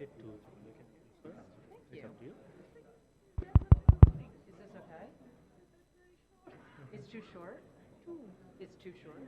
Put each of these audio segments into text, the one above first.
it to make it first. Thank It's you. up to you. Is this okay? It's too short? It's too short?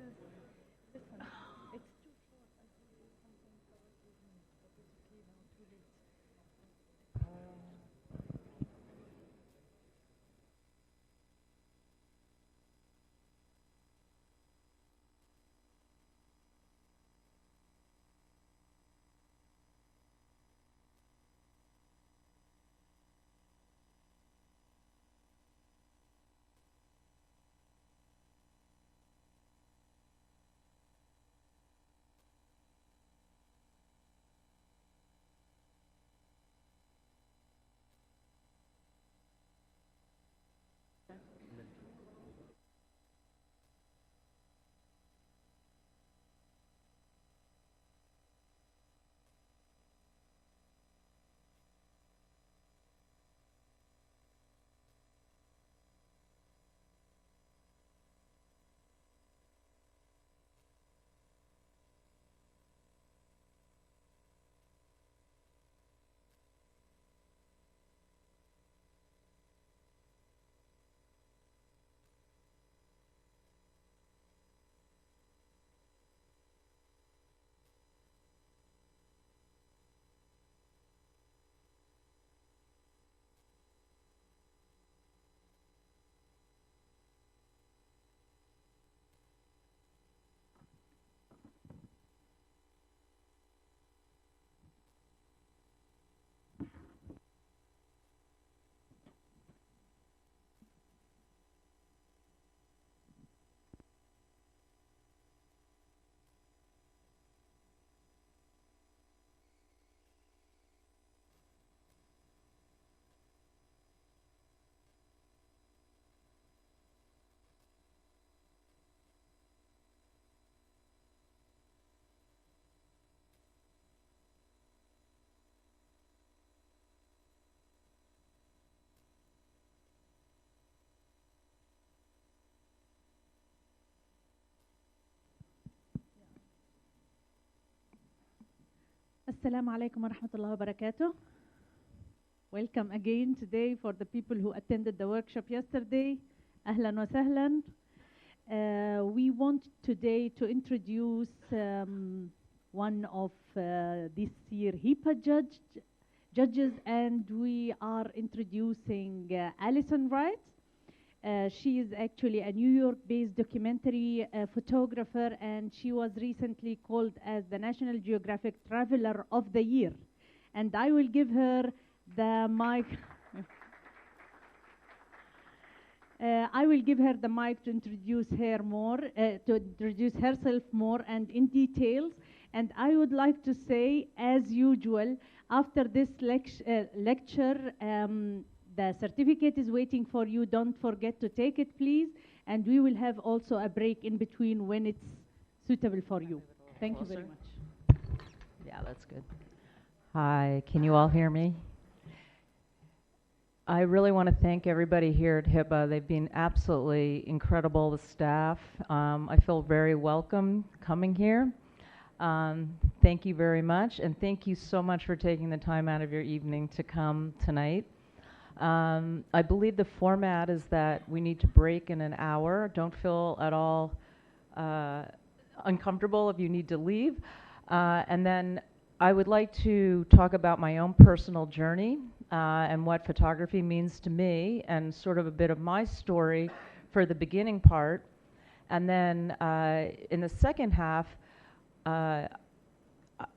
Assalamu alaikum wa rahmatullahi wa barakatuh. Welcome again today for the people who attended the workshop yesterday. Ahlan wa sahlan. We want today to introduce one of this year HIPAA judges, and we are introducing Alison Wright. She is actually a New York-based documentary photographer, and she was recently called as the National Geographic Traveler of the Year. And I will give her the mic. I will give her the mic to introduce her more, to introduce herself more and in details. And I would like to say, as usual, after this lecture, the certificate is waiting for you. Don't forget to take it, please. And we will have also a break in between when it's suitable for you. Thank you very much. Yeah, that's good. Hi, can you all hear me? I really want to thank everybody here at HIPAA. They've been absolutely incredible, the staff. I feel very welcome coming here. Thank you very much, and thank you so much for taking the time out of your evening to come tonight. I believe the format is that we need to break in an hour. Don't feel at all uncomfortable if you need to leave. And then I would like to talk about my own personal journey and what photography means to me, and sort of a bit of my story for the beginning part. And then in the second half,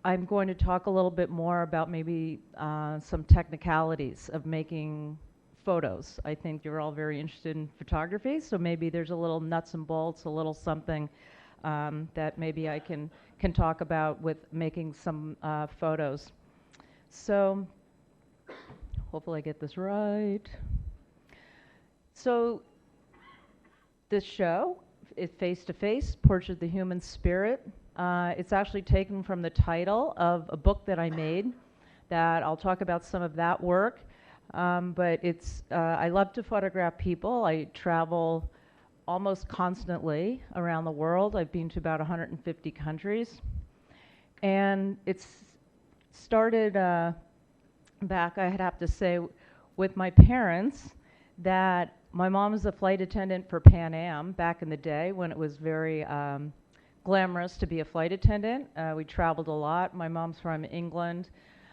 I'm going to talk a little bit more about maybe some technicalities of making photos. I think you're all very interested in photography, so maybe there's a little nuts and bolts, a little something that maybe I can talk about with making some photos. So hopefully I get this right. So this show is Face to Face, Portrait of the Human Spirit. It's actually taken from the title of a book that I made that I'll talk about some of that work. But it's, I love to photograph people. I travel almost constantly around the world. I've been to about 150 countries. And it's started back, I'd have to say, with my parents, that my mom was a flight attendant for Pan Am back in the day when it was very glamorous to be a flight attendant. We traveled a lot. My mom's from England.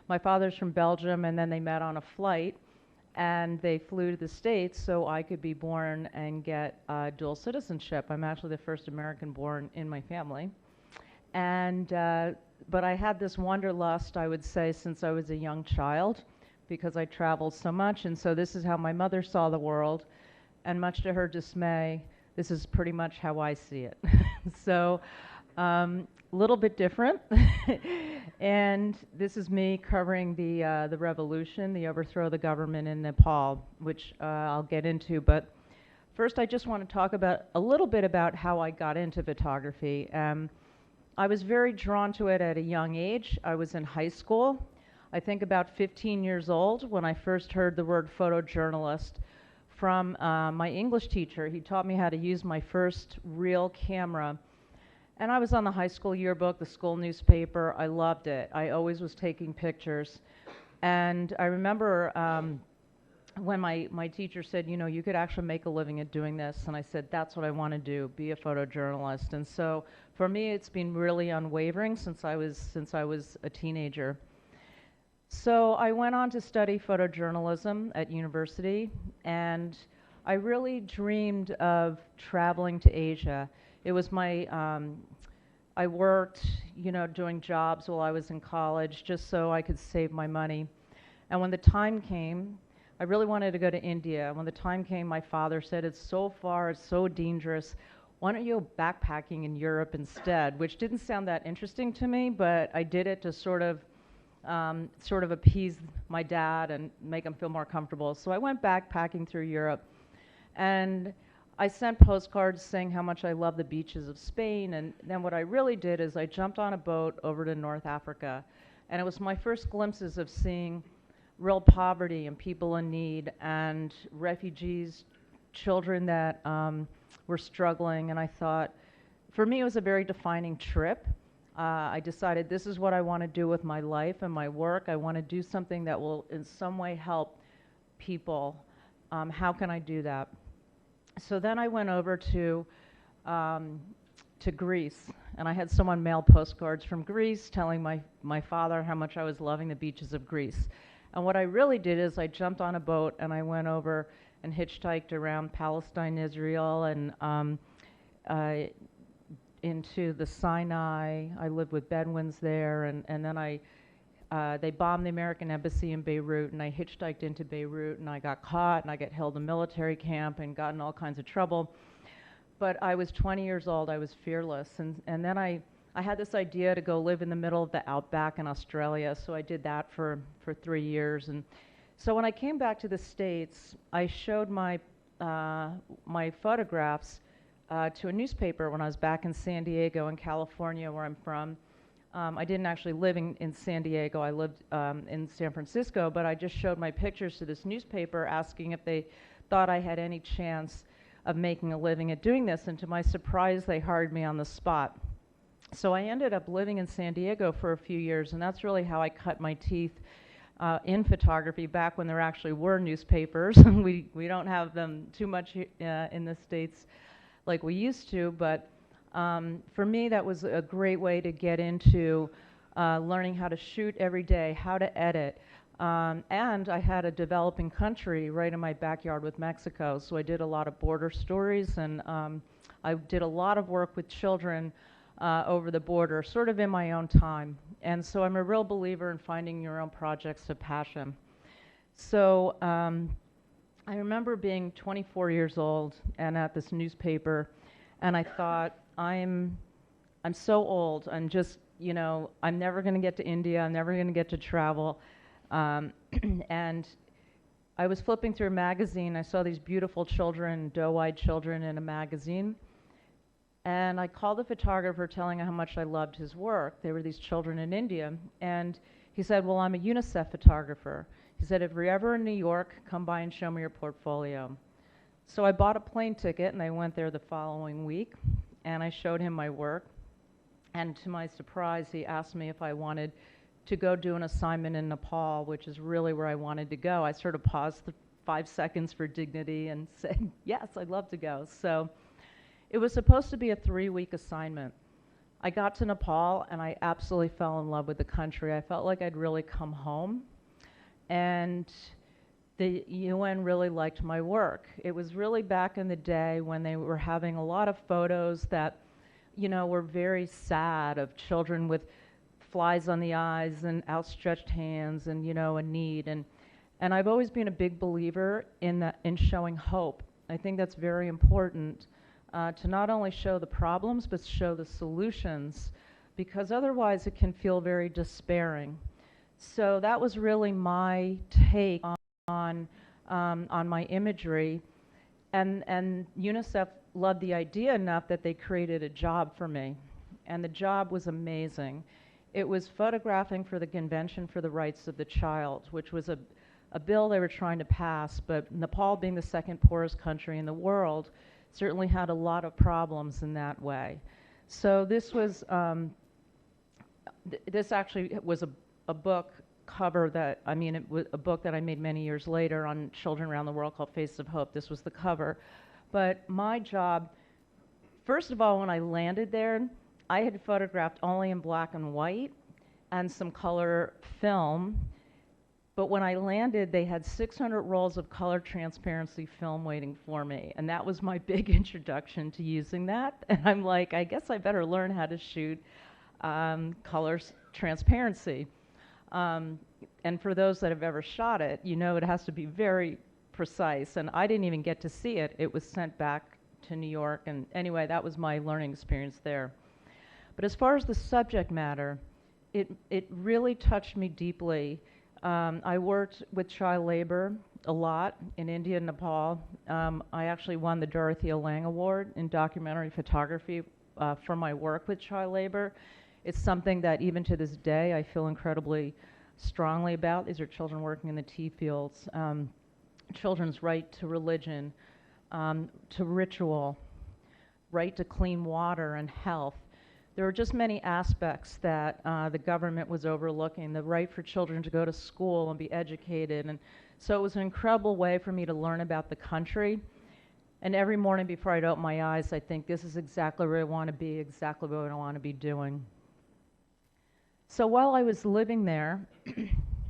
My father's from Belgium, and then they met on a flight, and they flew to the States so I could be born and get dual citizenship. I'm actually the first American born in my family. And, but I had this wanderlust, I would say, since I was a young child, because I traveled so much, and so this is how my mother saw the world, and much to her dismay, this is pretty much how I see it. So, a little bit different. And this is me covering the revolution, the overthrow of the government in Nepal, which I'll get into. But first, I just want to talk about a little bit about how I got into photography. I was very drawn to it at a young age. I was in high school. I think about 15 years old when I first heard the word photojournalist from my English teacher. He taught me how to use my first real camera. And I was on the high school yearbook, the school newspaper. I loved it. I always was taking pictures. And I remember when my teacher said, you know, you could actually make a living at doing this. And I said, that's what I want to do, be a photojournalist. And so for me, it's been really unwavering since I was a teenager. So I went on to study photojournalism at university, and I really dreamed of traveling to Asia. It was my, I worked, you know, doing jobs while I was in college just so I could save my money. And when the time came, I really wanted to go to India. When the time came, my father said, it's so far, it's so dangerous. Why don't you go backpacking in Europe instead? Which didn't sound that interesting to me, but I did it to sort of appease my dad and make him feel more comfortable. So I went backpacking through Europe, and I sent postcards saying how much I love the beaches of Spain. And then what I really did is I jumped on a boat over to North Africa, and it was my first glimpses of seeing real poverty and people in need and refugees, children that were struggling. And I thought, for me, it was a very defining trip. I decided this is what I want to do with my life and my work. I want to do something that will in some way help people. How can I do that? So then I went over to Greece, and I had someone mail postcards from Greece telling my father how much I was loving the beaches of Greece. And what I really did is I jumped on a boat and I went over and hitchhiked around Palestine, Israel, and into the Sinai. I lived with Bedouins there, and then they bombed the American embassy in Beirut, and I hitchhiked into Beirut, and I got caught, and I got held in a military camp and got in all kinds of trouble. But I was 20 years old, I was fearless, and then I had this idea to go live in the middle of the outback in Australia, so I did that for 3 years. And so when I came back to the States, I showed my photographs to a newspaper when I was back in San Diego in California, where I'm from. I didn't actually live in San Diego, I lived in San Francisco, but I just showed my pictures to this newspaper asking if they thought I had any chance of making a living at doing this, and to my surprise, they hired me on the spot. So I ended up living in San Diego for a few years, and that's really how I cut my teeth in photography back when there actually were newspapers. we don't have them too much in the States like we used to, but for me that was a great way to get into learning how to shoot every day, how to edit, and I had a developing country right in my backyard with Mexico, so I did a lot of border stories, and I did a lot of work with children over the border, sort of in my own time. And so I'm a real believer in finding your own projects of passion. So I remember being 24 years old and at this newspaper, and I thought, I'm so old. I'm just, you know, I'm never going to get to India. I'm never going to get to travel. And I was flipping through a magazine. I saw these beautiful children, doe-eyed children in a magazine. And I called the photographer telling him how much I loved his work. They were these children in India. And he said, well, I'm a UNICEF photographer. He said, if you're ever in New York, come by and show me your portfolio. So I bought a plane ticket, and I went there the following week, and I showed him my work. And to my surprise, he asked me if I wanted to go do an assignment in Nepal, which is really where I wanted to go. I sort of paused the 5 seconds for dignity and said, yes, I'd love to go. So it was supposed to be a 3-week assignment. I got to Nepal and I absolutely fell in love with the country. I felt like I'd really come home. And the UN really liked my work. It was really back in the day when they were having a lot of photos that, you know, were very sad, of children with flies on the eyes and outstretched hands and, you know, a need. And I've always been a big believer in showing hope. I think that's very important, to not only show the problems, but show the solutions, because otherwise it can feel very despairing. So that was really my take on my imagery. And UNICEF loved the idea enough that they created a job for me. And the job was amazing. It was photographing for the Convention for the Rights of the Child, which was a bill they were trying to pass, but Nepal, being the second poorest country in the world, certainly had a lot of problems in that way. So this was, this actually was a book cover that, I mean, it was a book that I made many years later on children around the world called Face of Hope. This was the cover. But my job, first of all, when I landed there, I had photographed only in black and white and some color film. But when I landed, they had 600 rolls of color transparency film waiting for me. And that was my big introduction to using that. And I'm like, I guess I better learn how to shoot color transparency. And for those that have ever shot it, you know it has to be very precise. And I didn't even get to see it. It was sent back to New York. And anyway, that was my learning experience there. But as far as the subject matter, it really touched me deeply. I worked with child labor a lot in India and Nepal. I actually won the Dorothea Lange Award in documentary photography for my work with child labor. It's something that even to this day I feel incredibly strongly about. These are children working in the tea fields. Children's right to religion, to ritual, right to clean water and health. There were just many aspects that the government was overlooking, the right for children to go to school and be educated. And so it was an incredible way for me to learn about the country. And every morning before I'd open my eyes, I think this is exactly where I want to be, exactly what I want to be doing. So while I was living there,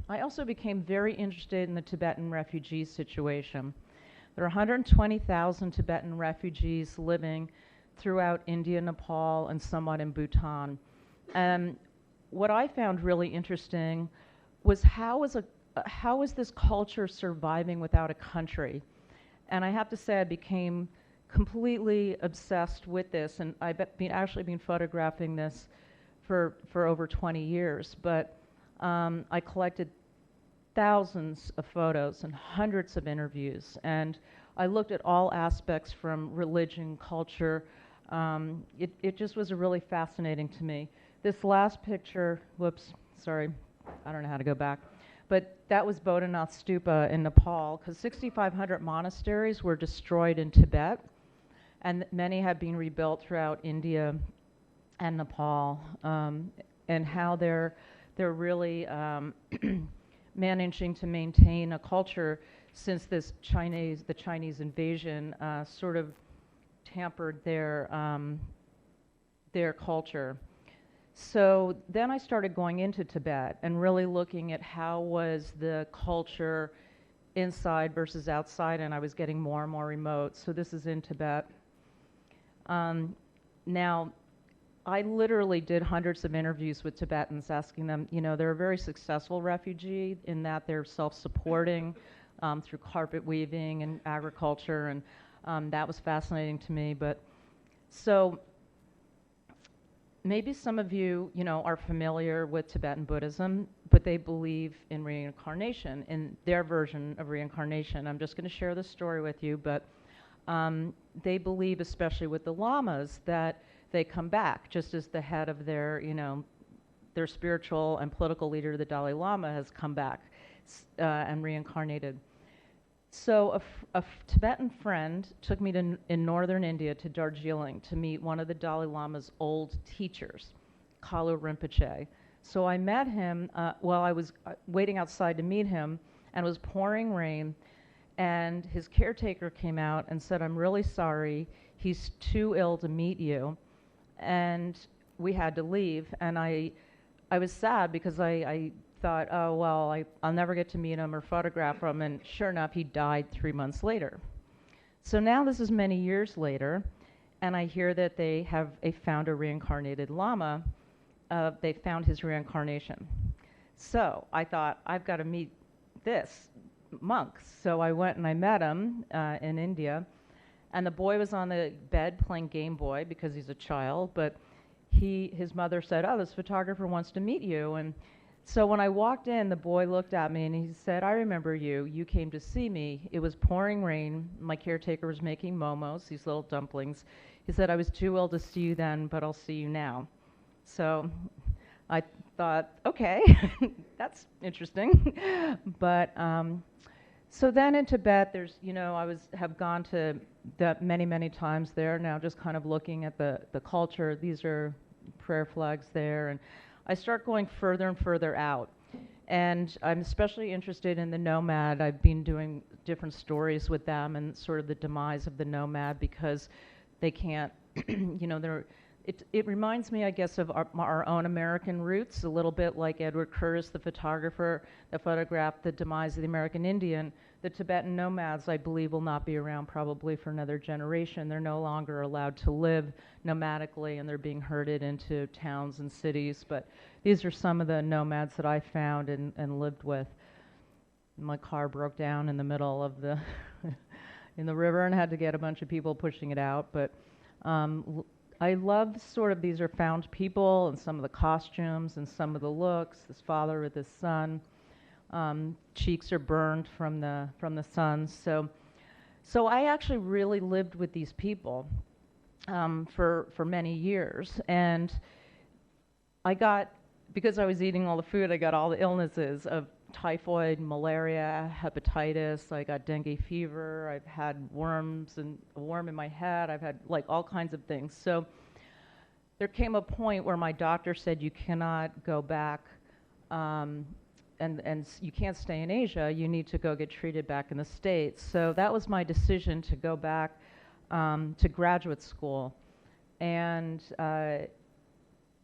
I also became very interested in the Tibetan refugee situation. There are 120,000 Tibetan refugees living throughout India, Nepal, and somewhat in Bhutan. And what I found really interesting was how is this culture surviving without a country? And I have to say I became completely obsessed with this, and I've actually been photographing this for over 20 years, but I collected thousands of photos and hundreds of interviews, and I looked at all aspects from religion, culture. It just was really fascinating to me. This last picture, whoops, sorry, I don't know how to go back, but that was Bodhanath Stupa in Nepal, because 6,500 monasteries were destroyed in Tibet, and many have been rebuilt throughout India and Nepal, and how they're really managing to maintain a culture since the Chinese invasion sort of tampered their culture. So then I started going into Tibet and really looking at how was the culture inside versus outside, and I was getting more and more remote. So this is in Tibet. Now, I literally did hundreds of interviews with Tibetans, asking them, you know, they're a very successful refugee in that they're self-supporting through carpet weaving and agriculture, and that was fascinating to me. But so maybe some of you, are familiar with Tibetan Buddhism, but they believe in reincarnation, in their version of reincarnation. I'm just going to share this story with you, but they believe, especially with the lamas, that they come back, just as the head of their spiritual and political leader, the Dalai Lama, has come back and reincarnated. So a Tibetan friend took me in northern India to Darjeeling to meet one of the Dalai Lama's old teachers, Kalu Rinpoche. So I met him while I was waiting outside to meet him, and it was pouring rain, and his caretaker came out and said, "I'm really sorry, he's too ill to meet you." And we had to leave, and I was sad because I thought, oh, well, I'll never get to meet him or photograph him, and sure enough, he died 3 months later. So now this is many years later, and I hear that they found a reincarnated Lama. They found his reincarnation. So I thought, I've got to meet this monk. So I went and I met him in India, and the boy was on the bed playing Game Boy because he's a child, but his mother said, "Oh, this photographer wants to meet you." And so when I walked in, the boy looked at me and he said, "I remember you. You came to see me. It was pouring rain. My caretaker was making momos, these little dumplings." He said, "I was too ill to see you then, but I'll see you now." So I thought, okay, that's interesting. But so then in Tibet, there's, have gone to that many times there now, just kind of looking at the culture. These are prayer flags there, and I start going further and further out. And I'm especially interested in the nomad. I've been doing different stories with them and sort of the demise of the nomad because they can't, it reminds me, I guess, of our own American roots, a little bit like Edward Curtis, the photographer that photographed the demise of the American Indian. The Tibetan nomads, I believe, will not be around probably for another generation. They're no longer allowed to live nomadically, and they're being herded into towns and cities. But these are some of the nomads that I found and lived with. My car broke down in the middle of the in the river and had to get a bunch of people pushing it out. But I love sort of these are found people and some of the costumes and some of the looks. This father with his son. Cheeks are burned from the sun. So I actually really lived with these people for many years, and because I was eating all the food, I got all the illnesses of typhoid, malaria, hepatitis. I got dengue fever. I've had worms and a worm in my head. I've had like all kinds of things. So there came a point where my doctor said, "You cannot go back. And you can't stay in Asia, you need to go get treated back in the States." So that was my decision to go back to graduate school. And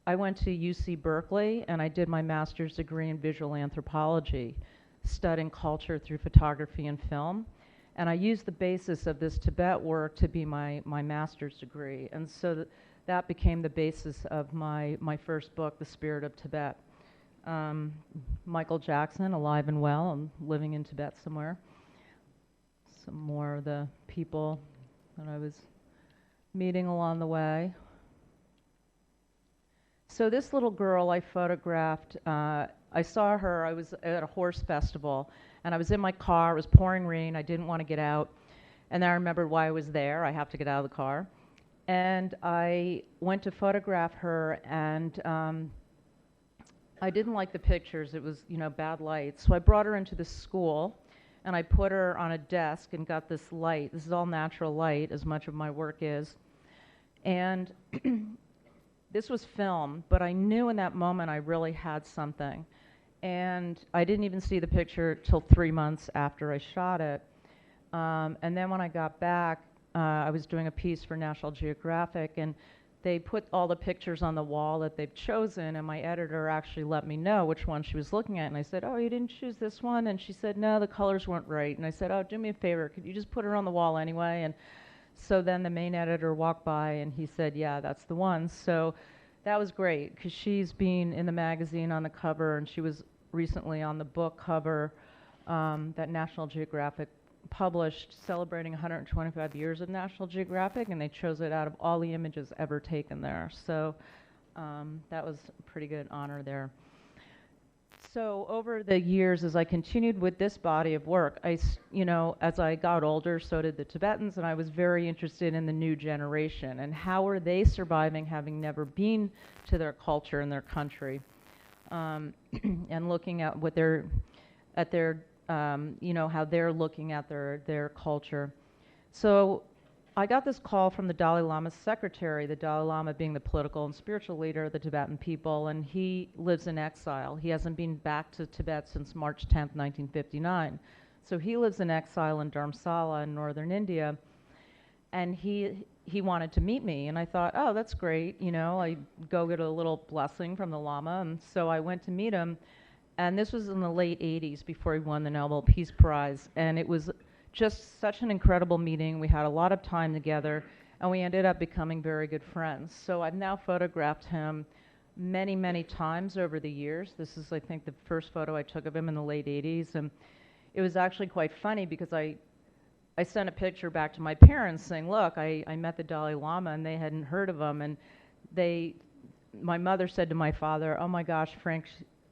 I went to UC Berkeley and I did my master's degree in visual anthropology, studying culture through photography and film. And I used the basis of this Tibet work to be my master's degree. And so that became the basis of my first book, The Spirit of Tibet. Michael Jackson, alive and well, and living in Tibet somewhere. Some more of the people that I was meeting along the way. So this little girl I photographed, I saw her, I was at a horse festival, and I was in my car, it was pouring rain, I didn't want to get out, and then I remembered why I was there, I have to get out of the car. And I went to photograph her, and I didn't like the pictures. It was, bad light. So I brought her into the school, and I put her on a desk and got this light. This is all natural light, as much of my work is. And this was film, but I knew in that moment I really had something. And I didn't even see the picture till 3 months after I shot it. And then when I got back, I was doing a piece for National Geographic, and they put all the pictures on the wall that they've chosen, and my editor actually let me know which one she was looking at. And I said, "Oh, you didn't choose this one?" And she said, "No, the colors weren't right." And I said, "Oh, do me a favor, could you just put her on the wall anyway?" And so then the main editor walked by and he said, "Yeah, that's the one." So that was great, because she's been in the magazine on the cover, and she was recently on the book cover that National Geographic published, celebrating 125 years of National Geographic, and they chose it out of all the images ever taken there. So that was a pretty good honor there. So over the years, as I continued with this body of work, as I got older, so did the Tibetans, and I was very interested in the new generation and how are they surviving, having never been to their culture and their country, and looking at what how they're looking at their culture. So I got this call from the Dalai Lama's secretary, the Dalai Lama being the political and spiritual leader of the Tibetan people, and he lives in exile. He hasn't been back to Tibet since March 10th, 1959. So he lives in exile in Dharamsala in northern India, and he wanted to meet me, and I thought, oh, that's great, you know, I go get a little blessing from the Lama, and so I went to meet him, and this was in the late 80s before he won the Nobel Peace Prize, and it was just such an incredible meeting. We had a lot of time together, and we ended up becoming very good friends. So I've now photographed him many, many times over the years. This is, I think, the first photo I took of him in the late 80s, and it was actually quite funny because I sent a picture back to my parents saying, look, I met the Dalai Lama, and they hadn't heard of him, and my mother said to my father, oh my gosh, Frank,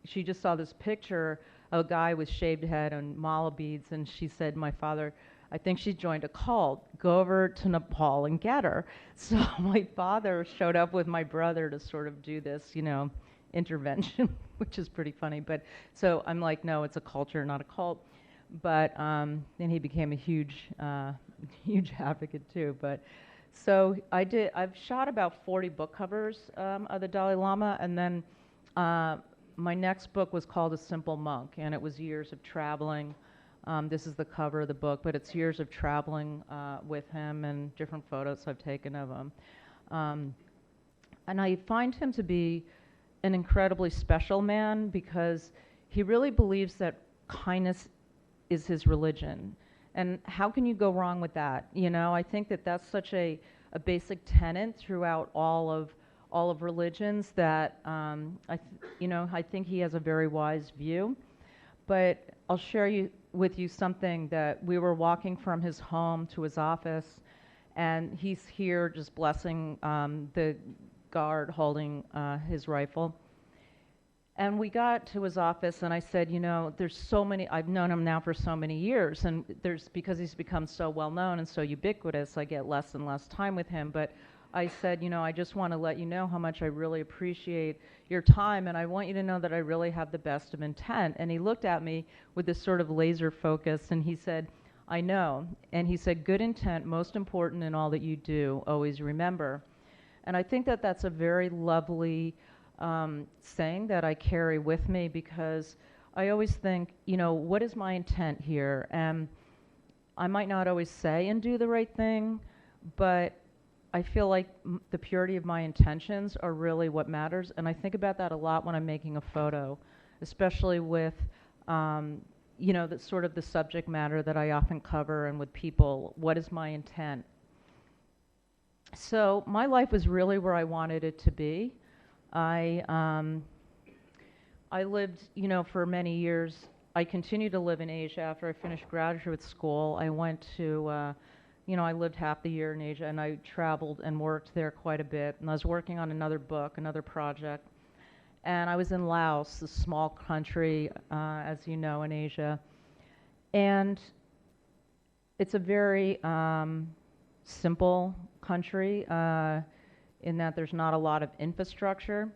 she just saw this picture of a guy with shaved head and mala beads, and she said, my father, I think she joined a cult. Go over to Nepal and get her. So my father showed up with my brother to sort of do this, you know, intervention, which is pretty funny. But so I'm like, no, it's a culture, not a cult. But then he became a huge, huge advocate too. But so I've shot about 40 book covers of the Dalai Lama, and then my next book was called A Simple Monk, and it was years of traveling. This is the cover of the book, but it's years of traveling with him and different photos I've taken of him. And I find him to be an incredibly special man because he really believes that kindness is his religion. And how can you go wrong with that? You know, I think that that's such a basic tenet throughout all of religions that I think he has a very wise view. But I'll share with you something that we were walking from his home to his office, and he's here just blessing the guard holding his rifle. And we got to his office, and I said, you know, there's so many, I've known him now for so many years, and because he's become so well known and so ubiquitous, I get less and less time with him. But I said, you know, I just want to let you know how much I really appreciate your time, and I want you to know that I really have the best of intent. And he looked at me with this sort of laser focus, and he said, I know. And he said, good intent, most important in all that you do, always remember. And I think that that's a very lovely saying that I carry with me, because I always think, you know, what is my intent here? And I might not always say and do the right thing, but I feel like the purity of my intentions are really what matters. And I think about that a lot when I'm making a photo, especially with, you know, the sort of the subject matter that I often cover, and with people, what is my intent? So my life was really where I wanted it to be. I lived, you know, for many years. I continued to live in Asia after I finished graduate school. I went to, you know, I lived half the year in Asia, and I traveled and worked there quite a bit. And I was working on another book, another project. And I was in Laos, a small country, as you know, in Asia. And it's a very simple country in that there's not a lot of infrastructure.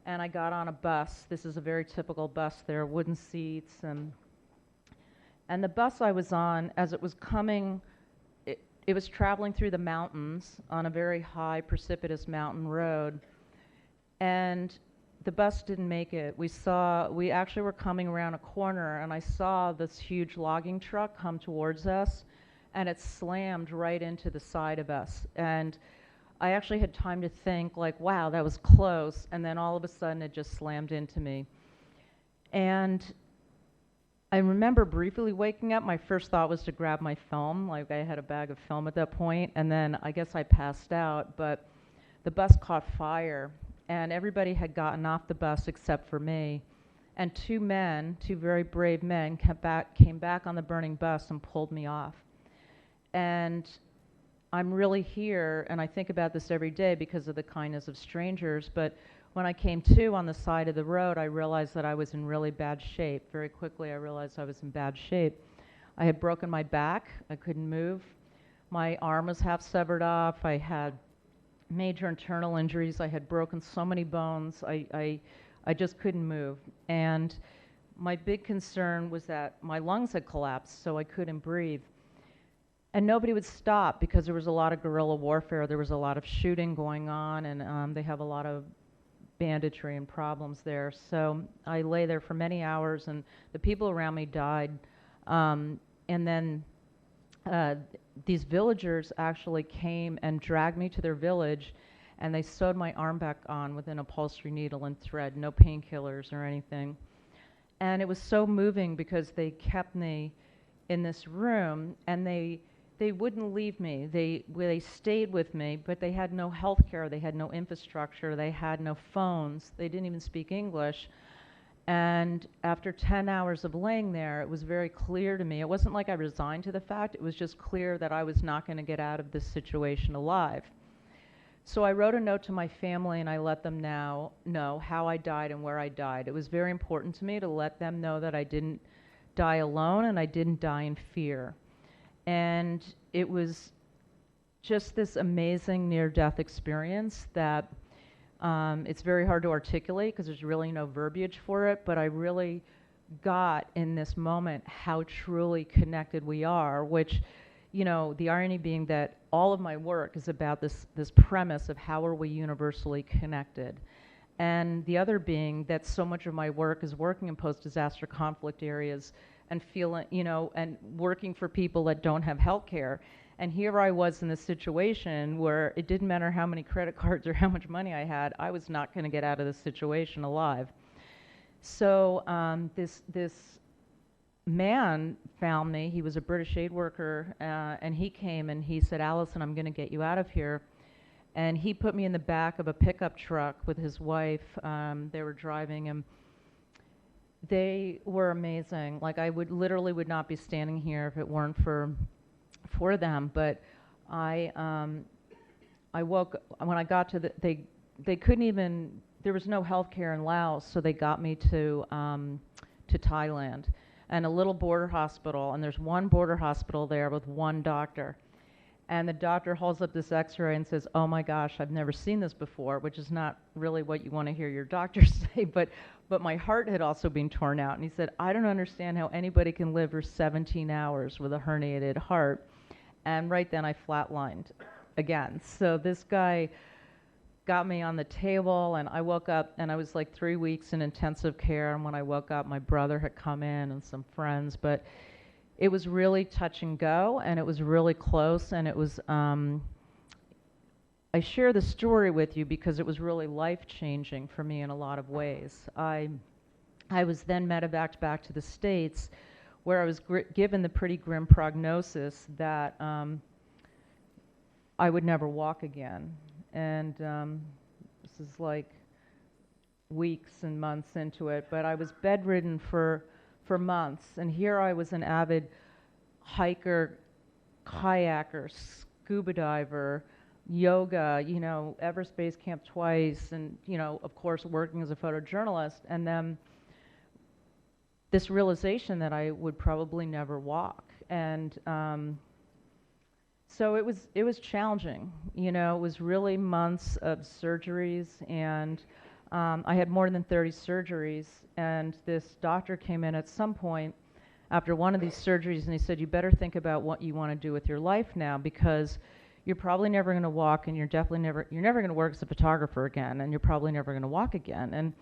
And I got on a bus. This is a very typical bus there, wooden seats. And the bus I was on, as it was coming, it was traveling through the mountains on a very high, precipitous mountain road. And the bus didn't make it. We actually were coming around a corner, and I saw this huge logging truck come towards us, and it slammed right into the side of us. And I actually had time to think, like, wow, that was close, and then all of a sudden it just slammed into me. And I remember briefly waking up. My first thought was to grab my film, like I had a bag of film at that point, and then I guess I passed out, but the bus caught fire, and everybody had gotten off the bus except for me. And two very brave men, came back on the burning bus and pulled me off. And I'm really here, and I think about this every day because of the kindness of strangers, but when I came to on the side of the road, I realized that I was in really bad shape. Very quickly, I realized I was in bad shape. I had broken my back. I couldn't move. My arm was half severed off. I had major internal injuries. I had broken so many bones. I just couldn't move. And my big concern was that my lungs had collapsed, so I couldn't breathe. and nobody would stop because there was a lot of guerrilla warfare. There was a lot of shooting going on, and they have a lot of banditry and problems there. So I lay there for many hours, and the people around me died. And then these villagers actually came and dragged me to their village, and they sewed my arm back on with an upholstery needle and thread, no painkillers or anything. And it was so moving because they kept me in this room, and they wouldn't leave me. They stayed with me, but they had no health care, they had no infrastructure, they had no phones, they didn't even speak English. And after 10 hours of laying there, it was very clear to me. It wasn't like I resigned to the fact, it was just clear that I was not going to get out of this situation alive. So I wrote a note to my family, and I let them know how I died and where I died. It was very important to me to let them know that I didn't die alone and I didn't die in fear. And it was just this amazing near-death experience that it's very hard to articulate because there's really no verbiage for it, but I really got in this moment how truly connected we are, which, you know, the irony being that all of my work is about this premise of how are we universally connected. And the other being that so much of my work is working in post-disaster conflict areas and feeling, you know, and working for people that don't have health care. And here I was in this situation where it didn't matter how many credit cards or how much money I had, I was not going to get out of this situation alive. So this man found me. He was a British aid worker, and he came and he said, "Allison, I'm going to get you out of here." And he put me in the back of a pickup truck with his wife. They were driving, and they were amazing. Like, I would not be standing here if it weren't for them. But I woke, when I got to they couldn't even, there was no health care in Laos, so they got me to Thailand, and a little border hospital, and there's one border hospital there with one doctor. And the doctor holds up this x-ray and says, "Oh my gosh, I've never seen this before," which is not really what you want to hear your doctor say, but my heart had also been torn out. And he said, "I don't understand how anybody can live for 17 hours with a herniated heart." And right then I flatlined again. So this guy got me on the table, and I woke up, and I was like 3 weeks in intensive care. And when I woke up, my brother had come in and some friends, but it was really touch and go, and it was really close, and it was, I share the story with you because it was really life-changing for me in a lot of ways. I was then medevaced back to the States, where I was given the pretty grim prognosis that I would never walk again. And this is like weeks and months into it, but I was bedridden for months, and here I was an avid hiker, kayaker, scuba diver, yoga, you know, Everest Base Camp twice, and, you know, of course, working as a photojournalist, and then this realization that I would probably never walk. And so it was challenging, you know. It was really months of surgeries, and I had more than 30 surgeries, and this doctor came in at some point after one of these surgeries, and he said, "You better think about what you want to do with your life now, because you're probably never going to walk, and you're never going to work as a photographer again, and you're probably never going to walk again." And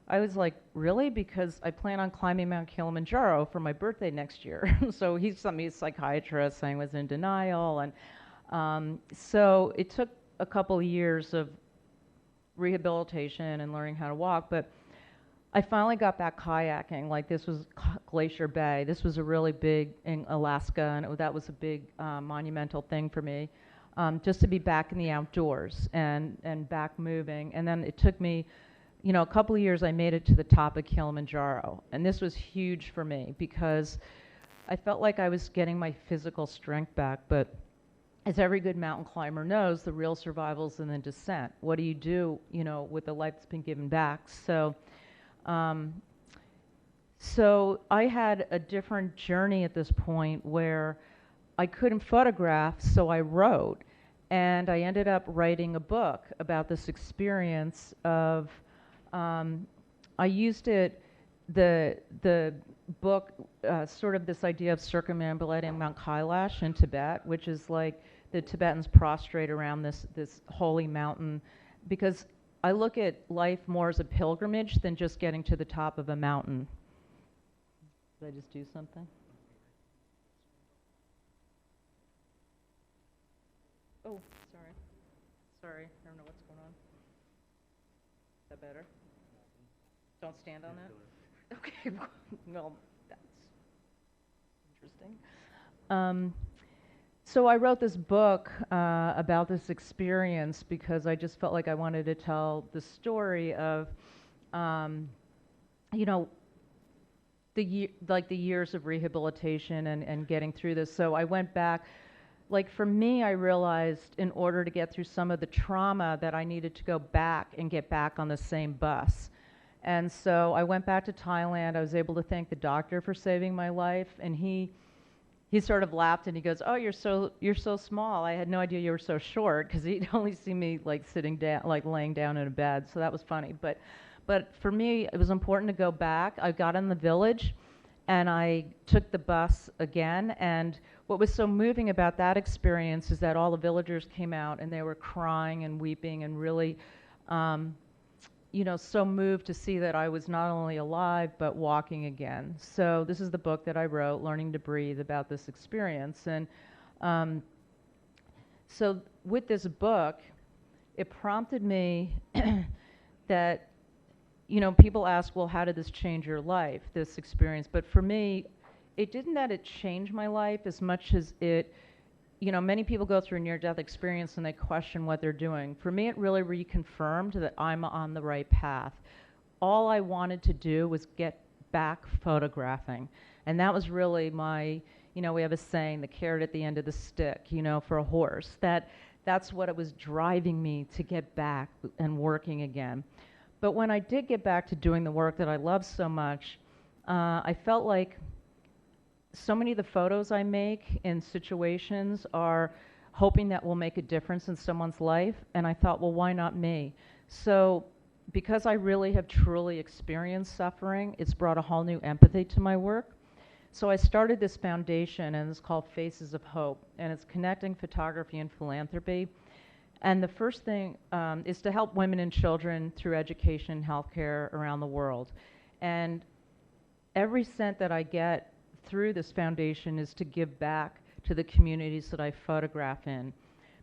I was like, "Really?" Because I plan on climbing Mount Kilimanjaro for my birthday next year. So he sent me a psychiatrist saying I was in denial, and so it took a couple of years of rehabilitation and learning how to walk, but I finally got back kayaking. Like, this was Glacier Bay. This was a really big, in Alaska, and that was a big monumental thing for me, just to be back in the outdoors and back moving. And then it took me, you know, a couple of years. I made it to the top of Kilimanjaro, and this was huge for me because I felt like I was getting my physical strength back, but as every good mountain climber knows, the real survival's in the descent. What do you do, you know, with the life that's been given back? So I had a different journey at this point where I couldn't photograph, so I wrote. And I ended up writing a book about this experience of, I used it, the book, sort of this idea of circumambulating Mount Kailash in Tibet, which is like the Tibetans prostrate around this holy mountain, because I look at life more as a pilgrimage than just getting to the top of a mountain. Did I just do something? Oh, sorry. Sorry, I don't know what's going on. Is that better? Don't stand on that? Okay, well, that's interesting. So I wrote this book about this experience because I just felt like I wanted to tell the story of, you know, the years of rehabilitation and getting through this. So I went back. Like for me, I realized in order to get through some of the trauma that I needed to go back and get back on the same bus. And so I went back to Thailand. I was able to thank the doctor for saving my life, and he sort of laughed and he goes, "Oh, you're so small. I had no idea you were so short," because he'd only seen me like sitting down, like laying down in a bed. So that was funny. But for me, it was important to go back. I got in the village, and I took the bus again. And what was so moving about that experience is that all the villagers came out and they were crying and weeping and really, you know, so moved to see that I was not only alive but walking again. So this is the book that I wrote, Learning to Breathe, about this experience. And so with this book, it prompted me that, you know, people ask, well, how did this change your life, this experience? But for me, it didn't that it changed my life as much as it, you know, many people go through a near-death experience and they question what they're doing. For me, it really reconfirmed that I'm on the right path. All I wanted to do was get back photographing. And that was really my, you know, we have a saying, the carrot at the end of the stick, you know, for a horse. That's what it was driving me to get back and working again. But when I did get back to doing the work that I love so much, I felt like so many of the photos I make in situations are hoping that will make a difference in someone's life, and I thought, well, why not me? So because I really have truly experienced suffering, it's brought a whole new empathy to my work. So I started this foundation, and it's called Faces of Hope, and it's connecting photography and philanthropy. And the first thing is to help women and children through education and healthcare around the world. And every cent that I get through this foundation is to give back to the communities that I photograph in.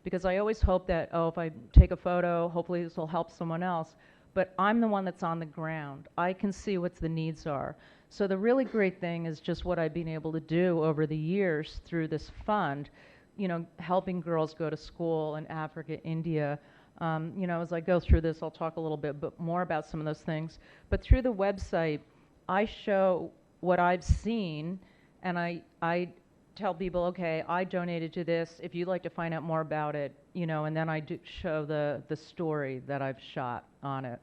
Because I always hope that, oh, if I take a photo, hopefully this will help someone else. But I'm the one that's on the ground. I can see what the needs are. So the really great thing is just what I've been able to do over the years through this fund, you know, helping girls go to school in Africa, India. You know, as I go through this, I'll talk a little bit more about some of those things. But through the website, I show what I've seen, and I tell people, okay, I donated to this. If you'd like to find out more about it, you know, and then I do show the story that I've shot on it.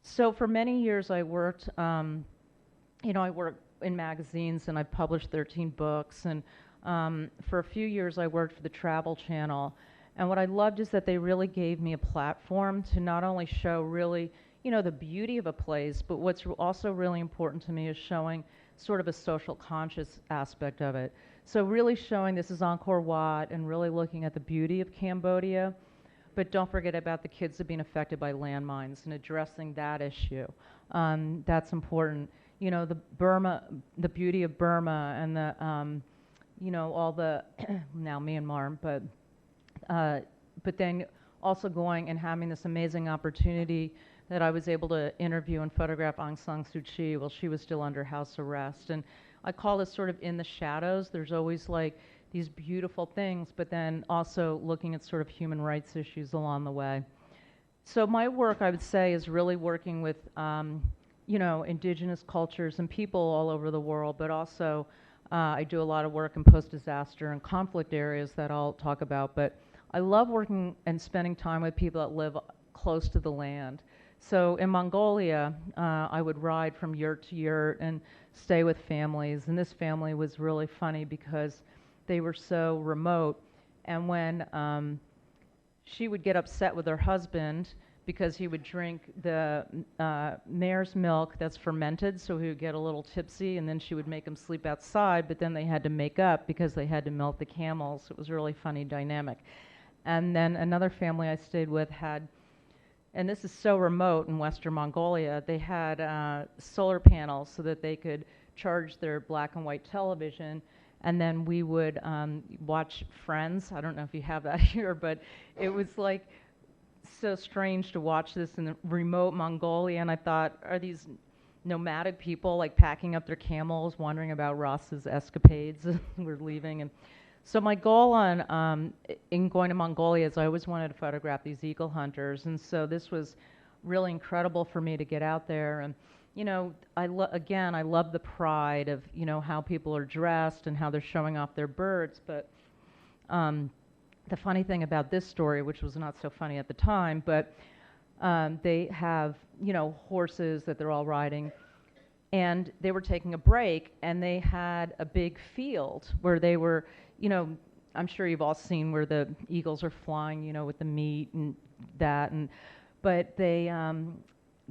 So for many years I worked, you know, I worked in magazines and I published 13 books, and for a few years I worked for the Travel Channel. And what I loved is that they really gave me a platform to not only show really, you know, the beauty of a place, but what's also really important to me is showing sort of a social conscious aspect of it. So really showing this is Angkor Wat and really looking at the beauty of Cambodia, but don't forget about the kids that have been affected by landmines and addressing that issue. That's important. You know, the beauty of Burma and the, you know, all the, now Myanmar, but then also going and having this amazing opportunity that I was able to interview and photograph Aung San Suu Kyi while she was still under house arrest. And I call this sort of in the shadows. There's always like these beautiful things, but then also looking at sort of human rights issues along the way. So my work, I would say, is really working with, you know, indigenous cultures and people all over the world, but also I do a lot of work in post-disaster and conflict areas that I'll talk about. But I love working and spending time with people that live close to the land. So in Mongolia, I would ride from yurt to yurt and stay with families. And this family was really funny because they were so remote. And when she would get upset with her husband because he would drink the mare's milk that's fermented, so he would get a little tipsy, and then she would make him sleep outside, but then they had to make up because they had to milk the camels. It was a really funny dynamic. And then another family I stayed with had, and this is so remote in Western Mongolia, they had solar panels so that they could charge their black and white television, and then we would watch Friends. I don't know if you have that here, but it was like so strange to watch this in the remote Mongolia, and I thought, are these nomadic people like packing up their camels, wondering about Ross's escapades? We're leaving. And so my goal on in going to Mongolia is I always wanted to photograph these eagle hunters, and so this was really incredible for me to get out there. And you know, again, I love the pride of, you know, how people are dressed and how they're showing off their birds. But the funny thing about this story, which was not so funny at the time, but they have, you know, horses that they're all riding, and they were taking a break, and they had a big field where they were, you know, I'm sure you've all seen where the eagles are flying, you know, with the meat and that, and but they,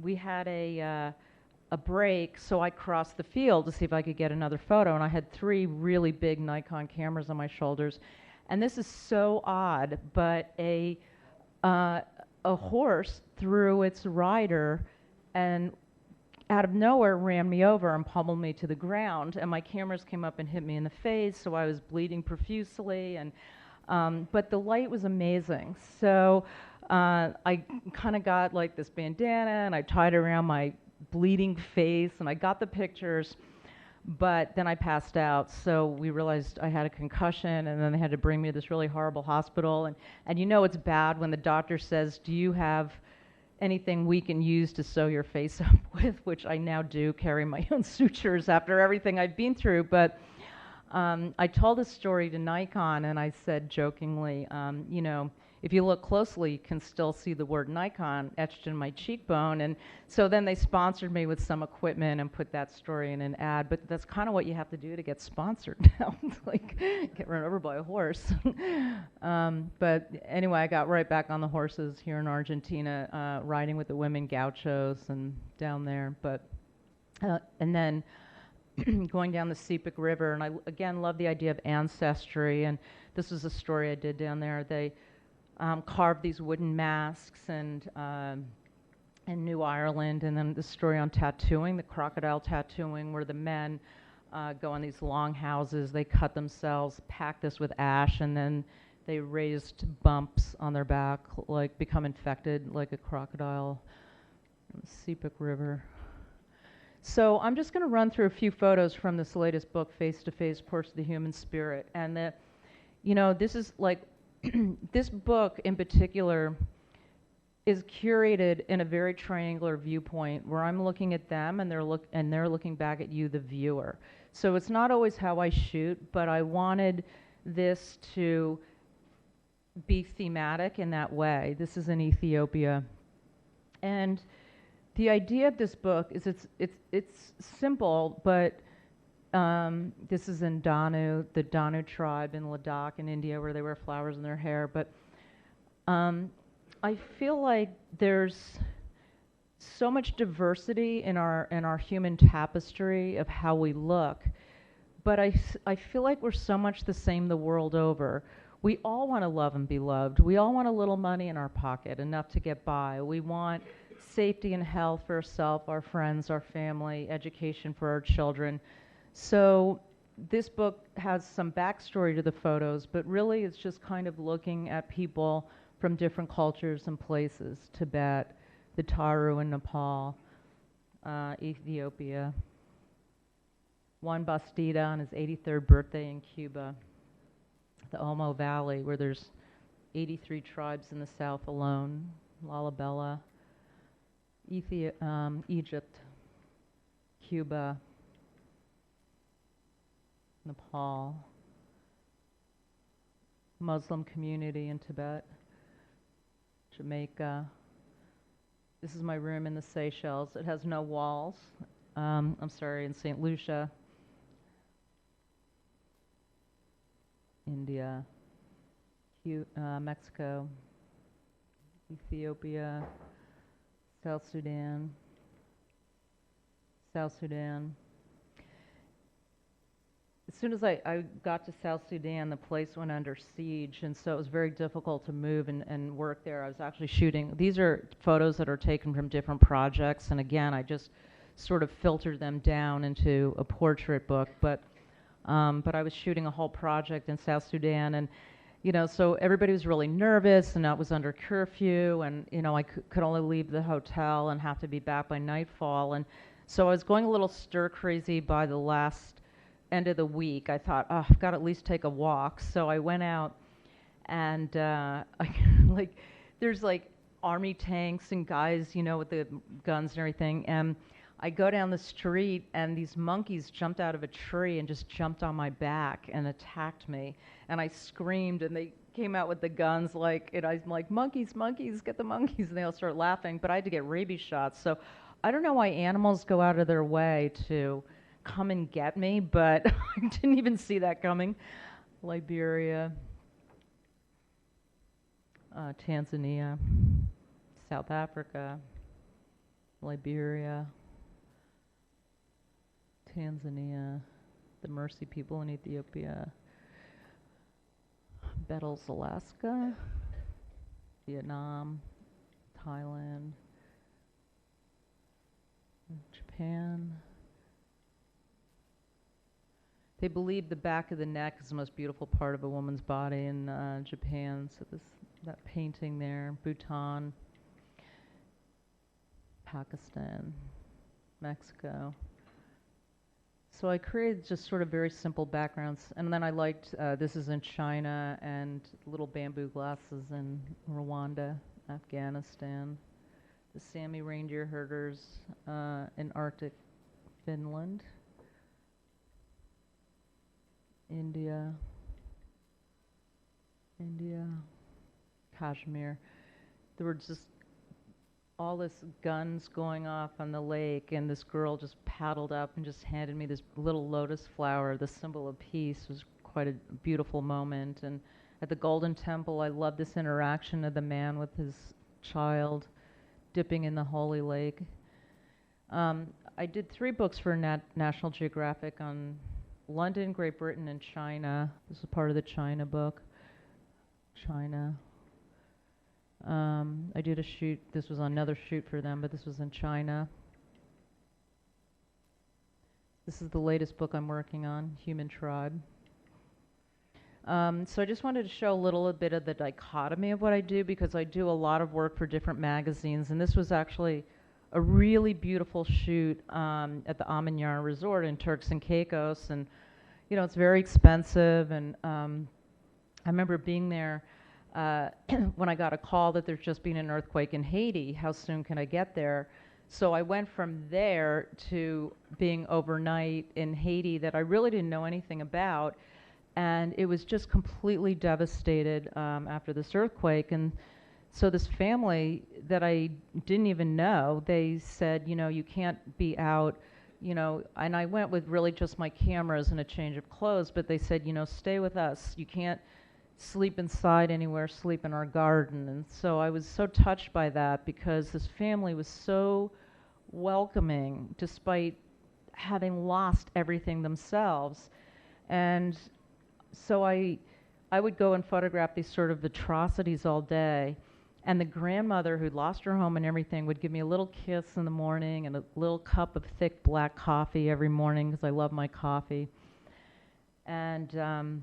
we had a break, so I crossed the field to see if I could get another photo, and I had 3 really big Nikon cameras on my shoulders. And this is so odd, but a horse threw its rider and out of nowhere ran me over and pummeled me to the ground, and my cameras came up and hit me in the face, so I was bleeding profusely, and but the light was amazing. So I kind of got like this bandana, and I tied it around my bleeding face, and I got the pictures, but then I passed out, so we realized I had a concussion, and then they had to bring me to this really horrible hospital, and you know it's bad when the doctor says, do you have anything we can use to sew your face up with, which I now do, carry my own sutures after everything I've been through. But I told this story to Nikon, and I said jokingly, you know, if you look closely, you can still see the word Nikon etched in my cheekbone. And so then they sponsored me with some equipment and put that story in an ad. But that's kind of what you have to do to get sponsored now, like get run over by a horse. But anyway, I got right back on the horses here in Argentina, riding with the women gauchos and down there. But and then going down the Sepik River, and I again love the idea of ancestry. And this was a story I did down there. They carved these wooden masks and in New Ireland, and then the story on tattooing, the crocodile tattooing, where the men go on these long houses, they cut themselves, pack this with ash, and then they raised bumps on their back, like become infected like a crocodile. Sepik River. So I'm just going to run through a few photos from this latest book, Face to Face, Portraits of the Human Spirit. And you know, this is like, this book in particular is curated in a very triangular viewpoint where I'm looking at them and they're looking back at you, the viewer. So it's not always how I shoot, but I wanted this to be thematic in that way. This is in Ethiopia. And the idea of this book is it's simple, but this is in Danu, the Danu tribe in Ladakh in India, where they wear flowers in their hair. But I feel like there's so much diversity in our human tapestry of how we look. But I feel like we're so much the same the world over. We all want to love and be loved. We all want a little money in our pocket, enough to get by. We want safety and health for ourselves, our friends, our family, education for our children. So this book has some backstory to the photos, but really it's just kind of looking at people from different cultures and places: Tibet, the Taru in Nepal, Ethiopia. Juan Bastida on his 83rd birthday in Cuba, the Omo Valley, where there's 83 tribes in the south alone, Lalibela, Egypt, Cuba, Nepal, Muslim community in Tibet, Jamaica. This is my room in the Seychelles. It has no walls. I'm sorry, in St. Lucia, India, Mexico, Ethiopia, South Sudan, South Sudan. As soon as I got to South Sudan, the place went under siege, and so it was very difficult to move and work there. I was actually shooting. These are photos that are taken from different projects, and again, I just sort of filtered them down into a portrait book. But I was shooting a whole project in South Sudan, and so everybody was really nervous, and I was under curfew, and I could only leave the hotel and have to be back by nightfall, and so I was going a little stir crazy by the last end of the week. I thought, oh, I've got to at least take a walk. So I went out, and there's like army tanks and guys, with the guns and everything. And I go down the street, and these monkeys jumped out of a tree and just jumped on my back and attacked me. And I screamed, and they came out with the guns, and I'm like, monkeys, monkeys, get the monkeys. And they all start laughing, but I had to get rabies shots. So I don't know why animals go out of their way to come and get me, but I didn't even see that coming. Liberia, Tanzania, South Africa, Liberia, Tanzania, the Mercy people in Ethiopia, Bettles, Alaska, Vietnam, Thailand, Japan. They believe the back of the neck is the most beautiful part of a woman's body in Japan. So that painting there, Bhutan, Pakistan, Mexico. So I created just sort of very simple backgrounds. And then I liked, this is in China, and little bamboo glasses in Rwanda, Afghanistan. The Sami reindeer herders in Arctic Finland. India, Kashmir. There were just all this guns going off on the lake, and this girl just paddled up and just handed me this little lotus flower, the symbol of peace. It was quite a beautiful moment. And at the Golden Temple, I loved this interaction of the man with his child dipping in the holy lake. I did 3 books for National Geographic on London, Great Britain, and China. This is part of the China book. China. I did a shoot. This was another shoot for them, but this was in China. This is the latest book I'm working on, Human Tribe. So I just wanted to show a little bit of the dichotomy of what I do, because I do a lot of work for different magazines, and this was actually a really beautiful shoot at the Amanyara Resort in Turks and Caicos, and it's very expensive. And I remember being there when I got a call that there's just been an earthquake in Haiti. How soon can I get there? So I went from there to being overnight in Haiti that I really didn't know anything about, and it was just completely devastated after this earthquake. And so this family that I didn't even know, they said, you can't be out, and I went with really just my cameras and a change of clothes, but they said, stay with us. You can't sleep inside anywhere, sleep in our garden. And so I was so touched by that, because this family was so welcoming despite having lost everything themselves. And so I would go and photograph these sort of atrocities all day. And the grandmother who'd lost her home and everything would give me a little kiss in the morning and a little cup of thick black coffee every morning, because I love my coffee. And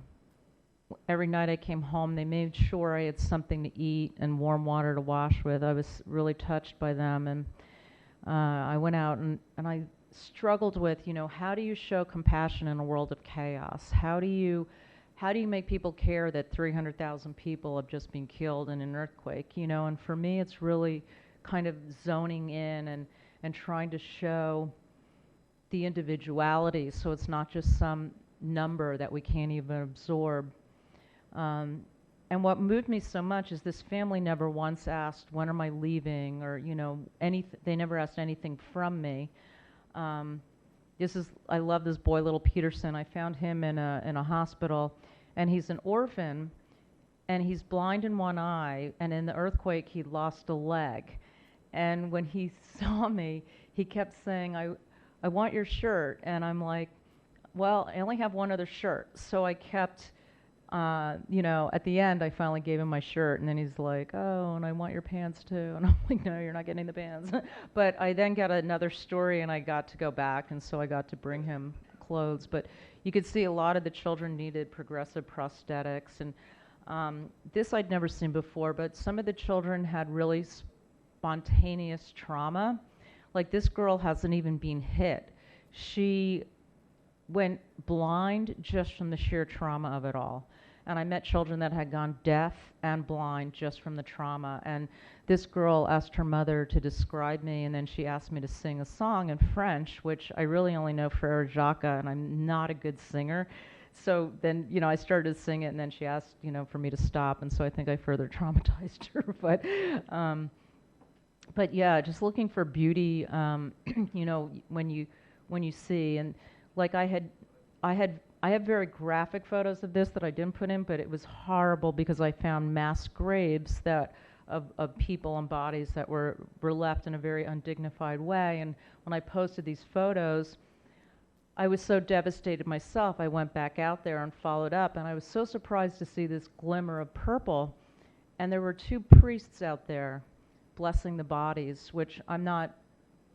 every night I came home, they made sure I had something to eat and warm water to wash with. I was really touched by them. And I went out and I struggled with, how do you show compassion in a world of chaos? How do you make people care that 300,000 people have just been killed in an earthquake? And for me, it's really kind of zoning in and trying to show the individuality, so it's not just some number that we can't even absorb. And what moved me so much is this family never once asked, when am I leaving, or they never asked anything from me. I love this boy, little Peterson. I found him in a hospital, and he's an orphan, and he's blind in one eye, and in the earthquake he lost a leg. And when he saw me, he kept saying, I want your shirt. And I'm like, well, I only have one other shirt. So I kept, at the end, I finally gave him my shirt. And then he's like, oh, and I want your pants too. And I'm like, no, you're not getting the pants. But I then got another story and I got to go back. And so I got to bring him clothes. But you could see a lot of the children needed progressive prosthetics. And this I'd never seen before, but some of the children had really spontaneous trauma. Like this girl hasn't even been hit. She went blind just from the sheer trauma of it all. And I met children that had gone deaf and blind just from the trauma. And this girl asked her mother to describe me, and then she asked me to sing a song in French, which I really only know Frère Jacques, and I'm not a good singer. So then, I started to sing it, and then she asked, for me to stop, and so I think I further traumatized her. But yeah, just looking for beauty, when you see, and like I have very graphic photos of this that I didn't put in, but it was horrible because I found mass graves of people and bodies that were left in a very undignified way. And when I posted these photos, I was so devastated myself, I went back out there and followed up, and I was so surprised to see this glimmer of purple. And there were 2 priests out there blessing the bodies, which I'm not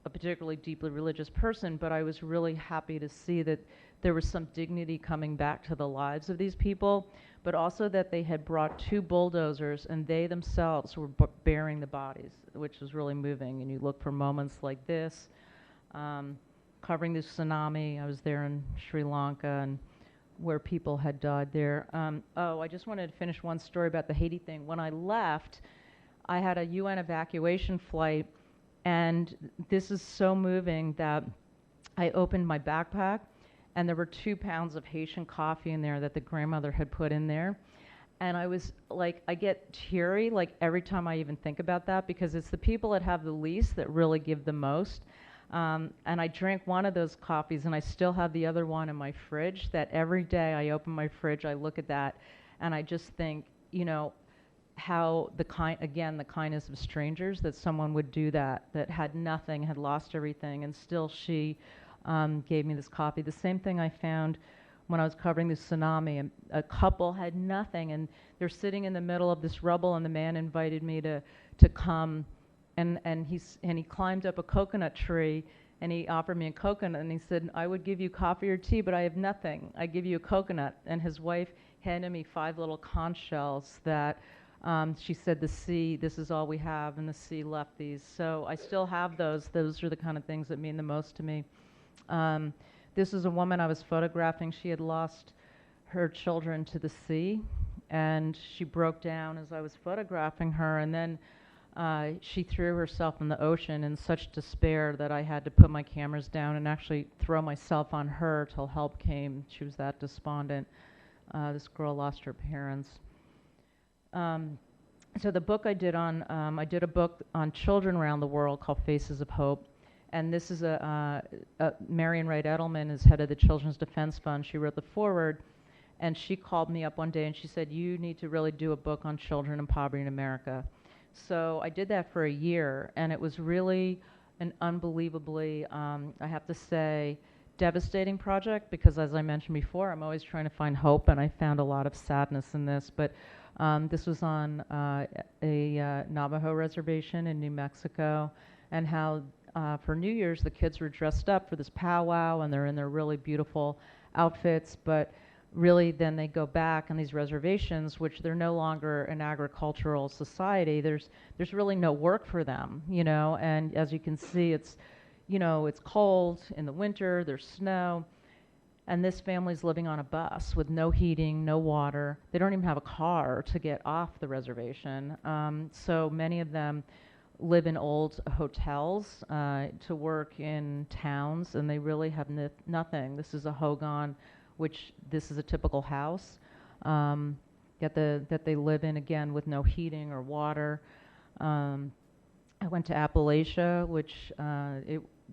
a particularly deeply religious person, but I was really happy to see that there was some dignity coming back to the lives of these people, but also that they had brought 2 bulldozers and they themselves were bearing the bodies, which was really moving. And you look for moments like this, covering the tsunami. I was there in Sri Lanka and where people had died there. I just wanted to finish one story about the Haiti thing. When I left, I had a UN evacuation flight, and this is so moving that I opened my backpack, and there were 2 pounds of Haitian coffee in there that the grandmother had put in there. And I was like, I get teary like every time I even think about that, because it's the people that have the least that really give the most. And I drank one of those coffees, and I still have the other one in my fridge, that every day I open my fridge, I look at that, and I just think, how the kindness of strangers, that someone would do that had nothing, had lost everything, and still she gave me this coffee. The same thing I found when I was covering the tsunami. A couple had nothing, and they're sitting in the middle of this rubble, and the man invited me to come, and he climbed up a coconut tree, and he offered me a coconut, and he said, I would give you coffee or tea, but I have nothing. I give you a coconut. And his wife handed me 5 little conch shells that she said, the sea, this is all we have, and the sea left these. So I still have those. Those are the kind of things that mean the most to me. This is a woman I was photographing. She had lost her children to the sea, and she broke down as I was photographing her, and then she threw herself in the ocean in such despair that I had to put my cameras down and actually throw myself on her till help came. She was that despondent. This girl lost her parents. So the book I did a book on children around the world called Faces of Hope. And this is Marian Wright Edelman is head of the Children's Defense Fund. She wrote the foreword, and she called me up one day and she said, you need to really do a book on children and poverty in America. So I did that for a year, and it was really an unbelievably, I have to say, devastating project, because as I mentioned before, I'm always trying to find hope, and I found a lot of sadness in this. But this was on a Navajo reservation in New Mexico, and how for New Year's the kids were dressed up for this powwow, and they're in their really beautiful outfits, but really then they go back on these reservations, which they're no longer an agricultural society. There's really no work for them, and as you can see, it's cold in the winter, there's snow, and this family's living on a bus with no heating, no water. They don't even have a car to get off the reservation. So many of them live in old hotels to work in towns, and they really have nothing. This is a hogan, which this is a typical house that they live in, again, with no heating or water. I went to Appalachia, which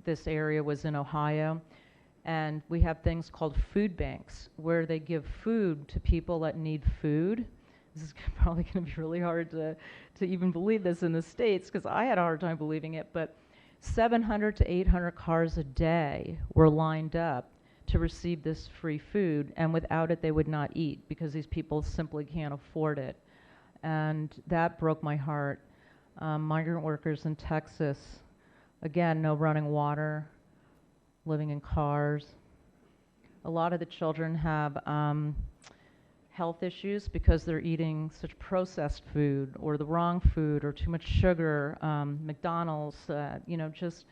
this area was in Ohio, and we have things called food banks where they give food to people that need food. this is probably going to be really hard to even believe this in the States, because I had a hard time believing it, but 700 to 800 cars a day were lined up to receive this free food, and without it they would not eat because these people simply can't afford it. And that broke my heart. Migrant workers in Texas, again, no running water, living in cars. A lot of the children have health issues because they're eating such processed food or the wrong food or too much sugar, McDonald's, just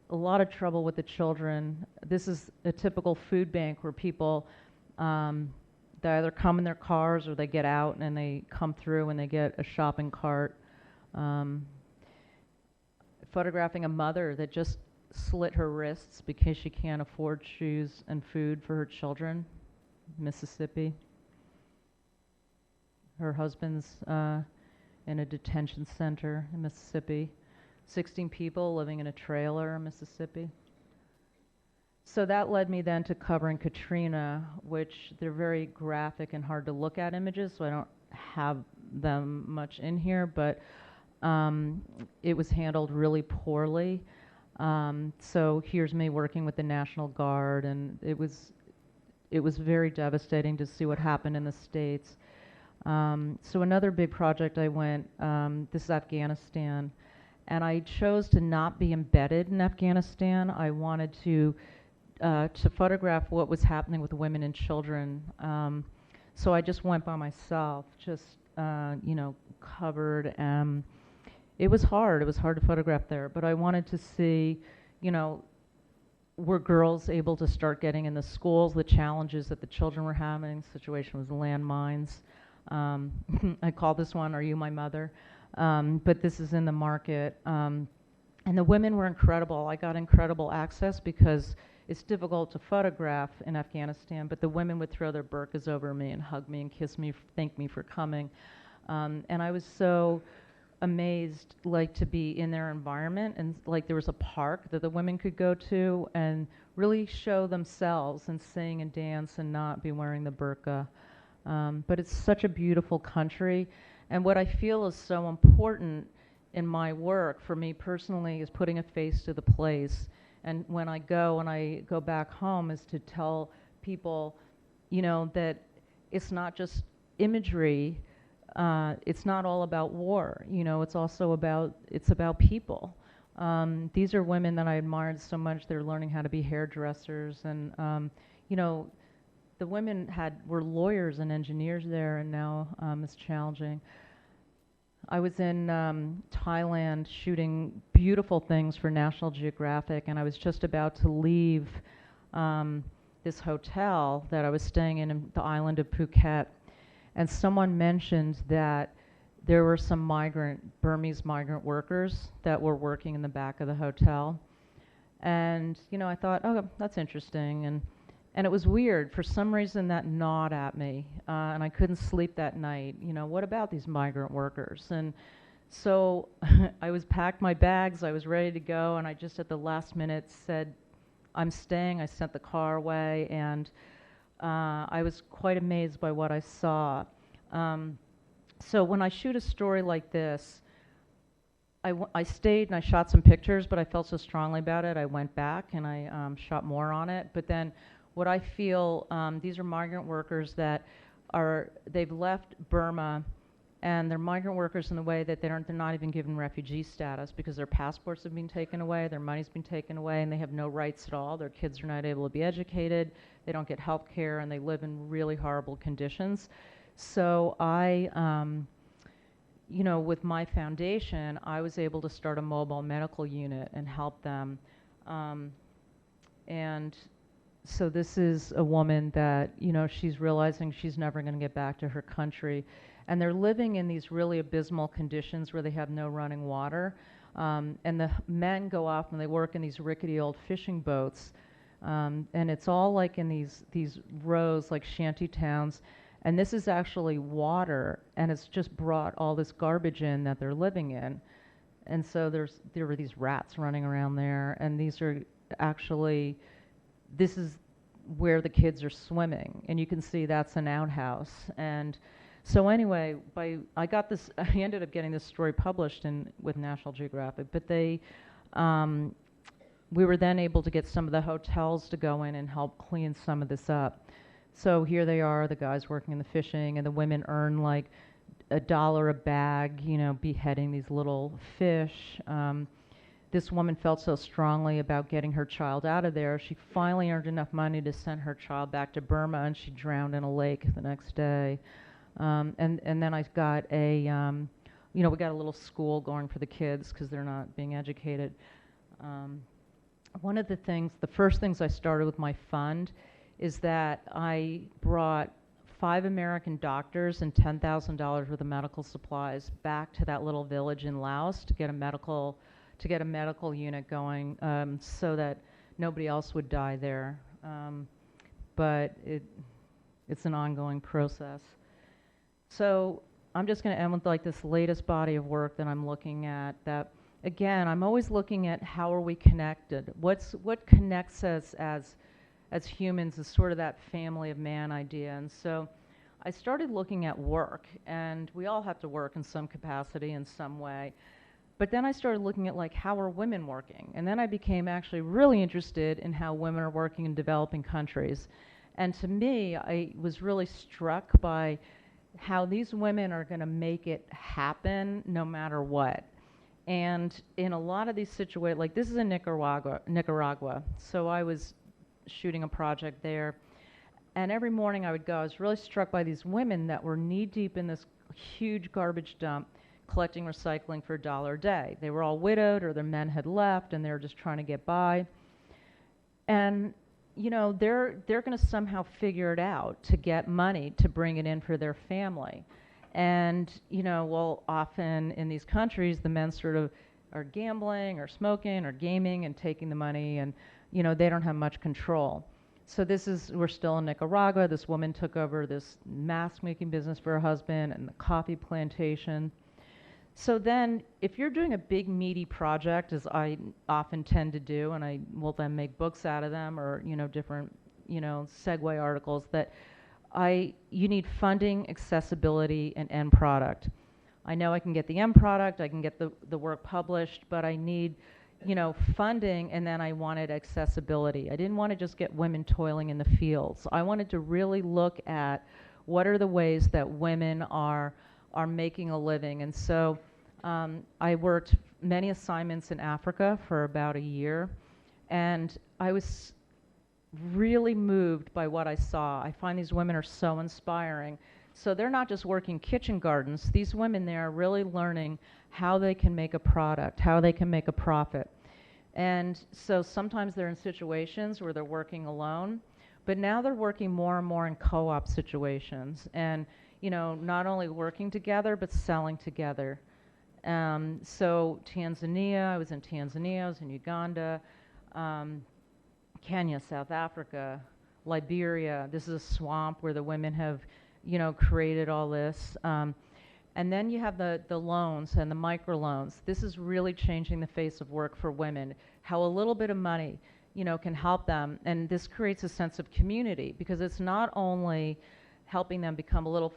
a lot of trouble with the children. This is a typical food bank where people, they either come in their cars or they get out and they come through and they get a shopping cart. Photographing a mother that just slit her wrists because she can't afford shoes and food for her children, Mississippi. Her husband's in a detention center in Mississippi. 16 people living in a trailer in Mississippi. So that led me then to covering Katrina, which they're very graphic and hard to look at images, so I don't have them much in here, but it was handled really poorly. So here's me working with the National Guard, and it was very devastating to see what happened in the States. So another big project I went, this is Afghanistan, and I chose to not be embedded in Afghanistan. I wanted to photograph what was happening with women and children. So I just went by myself, just covered. It was hard. It was hard to photograph there, but I wanted to see, were girls able to start getting in the schools, the challenges that the children were having, situation with landmines. I call this one, Are You My Mother? But this is in the market. And the women were incredible. I got incredible access because it's difficult to photograph in Afghanistan, but the women would throw their burqas over me and hug me and kiss me, thank me for coming. And I was so amazed, to be in their environment, and there was a park that the women could go to and really show themselves and sing and dance and not be wearing the burqa. But it's such a beautiful country, and what I feel is so important in my work for me personally is putting a face to the place. And when I go back home, is to tell people, that it's not just imagery. It's not all about war. It's also about people. These are women that I admired so much. They're learning how to be hairdressers, and the women were lawyers and engineers there, and now it's challenging. I was in Thailand shooting beautiful things for National Geographic, and I was just about to leave this hotel that I was staying in the island of Phuket, and someone mentioned that there were some Burmese migrant workers that were working in the back of the hotel. And I thought, oh, that's interesting, and it was weird. For some reason, that gnawed at me, and I couldn't sleep that night. What about these migrant workers? And so I packed my bags, I was ready to go, and I just at the last minute said, I'm staying. I sent the car away, and I was quite amazed by what I saw. So when I shoot a story like this, I stayed and I shot some pictures, but I felt so strongly about it, I went back and I shot more on it. But then what I feel, these are migrant workers that they've left Burma, and they're migrant workers in the way that they're not even given refugee status because their passports have been taken away, their money's been taken away, and they have no rights at all. Their kids are not able to be educated, they don't get health care, and they live in really horrible conditions. So I, with my foundation, I was able to start a mobile medical unit and help them. And so this is a woman that, she's realizing she's never going to get back to her country. And they're living in these really abysmal conditions where they have no running water. And the men go off and they work in these rickety old fishing boats. And it's all like in these rows, like shanty towns. And this is actually water, and it's just brought all this garbage in that they're living in. And so there were these rats running around there, and these are actually, this is where the kids are swimming. And you can see that's an outhouse. And So anyway, I got this, I ended up getting this story published with National Geographic, but we were then able to get some of the hotels to go in and help clean some of this up. So here they are, the guys working in the fishing, and the women earn like $1 a bag, you know, beheading these little fish. This woman felt so strongly about getting her child out of there. She finally earned enough money to send her child back to Burma, and she drowned in a lake the next day. And then I got we got a little school going for the kids because they're not being educated. One of the first things I started with my fund is that I brought 5 American doctors and $10,000 worth of medical supplies back to that little village in Laos to get a medical unit going, so that nobody else would die there. But it's an ongoing process. So I'm just going to end with like this latest body of work that I'm looking at. That again, I'm always looking at how are we connected. What connects us as humans is sort of that family of man idea. And so I started looking at work, and we all have to work in some capacity in some way. But then I started looking at like how are women working, and then I became actually really interested in how women are working in developing countries. And to me, I was really struck by how these women are going to make it happen no matter what. And in a lot of these situations, like this is in Nicaragua. So I was shooting a project there, and every morning I would go. I was really struck by these women that were knee deep in this huge garbage dump, collecting recycling for $1 a day. They were all widowed, or their men had left, and they were just trying to get by. And you know, they're going to somehow figure it out to get money to bring it in for their family. And you know, well, often in these countries, the men sort of are gambling or smoking or gaming and taking the money, and you know, they don't have much control. So we're still in Nicaragua. This woman took over this mask making business for her husband and the coffee plantation. So then, if you're doing a big meaty project, as I often tend to do, and I will then make books out of them, or you know, different, you know, segue articles, that you need funding, accessibility, and end product. I know I can get the end product, I can get the work published, but I need, you know, funding, and then I wanted accessibility. I didn't want to just get women toiling in the fields. I wanted to really look at what are the ways that women are making a living. And so I worked many assignments in Africa for about a year, and I was really moved by what I saw. I find these women are so inspiring. So they're not just working kitchen gardens. These women there are really learning how they can make a product, how they can make a profit. And so sometimes they're in situations where they're working alone, but now they're working more and more in co-op situations, and you know, not only working together but selling together. So Tanzania, I was in Tanzania, I was in Uganda, Kenya, South Africa, Liberia. This is a swamp where the women have, you know, created all this. And then you have the loans and the microloans. This is really changing the face of work for women, how a little bit of money, you know, can help them. And this creates a sense of community, because it's not only helping them become a little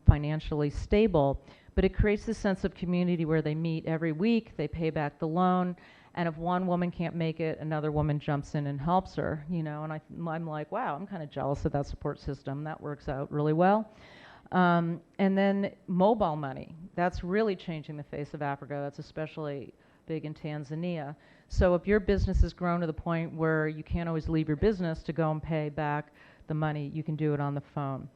financially stable, but it creates a sense of community where they meet every week, they pay back the loan, and if one woman can't make it, another woman jumps in and helps her, you know. And I'm like, wow, I'm kind of jealous of that support system. That works out really well. And then mobile money, that's really changing the face of Africa. That's especially big in Tanzania. So if your business has grown to the point where you can't always leave your business to go and pay back the money, you can do it on the phone.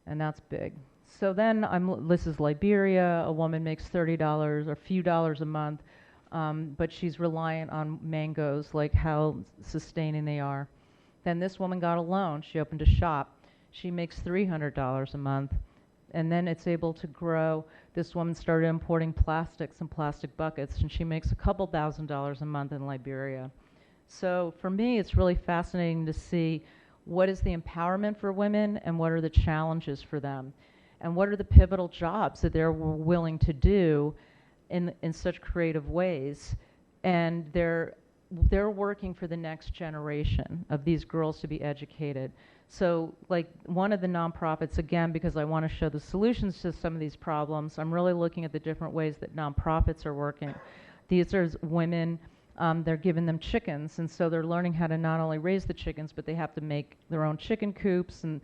And that's big. So then this is Liberia. A woman makes $30 or a few dollars a month, but she's reliant on mangoes, like how sustaining they are. Then this woman got a loan. She opened a shop. She makes $300 a month, and then it's able to grow. This woman started importing plastics and plastic buckets, and she makes a couple $1,000s a month in Liberia. So for me, it's really fascinating to see what is the empowerment for women and what are the challenges for them, and what are the pivotal jobs that they're willing to do in such creative ways. And they're they're working for the next generation of these girls to be educated. So like one of the nonprofits, again, because I want to show the solutions to some of these problems, I'm really looking at the different ways that nonprofits are working. These are women, they're giving them chickens, and so they're learning how to not only raise the chickens, but they have to make their own chicken coops, and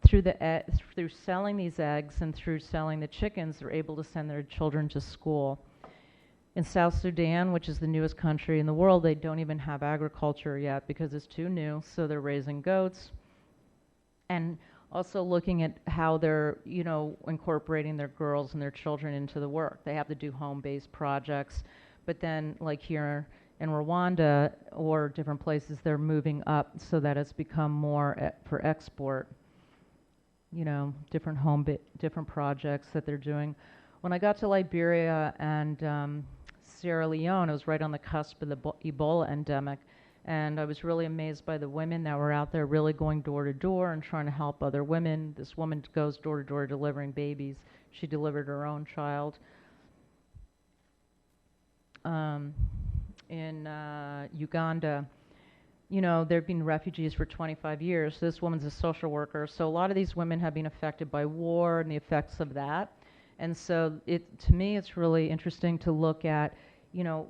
through selling these eggs and through selling the chickens, they're able to send their children to school. In South Sudan, which is the newest country in the world, they don't even have agriculture yet because it's too new, so they're raising goats. And also looking at how they're, you know, incorporating their girls and their children into the work. They have to do home-based projects, but then like here in Rwanda or different places, they're moving up so that it's become more for export. You know, different different projects that they're doing. When I got to Liberia and Sierra Leone, it was right on the cusp of the Ebola endemic, and I was really amazed by the women that were out there really going door to door and trying to help other women. This woman goes door to door delivering babies. She delivered her own child. In Uganda, you know, there have been refugees for 25 years. This woman's a social worker, so a lot of these women have been affected by war and the effects of that. And so to me, it's really interesting to look at, you know,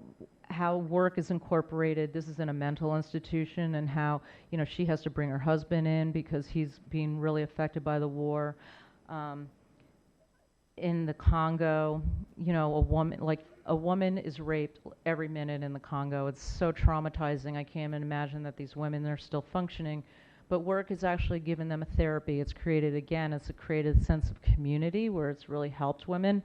how work is incorporated. This is in a mental institution, and how, you know, she has to bring her husband in because he's being really affected by the war. In the Congo, you know, a woman is raped every minute in the Congo. It's so traumatizing. I can't even imagine that these women are still functioning. But work has actually given them a therapy. It's created a sense of community where it's really helped women.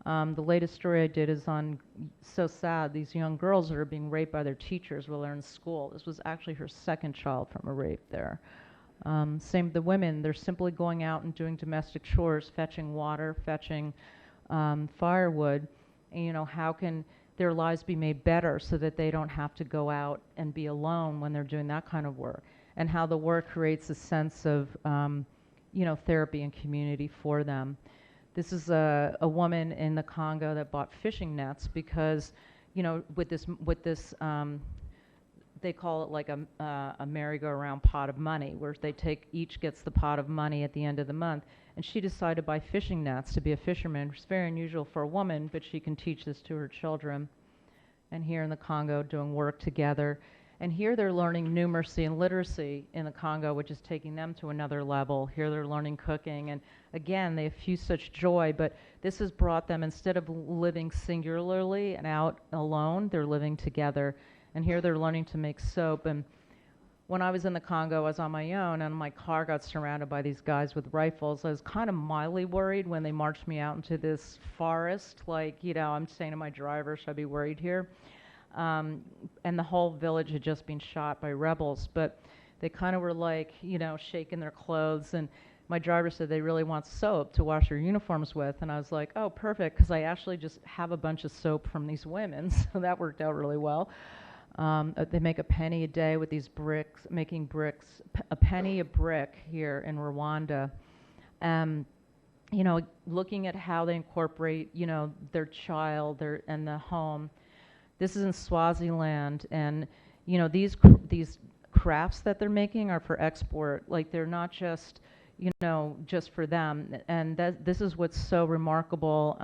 The latest story I did is on, so sad, these young girls that are being raped by their teachers while they're in school. This was actually her second child from a rape there. Same with the women. They're simply going out and doing domestic chores, fetching water, fetching firewood. And, you know, how can their lives be made better so that they don't have to go out and be alone when they're doing that kind of work? And how the work creates a sense of, you know, therapy and community for them. This is a woman in the Congo that bought fishing nets because, you know, with this, they call it like a merry-go-round pot of money, where each gets the pot of money at the end of the month. And she decided to buy fishing nets to be a fisherman, which is very unusual for a woman, but she can teach this to her children. And here in the Congo, doing work together. And here they're learning numeracy and literacy in the Congo, which is taking them to another level. Here they're learning cooking, and again, they feel such joy, but this has brought them, instead of living singularly and out alone, they're living together. And here they're learning to make soap. And when I was in the Congo, I was on my own, and my car got surrounded by these guys with rifles. I was kind of mildly worried when they marched me out into this forest. Like, you know, I'm saying to my driver, should I be worried here? And the whole village had just been shot by rebels, but they kind of were like, you know, shaking their clothes, and my driver said they really want soap to wash their uniforms with, and I was like, oh, perfect, because I actually just have a bunch of soap from these women, so that worked out really well. They make a penny a day with these bricks, making bricks, a penny a brick here in Rwanda. You know, looking at how they incorporate, you know, their child, and the home. This is in Swaziland, and you know, these crafts that they're making are for export. Like, they're not just, you know, just for them. And this is what's so remarkable,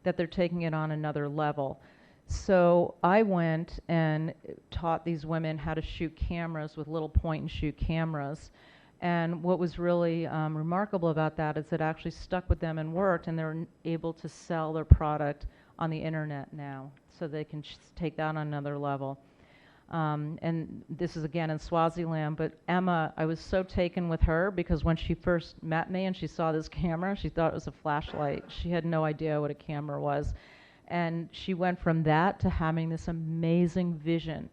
that they're taking it on another level. So I went and taught these women how to shoot cameras with little point-and-shoot cameras. And what was really remarkable about that is it actually stuck with them and worked, and they're able to sell their product on the internet now, so they can take that on another level. And this is again in Swaziland, but Emma, I was so taken with her because when she first met me and she saw this camera, she thought it was a flashlight. She had no idea what a camera was. And she went from that to having this amazing vision.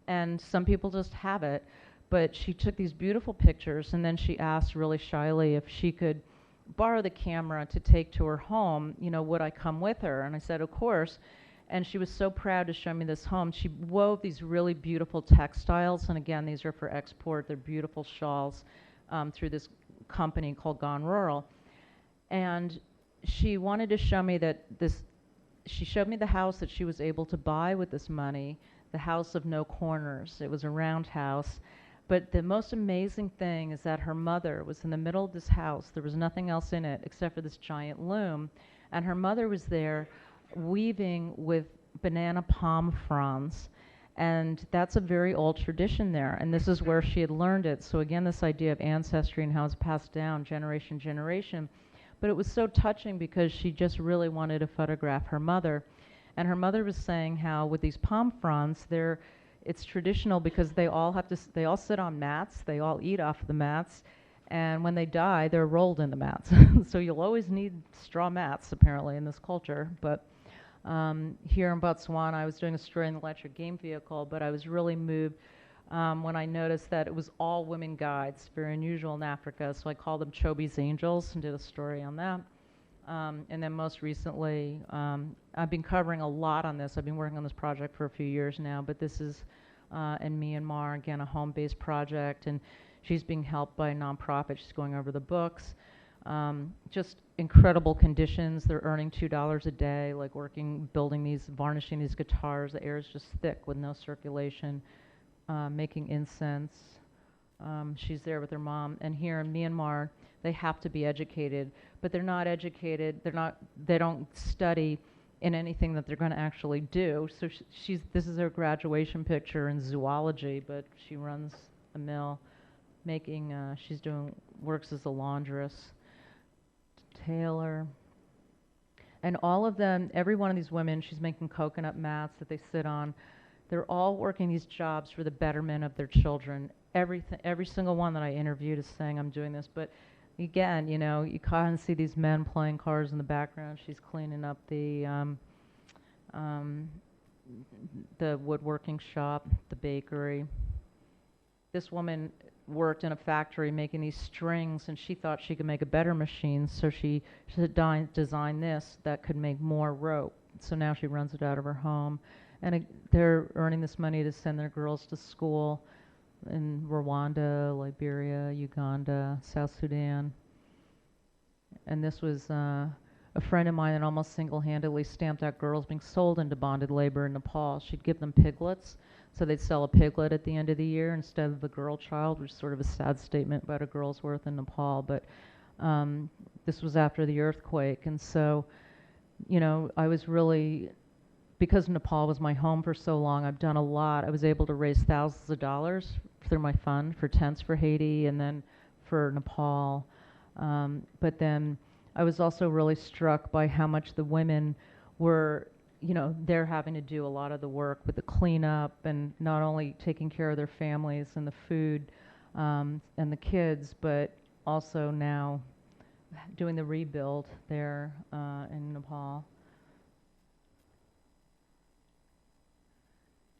And some people just have it, but she took these beautiful pictures, and then she asked really shyly if she could borrow the camera to take to her home. You know, would I come with her? And I said, of course. And she was so proud to show me this home. She wove these really beautiful textiles, and again, these are for export. They're beautiful shawls through this company called Gone Rural. And she wanted to show me that she showed me the house that she was able to buy with this money the House of No Corners. It was a round house. But the most amazing thing is that her mother was in the middle of this house. There was nothing else in it except for this giant loom. And her mother was there weaving with banana palm fronds. And that's a very old tradition there. And this is where she had learned it. So again, this idea of ancestry and how it's passed down generation to generation. But it was so touching because she just really wanted to photograph her mother. And her mother was saying how with these palm fronds, it's traditional because they all sit on mats, they all eat off the mats, and when they die, they're rolled in the mats. So you'll always need straw mats, apparently, in this culture. But here in Botswana, I was doing a story in the electric game vehicle, but I was really moved when I noticed that it was all women guides, very unusual in Africa. So I called them Chobi's Angels and did a story on that. And then most recently, I've been covering a lot on this. I've been working on this project for a few years now, but this is in Myanmar, again, a home-based project, and she's being helped by a nonprofit. She's going over the books. Just incredible conditions. They're earning $2 a day, like varnishing these guitars. The air is just thick with no circulation, making incense. She's there with her mom. And here in Myanmar, they have to be educated, but they're not educated. They don't study in anything that they're going to actually do. So this is her graduation picture in zoology, but she runs a mill, works as a laundress, tailor. And all of them, every one of these women, she's making coconut mats that they sit on. They're all working these jobs for the betterment of their children. Every single one that I interviewed is saying, I'm doing this. But again, you kind of see these men playing cards in the background. She's cleaning up the woodworking shop, the bakery. This woman worked in a factory making these strings, and she thought she could make a better machine, so she designed this that could make more rope. So now she runs it out of her home. And they're earning this money to send their girls to school in Rwanda, Liberia, Uganda, South Sudan. And this was a friend of mine that almost single-handedly stamped out girls being sold into bonded labor in Nepal. She'd give them piglets, so they'd sell a piglet at the end of the year instead of the girl child, which is sort of a sad statement about a girl's worth in Nepal. But this was after the earthquake, and so, I was really, because Nepal was my home for so long, I've done a lot. I was able to raise thousands of dollars through my fund for tents for Haiti and then for Nepal. But then I was also really struck by how much the women were, they're having to do a lot of the work with the cleanup and not only taking care of their families and the food and the kids, but also now doing the rebuild there in Nepal.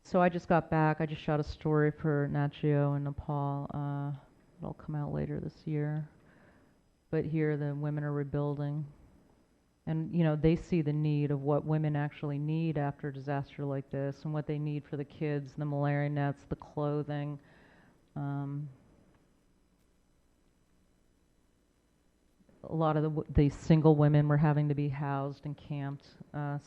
So I just got back. I just shot a story for Nat Geo in Nepal. It'll come out later this year. But here the women are rebuilding. And, they see the need of what women actually need after a disaster like this and what they need for the kids, the malaria nets, the clothing. A lot of the single women were having to be housed and camped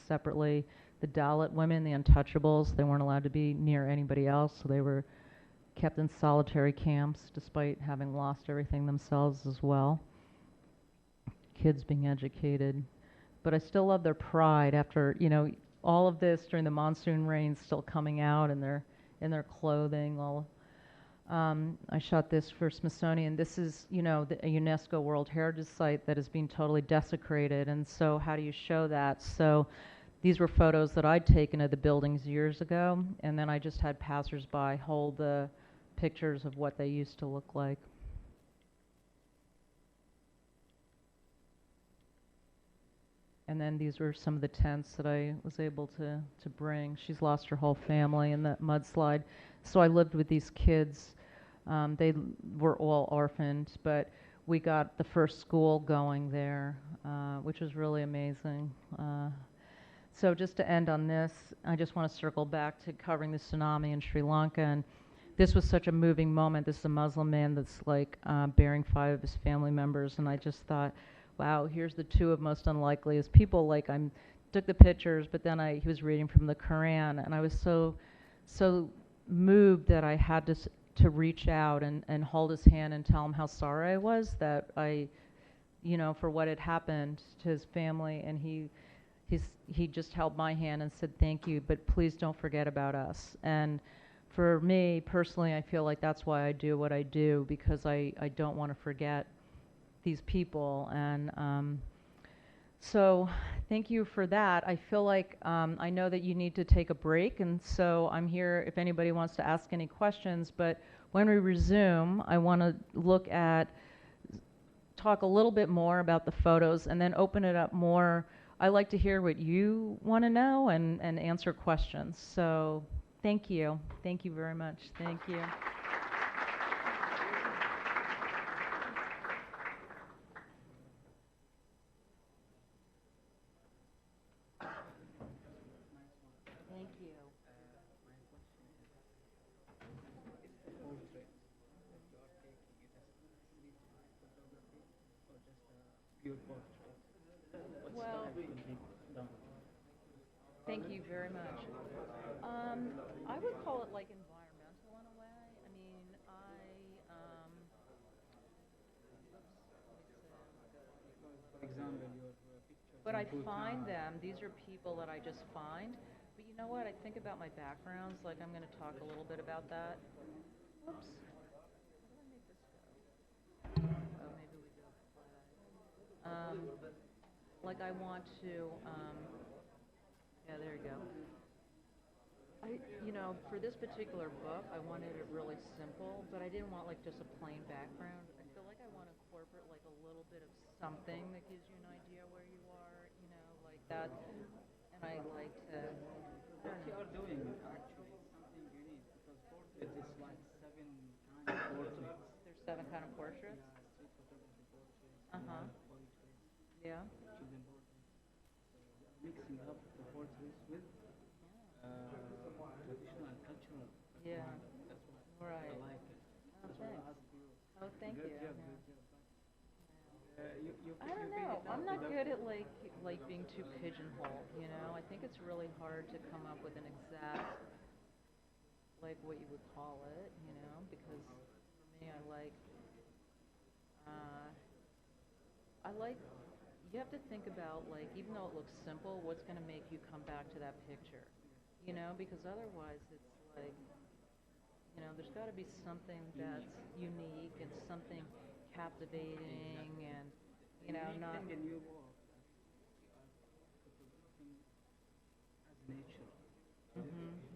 separately. The Dalit women, the untouchables, they weren't allowed to be near anybody else, so they were kept in solitary camps despite having lost everything themselves as well. Kids being educated. But I still love their pride after, all of this during the monsoon rains still coming out in their clothing. I shot this for Smithsonian. This is, a UNESCO World Heritage Site that is being totally desecrated, and so how do you show that? So these were photos that I'd taken of the buildings years ago, and then I just had passersby hold the pictures of what they used to look like. And then these were some of the tents that I was able to bring. She's lost her whole family in that mudslide. So I lived with these kids. They were all orphaned, but we got the first school going there, which was really amazing. So just to end on this, I just want to circle back to covering the tsunami in Sri Lanka. And this was such a moving moment. This is a Muslim man that's burying 5 of his family members. And I just thought, wow, here's the 2 of most unlikeliest people. I took the pictures, but then he was reading from the Quran. And I was so so moved that I had to reach out and hold his hand and tell him how sorry I was that for what had happened to his family, and he just held my hand and said thank you, but please don't forget about us. And for me personally, I feel like that's why I do what I do, because I don't want to forget these people. And so thank you for that. I feel like I know that you need to take a break, and so I'm here if anybody wants to ask any questions. But when we resume, I want to talk a little bit more about the photos and then open it up more. I like to hear what you want to know and answer questions. So thank you. Thank you very much. Thank you. Thank you. Portrait that you are taking, it is street photography or just a pure portrait? What Well, style will be done? thank you very much. I would call it like environmental in a way. I mean, For example, your pictures but in I find Bhutan. them, these are people that I just find. But you know what? I think about my backgrounds, like I'm going to talk a little bit about that. Whoops. How do I make this go? Oh, maybe we go flat. Like I want to, yeah, there you go. For this particular book, I wanted it really simple, but I didn't want like just a plain background. I feel like I want to incorporate like a little bit of something that gives you an idea where you are, like that. And I like to, I What don't you know. are doing actually is something unique because portrait is like 7 kind of portraits. There's 7 kind of portraits. Yeah, street photography portraits, Uh-huh. portraits, Yeah. children portraits. So you are mixing up the portraits with traditional and cultural Yeah. background. That's why I Right. like it. Oh, That's why I thanks. asked you. Oh, thank Good you. job, Yeah. good job. You I don't bring know. it I'm up not to good at like being too pigeonholed, I think it's really hard to come up with an exact like what you would call it, because for me uh I like you have to think about like even though it looks simple, what's going to make you come back to that picture. Because otherwise it's like, there's got to be something that's unique and something captivating and the unique not thing in your work that you are photographing as nature.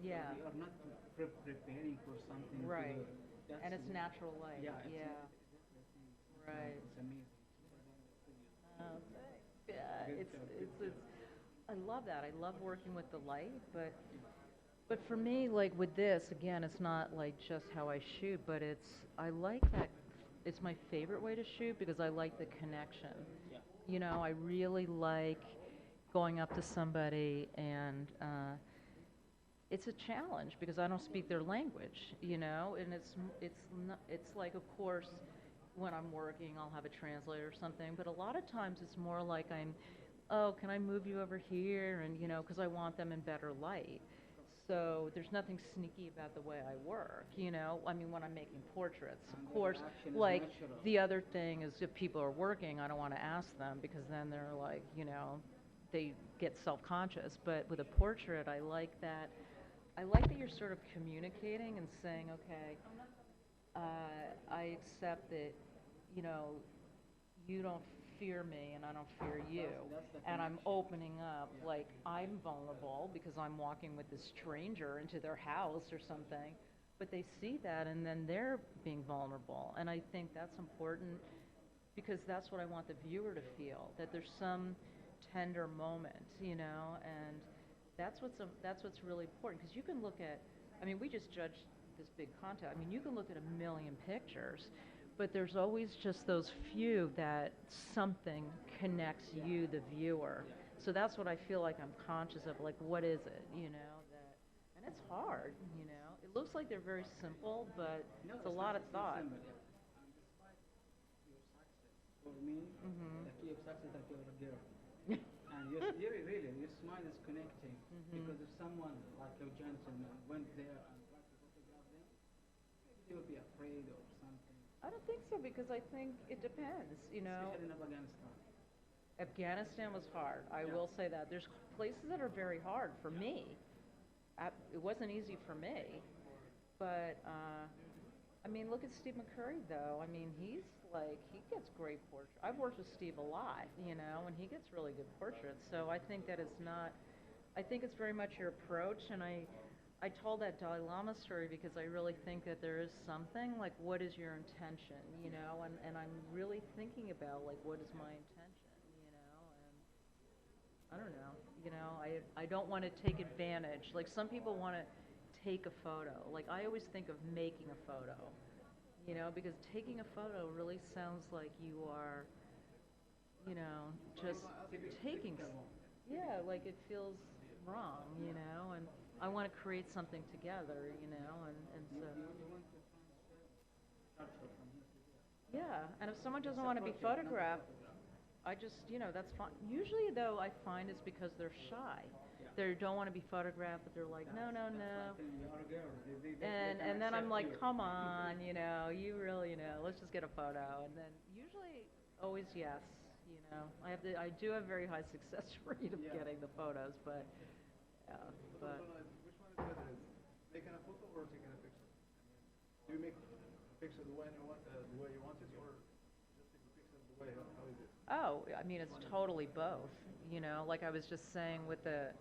yeah. You are not preparing for something. Right. That's And it's natural light. yeah, Yeah. that's the thing. Right. It's amazing. Well done, studio. Oh, thanks. Yeah, Good it's job, it's good it's I love that. I love working with the light, but for me, like with this, again, it's not like just how I shoot, but I like that it's my favorite way to shoot because I like the connection. Yeah. I really like going up to somebody and it's a challenge because I don't speak their language, and it's like, of course, when I'm working, I'll have a translator or something, but a lot of times it's more like oh, can I move you over here? And, because I want them in better light. So there's nothing sneaky about the way I work, I mean, when I'm making portraits, And of the course, reaction is like natural. the other thing is if people are working, I don't want to ask them because then they're like, they get self-conscious. But with a portrait, I like that you're sort of communicating and saying, okay, I accept that, you know, you don't fear me and I don't fear you. That's the And I'm connection. opening up, Yeah. like I'm vulnerable because I'm walking with this stranger into their house or something. But they see that and then they're being vulnerable. And I think that's important because that's what I want the viewer to feel, that there's some tender moment, and that's what's really important because you can look at, I mean, we just judged this big contest. I mean, you can look at a million pictures, but there's always just those few that something connects you, the viewer. So that's what I feel like I'm conscious of, like what is it, that, and it's hard, It looks like they're very simple, but No, it's a lot of it's not thought. simple, yeah. And despite your success, for me, Mhm. the key of success that you're a girl. And your smile is connecting. Mhm. Because if someone like a gentleman went there and tried to photograph them, maybe they would be afraid or something. I don't think so because I think it depends, you know. Especially in Afghanistan. Afghanistan was hard. I Yeah. will say that. There's places that are very hard for me. It wasn't easy for me, but I mean, look at Steve McCurry though. I mean, he gets great portraits. I've worked with Steve a lot, you know, and he gets really good portraits. So I think that it's not. I think it's very much your approach, and I told that Dalai Lama story because I really think that there is something like, what is your intention, you know, and I'm really thinking about like, what is my intention, you know, and I don't know, you know, I don't want to take advantage. Like some people want to take a photo. Like I always think of making a photo, you know, because taking a photo really sounds like you are, you know, just taking. Yeah, like it feels wrong, you know, and I want to create something together, you know, and so. You want to transfer culture from here to there. Yeah, and if someone doesn't want to be photographed, I just, you know, that's fine. Usually, though, I find it's because they're shy. They don't want to be photographed, but they're like, no, no, no. You're a girl. And then I'm like, come on, you know, you really, you know, let's just get a photo. And then usually, always yes, you know. I do have very high success rate of Yeah. getting the photos, but, yeah, but. Which one is better? Is making a photo or taking a picture? Do you make a picture the way you want, it, or just take the picture the way how is it? Oh, I mean, it's totally both. You know, like I was just saying with the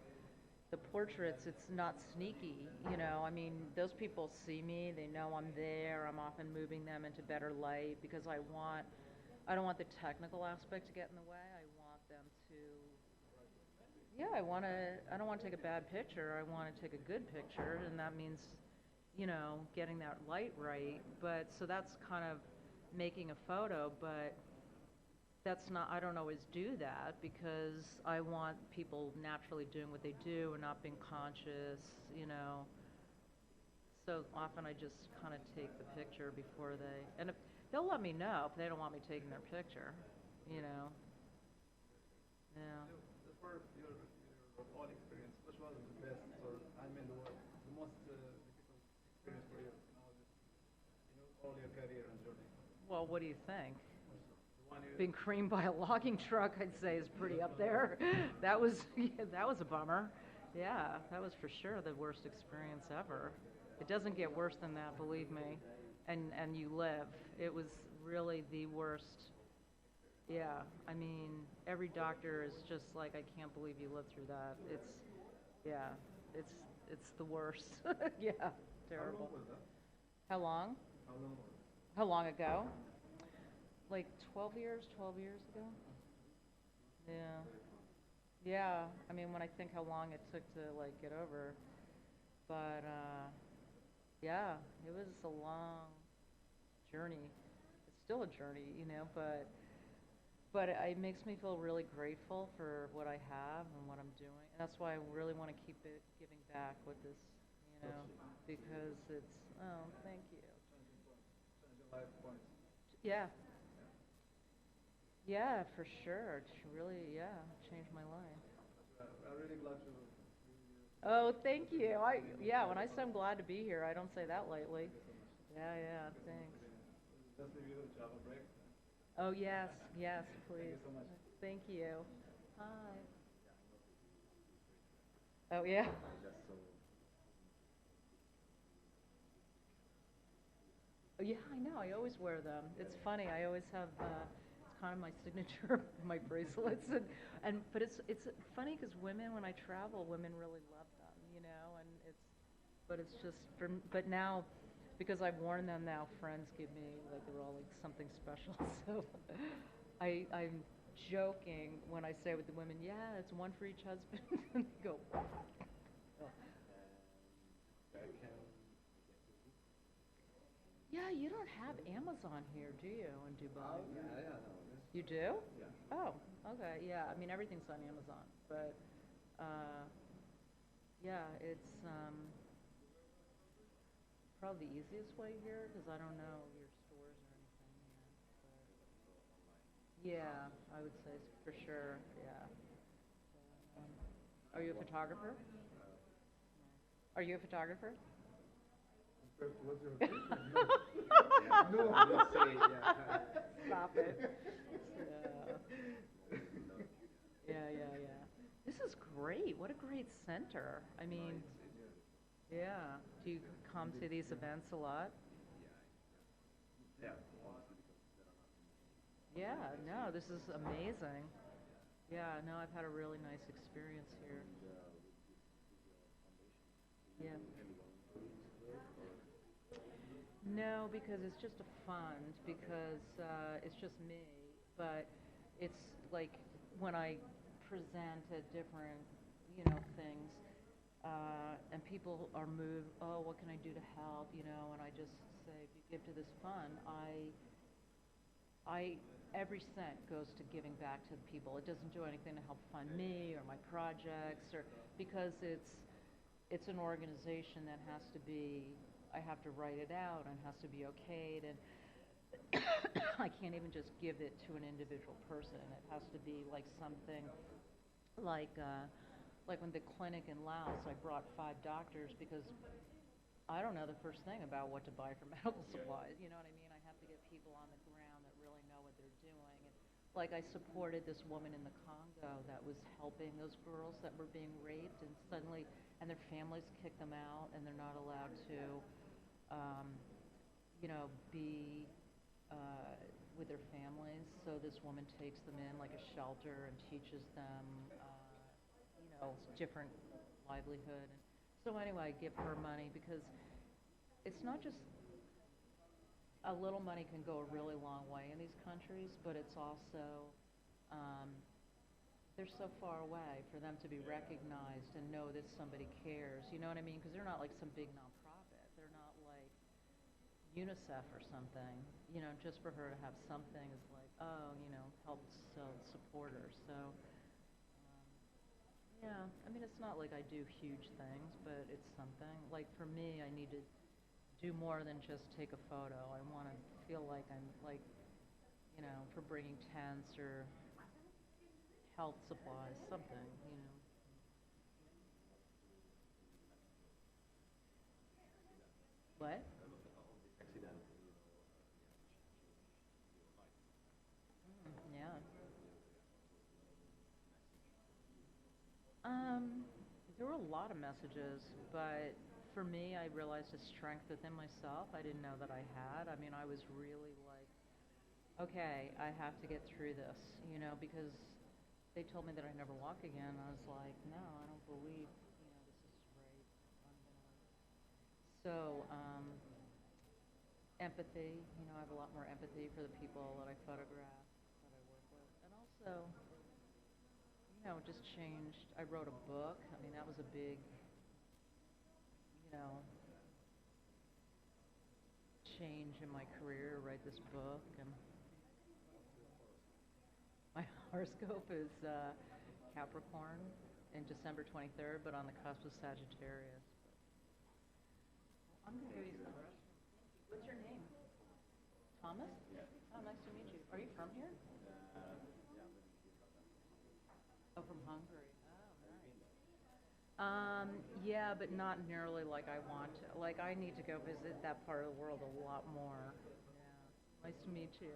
portraits, it's not sneaky. You know, I mean, those people see me, they know I'm there. I'm often moving them into better light because I don't want the technical aspect to get in the way. I want them to, yeah, I don't want to take a bad picture. I want to take a good picture, and that means, you know, getting that light right. But so that's kind of making a photo, but that's not, I don't always do that because I want people naturally doing what they do and not being conscious, you know. So often I just kind of take the picture before they, and if, they'll let me know if they don't want me taking their picture, you know. Yeah. As far as your own experience, which was the best, or I mean the most difficult experience for you all your career and journey? Well, what do you think? The one you Being creamed by a logging truck, I'd say, is pretty up there. That was, yeah, that was a bummer. Yeah, that was for sure the worst experience ever. It doesn't get worse than that, believe me. And you live. It was really the worst. Yeah, I mean, every doctor is just like, I can't believe you lived through that. It's, yeah, it's the worst. Yeah, how long terrible. was that? How long? How long was it? How long ago? Like 12 years ago? Yeah. Yeah, I mean, when I think how long it took to, like, get over. But, yeah, it was a long journey. It's still a journey, you know, but it makes me feel really grateful for what I have and what I'm doing. And that's why I really want to keep it giving back with this, you know, because it's, oh, thank you. Changing life points. Yeah. Yeah, for sure. It's really, yeah, changed my life. I'm really glad to. Oh, thank you. Yeah, when I say I'm glad to be here, I don't say that lightly. Yeah, yeah, thanks. Just leave you to have a break. Oh, yes, yes, please. so much. Thank you. Hi. Oh, yeah. Oh, yeah, I know. I always wear them. It's funny. I always have. It's kind of my signature, my bracelets, but it's funny because women, when I travel, women really love them, you know, and but it's just but now, because I've worn them now, friends give me like they're all like something special. So, I'm joking when I say with the women, yeah, it's one for each husband, and they go, what? Oh. Yeah, you don't have Amazon here, do you, in Dubai? You do? Yeah. Oh, okay, yeah, I mean, everything's on Amazon, but, yeah, it's, probably the easiest way here, because I don't know your stores or anything yet, but, yeah, I would say for sure, yeah. So, Are you a photographer? Are you a photographer? First, what's your question? Yeah, No. I will say, yeah. Stop it. Yeah. This is great. What a great center. I mean, yeah. Do you come to these events a lot? Yeah. Yeah, no, this is amazing. Yeah, no, I've had a really nice experience here. Yeah. No, because it's just a fund, because it's just me. But it's like when I present at different, things, and people are moved, oh, what can I do to help, and I just say, if you give to this fund, every cent goes to giving back to the people. It doesn't do anything to help fund me or my projects, or because it's an organization that has to be, I have to write it out and has to be okayed, and I can't even just give it to an individual person. It has to be like something like when the clinic in Laos, I brought 5 doctors because I don't know the first thing about what to buy for medical supplies. You know what I mean? I have to get people on the ground that really know what they're doing. And like I supported this woman in the Congo that was helping those girls that were being raped, and suddenly, and their families kicked them out, and they're not allowed to, be with their families. So this woman takes them in like a shelter and teaches them, different livelihood. And so anyway, I give her money because it's not just a little money can go a really long way in these countries, but it's also they're so far away for them to be recognized and know that somebody cares. You know what I mean? Because they're not like some big nonprofit. They're not like UNICEF or something. Just for her to have something is like, oh, help support her. So. Yeah, I mean, it's not like I do huge things, but it's something. Like for me, I need to do more than just take a photo. I want to feel like I'm like, for bringing tents or health supplies, something. What? Yeah. There were a lot of messages, but for me, I realized a strength within myself I didn't know that I had. I mean, I was really like, okay, I have to get through this, because they told me that I'd never walk again. I was like, no, I don't believe, this is right. I'm gonna. So, empathy, I have a lot more empathy for the people that I photograph, that I work with, and also, just changed. I wrote a book. I mean, that was a big, you know, change in my career, write this book. And my horoscope is Capricorn in December 23rd, but on the cusp of Sagittarius. I'm going to give you some. What's your name? Thomas? Oh, nice to meet you. Are you from here? Oh, from Hungary. Oh, nice. Yeah, but not nearly like I want to. Like, I need to go visit that part of the world a lot more. Yeah. Nice to meet you.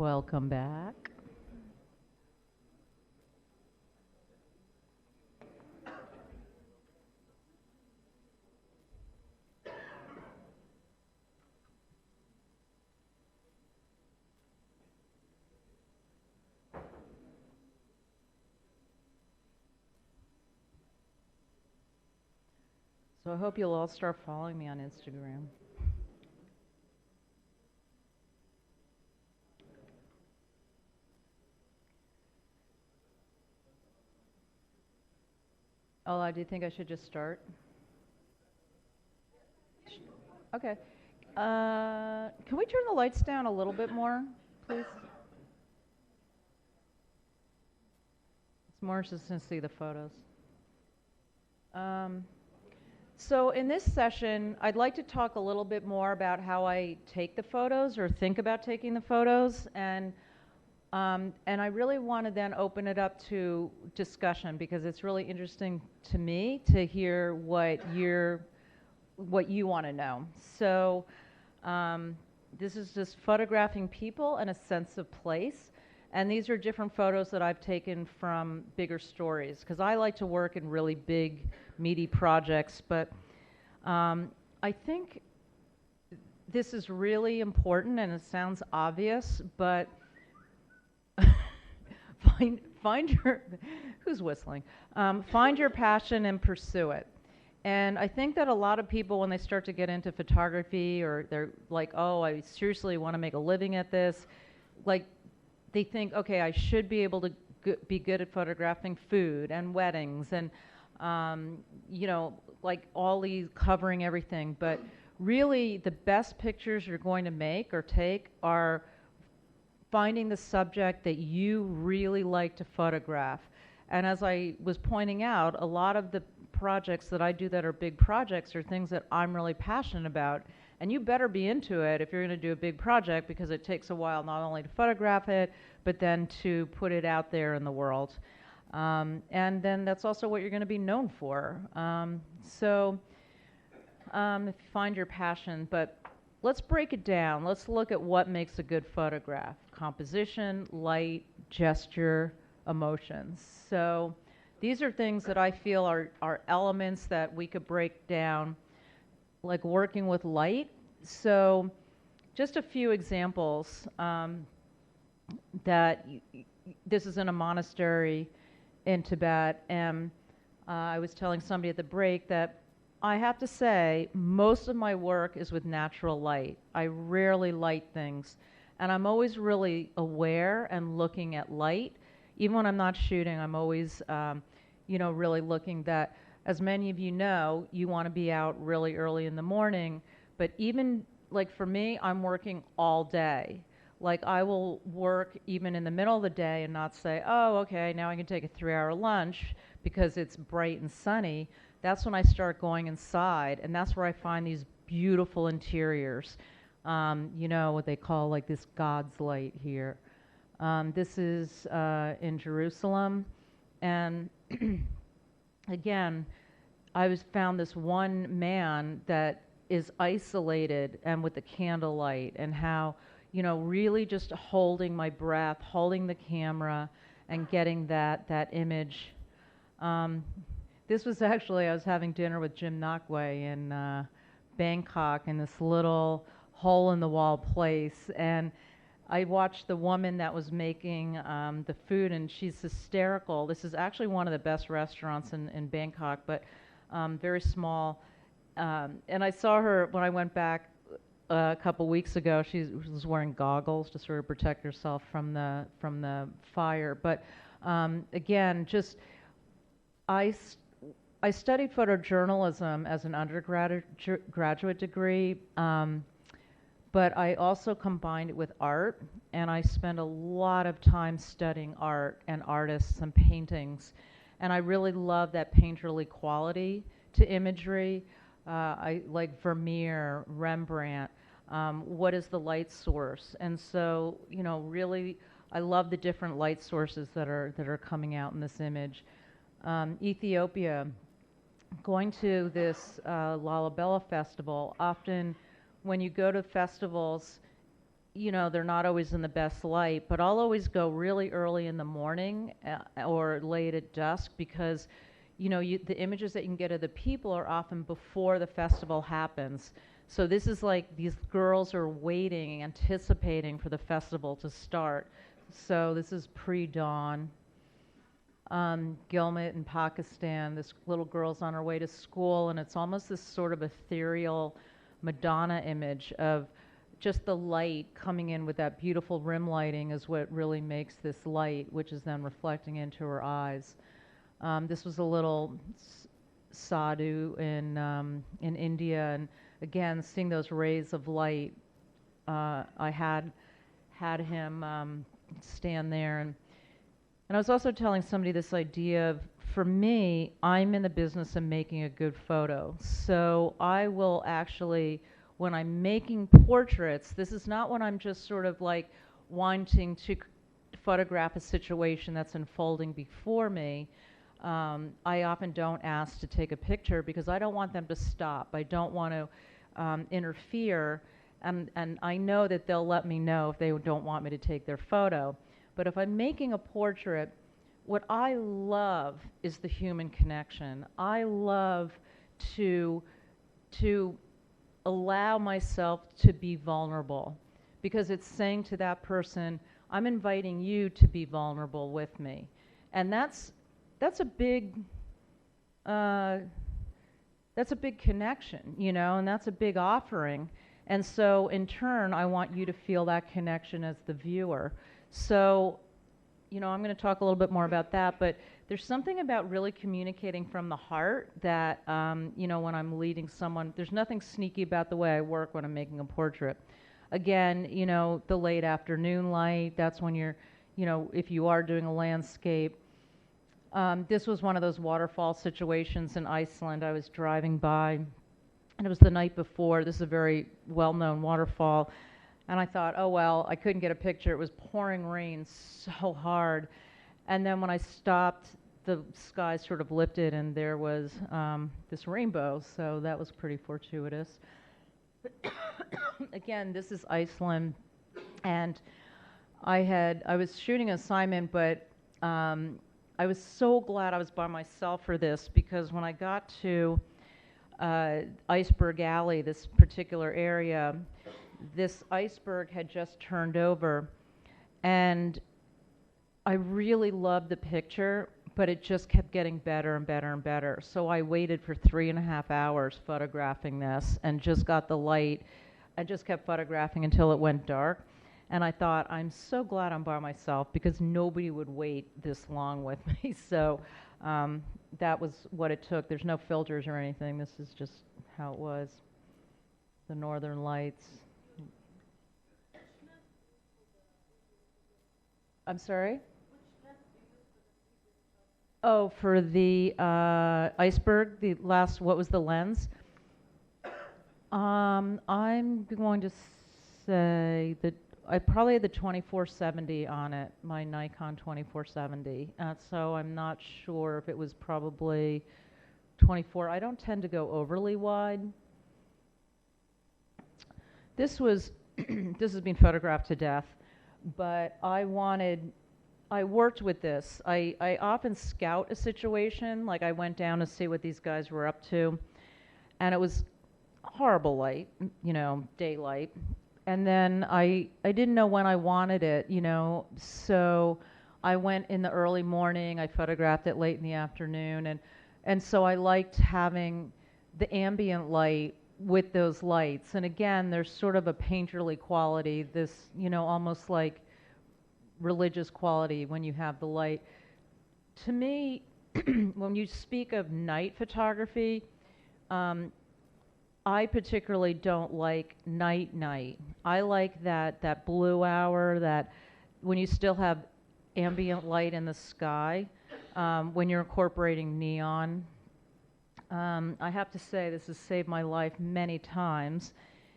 Welcome back. So I hope you'll all start following me on Instagram. Ola, do you think I should just start? Okay. Can we turn the lights down a little bit more, please? It's more just to see the photos. So in this session, I'd like to talk a little bit more about how I take the photos or think about taking the photos, and I really want to then open it up to discussion because it's really interesting to me to hear what you want to know. So this is just photographing people and a sense of place. And these are different photos that I've taken from bigger stories because I like to work in really big, meaty projects. But I think this is really important, and it sounds obvious, but find your who's whistling? Find your passion and pursue it. And I think that a lot of people, when they start to get into photography, or they're like, "Oh, I seriously want to make a living at this," like they think, "Okay, I should be able to be good at photographing food and weddings and you know, like all these covering everything." But really, the best pictures you're going to make or take are finding the subject that you really like to photograph. And as I was pointing out, a lot of the projects that I do that are big projects are things that I'm really passionate about. And you better be into it if you're going to do a big project, because it takes a while not only to photograph it, but then to put it out there in the world. And then that's also what you're going to be known for. So if you find your passion, but let's break it down. Let's look at what makes a good photograph. Composition, light, gesture, emotions. So these are things that I feel are elements that we could break down, like working with light. So just a few examples that this is in a monastery in Tibet, and I was telling somebody at the break that I have to say most of my work is with natural light. I rarely light things, and I'm always really aware and looking at light. Even when I'm not shooting, I'm always you know, really looking that, as many of you know, you want to be out really early in the morning, but even like for me, I'm working all day. Like I will work even in the middle of the day and not say, "Oh, okay, now I can take a 3-hour lunch because it's bright and sunny." That's when I start going inside, and that's where I find these beautiful interiors. You know, what they call like this God's light here. This is in Jerusalem, and again, I found this one man that is isolated and with the candlelight, and how, you know, really just holding my breath, holding the camera, and getting that image. This was actually, I was having dinner with Jim Nakwe in Bangkok in this little hole-in-the-wall place, and I watched the woman that was making the food, and she's hysterical. This is actually one of the best restaurants in Bangkok, but very small. And I saw her when I went back a couple weeks ago. She was wearing goggles to sort of protect herself from the fire. But again, just I studied photojournalism as an undergraduate degree, but I also combined it with art, and I spent a lot of time studying art and artists and paintings, and I really love that painterly quality to imagery. I like Vermeer, Rembrandt. What is the light source? And so, you know, really, I love the different light sources that are coming out in this image. Ethiopia, going to this Lalibela festival. Often when you go to festivals, you know, they're not always in the best light, but I'll always go really early in the morning or late at dusk because, you know, the images that you can get of the people are often before the festival happens. So this is like these girls are waiting, anticipating for the festival to start. So this is pre-dawn. Gilmet in Pakistan, this little girl's on her way to school, and it's almost this sort of ethereal Madonna image of just the light coming in with that beautiful rim lighting is what really makes this light, which is then reflecting into her eyes. This was a little sadhu in India, and again, seeing those rays of light, I had him stand there, and I was also telling somebody this idea of, for me, I'm in the business of making a good photo. So I will actually, when I'm making portraits, this is not when I'm just sort of like wanting to photograph a situation that's unfolding before me. I often don't ask to take a picture because I don't want them to stop. I don't want to interfere, and I know that they'll let me know if they don't want me to take their photo. But if I'm making a portrait, what I love is the human connection. I love to allow myself to be vulnerable because it's saying to that person, I'm inviting you to be vulnerable with me. And that's a big connection, you know, and that's a big offering. And so in turn, I want you to feel that connection as the viewer. So, you know, I'm going to talk a little bit more about that, but there's something about really communicating from the heart that, you know, when I'm leading someone, there's nothing sneaky about the way I work when I'm making a portrait. Again, you know, the late afternoon light, that's when you're, you know, if you are doing a landscape. This was one of those waterfall situations in Iceland. I was driving by, and it was the night before. This is a very well-known waterfall. And I thought, oh, well, I couldn't get a picture. It was pouring rain so hard. And then when I stopped, the sky sort of lifted, and there was this rainbow. So that was pretty fortuitous. Again, this is Iceland. And I was shooting an assignment, but I was so glad I was by myself for this because when I got to Iceberg Alley, this particular area, this iceberg had just turned over, and I really loved the picture, but it just kept getting better and better and better. So I waited for 3.5 hours photographing this and just got the light. I just kept photographing until it went dark. And I thought, I'm so glad I'm by myself because nobody would wait this long with me. So that was what it took. There's no filters or anything. This is just how it was. The Northern Lights. I'm sorry? Oh, for the iceberg, the last, what was the lens? I'm going to say that I probably had the 2470 on it, my Nikon 2470. So I'm not sure if it was probably 24. I don't tend to go overly wide. This was, this has been photographed to death, but I worked with this. I often scout a situation, like I went down to see what these guys were up to, and it was horrible light, you know, daylight. And then I didn't know when I wanted it, you know, so I went in the early morning, I photographed it late in the afternoon, and so I liked having the ambient light with those lights. And again, there's sort of a painterly quality, this, you know, almost like religious quality when you have the light. To me, when you speak of night photography, I particularly don't like night. I like that blue hour, that when you still have ambient light in the sky, when you're incorporating neon. I have to say this has saved my life many times.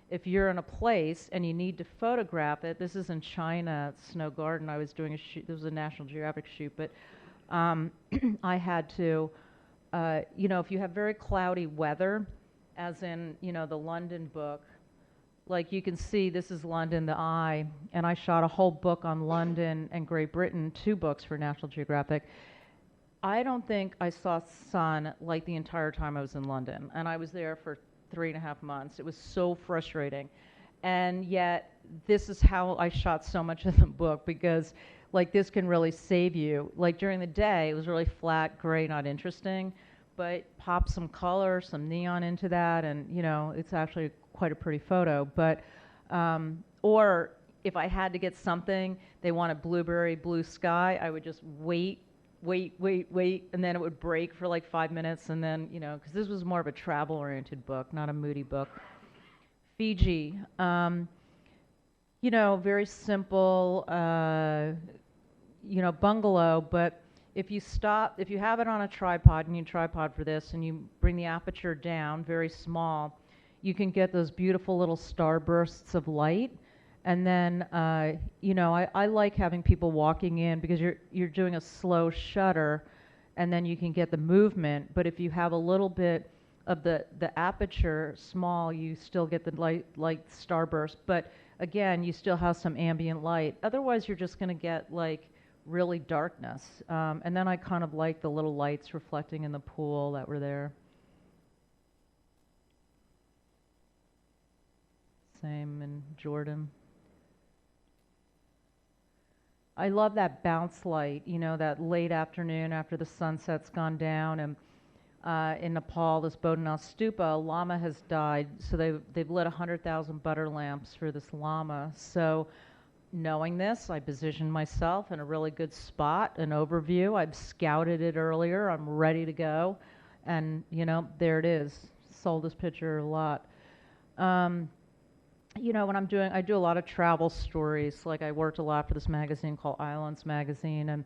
If you're in a place and you need to photograph it, this is in China, at Snow Garden. I was doing a shoot, this was a National Geographic shoot, but I had to, you know, if you have very cloudy weather, as in, you know, the London book, like you can see, this is London, the Eye, and I shot a whole book on London and Great Britain, 2 books for National Geographic. I don't think I saw sun like the entire time I was in London, and I was there for 3.5 months. It was so frustrating. And yet, this is how I shot so much of the book, because like this can really save you. Like during the day, it was really flat, gray, not interesting, but pop some color, some neon into that, and you know, it's actually quite a pretty photo. But, or if I had to get something, they wanted blueberry blue sky, I would just wait, and then it would break for like 5 minutes, and then, you know, because this was more of a travel-oriented book, not a moody book. Fiji, you know, very simple, you know, bungalow, but if you have it on a tripod, you need a tripod for this, and you bring the aperture down very small, you can get those beautiful little starbursts of light. And then, you know, I like having people walking in, because you're doing a slow shutter, and then you can get the movement. But if you have a little bit of the aperture small, you still get the light starburst. But again, you still have some ambient light. Otherwise, you're just going to get like really darkness. And then I kind of like the little lights reflecting in the pool that were there. Same in Jordan. I love that bounce light, you know, that late afternoon after the sunset's gone down. And in Nepal, this Bodhanath Stupa, a lama has died, so they've lit 100,000 butter lamps for this lama. So knowing this, I positioned myself in a really good spot, an overview. I've scouted it earlier. I'm ready to go. And, you know, there it is. Sold this picture a lot. You know, when I do a lot of travel stories. Like I worked a lot for this magazine called Islands Magazine, and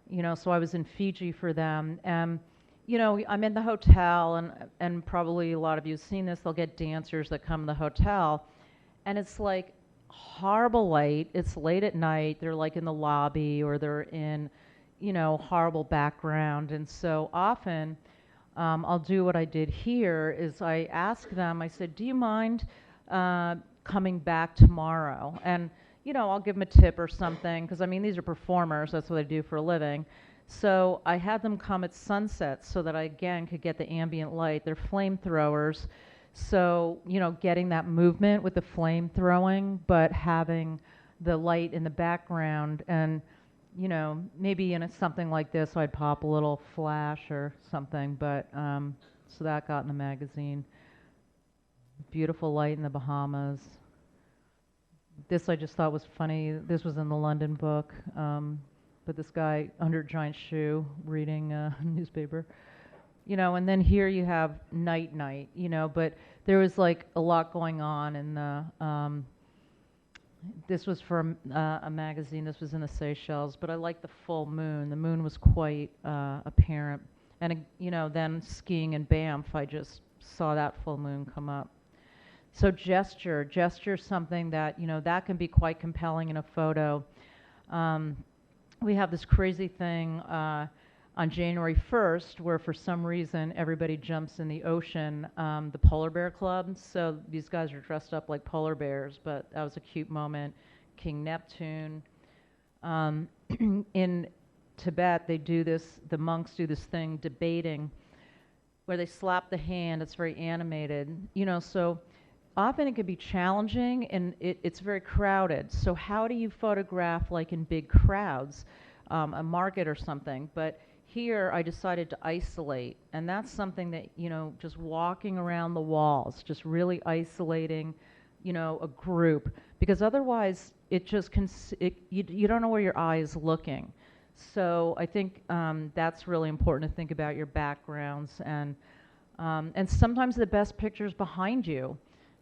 you know, so I was in Fiji for them. And you know, I'm in the hotel, and probably a lot of you have seen this. They'll get dancers that come to the hotel, and it's like horrible light. It's late at night. They're like in the lobby, or they're in, you know, horrible background. And so often, I'll do what I did here. Is I ask them. I said, "Do you mind coming back tomorrow?" And you know, I'll give them a tip or something, because I mean, these are performers, that's what they do for a living. So I had them come at sunset so that I again could get the ambient light. They're flamethrowers, so you know, getting that movement with the flame throwing, but having the light in the background. And you know, maybe in something like this I'd pop a little flash or something, but so that got in the magazine. Beautiful light in the Bahamas. This I just thought was funny. This was in the London book, but this guy under a giant shoe reading a newspaper. You know, and then here you have night, you know, but there was like a lot going on in the, this was from a magazine, this was in the Seychelles, but I liked the full moon. The moon was quite apparent. And, you know, then skiing in Banff, I just saw that full moon come up. So gesture is something that, you know, that can be quite compelling in a photo. We have this crazy thing on January 1st, where for some reason everybody jumps in the ocean, the Polar Bear Club. So these guys are dressed up like polar bears, but that was a cute moment. King Neptune. In Tibet, they do this, the monks do this thing, debating, where they slap the hand. It's very animated. You know, so often it can be challenging, and it's very crowded. So how do you photograph like in big crowds, a market or something? But here I decided to isolate, and that's something that, you know, just walking around the walls, just really isolating, you know, a group, because otherwise it just you don't know where your eye is looking. So I think that's really important to think about your backgrounds, and sometimes the best picture's behind you.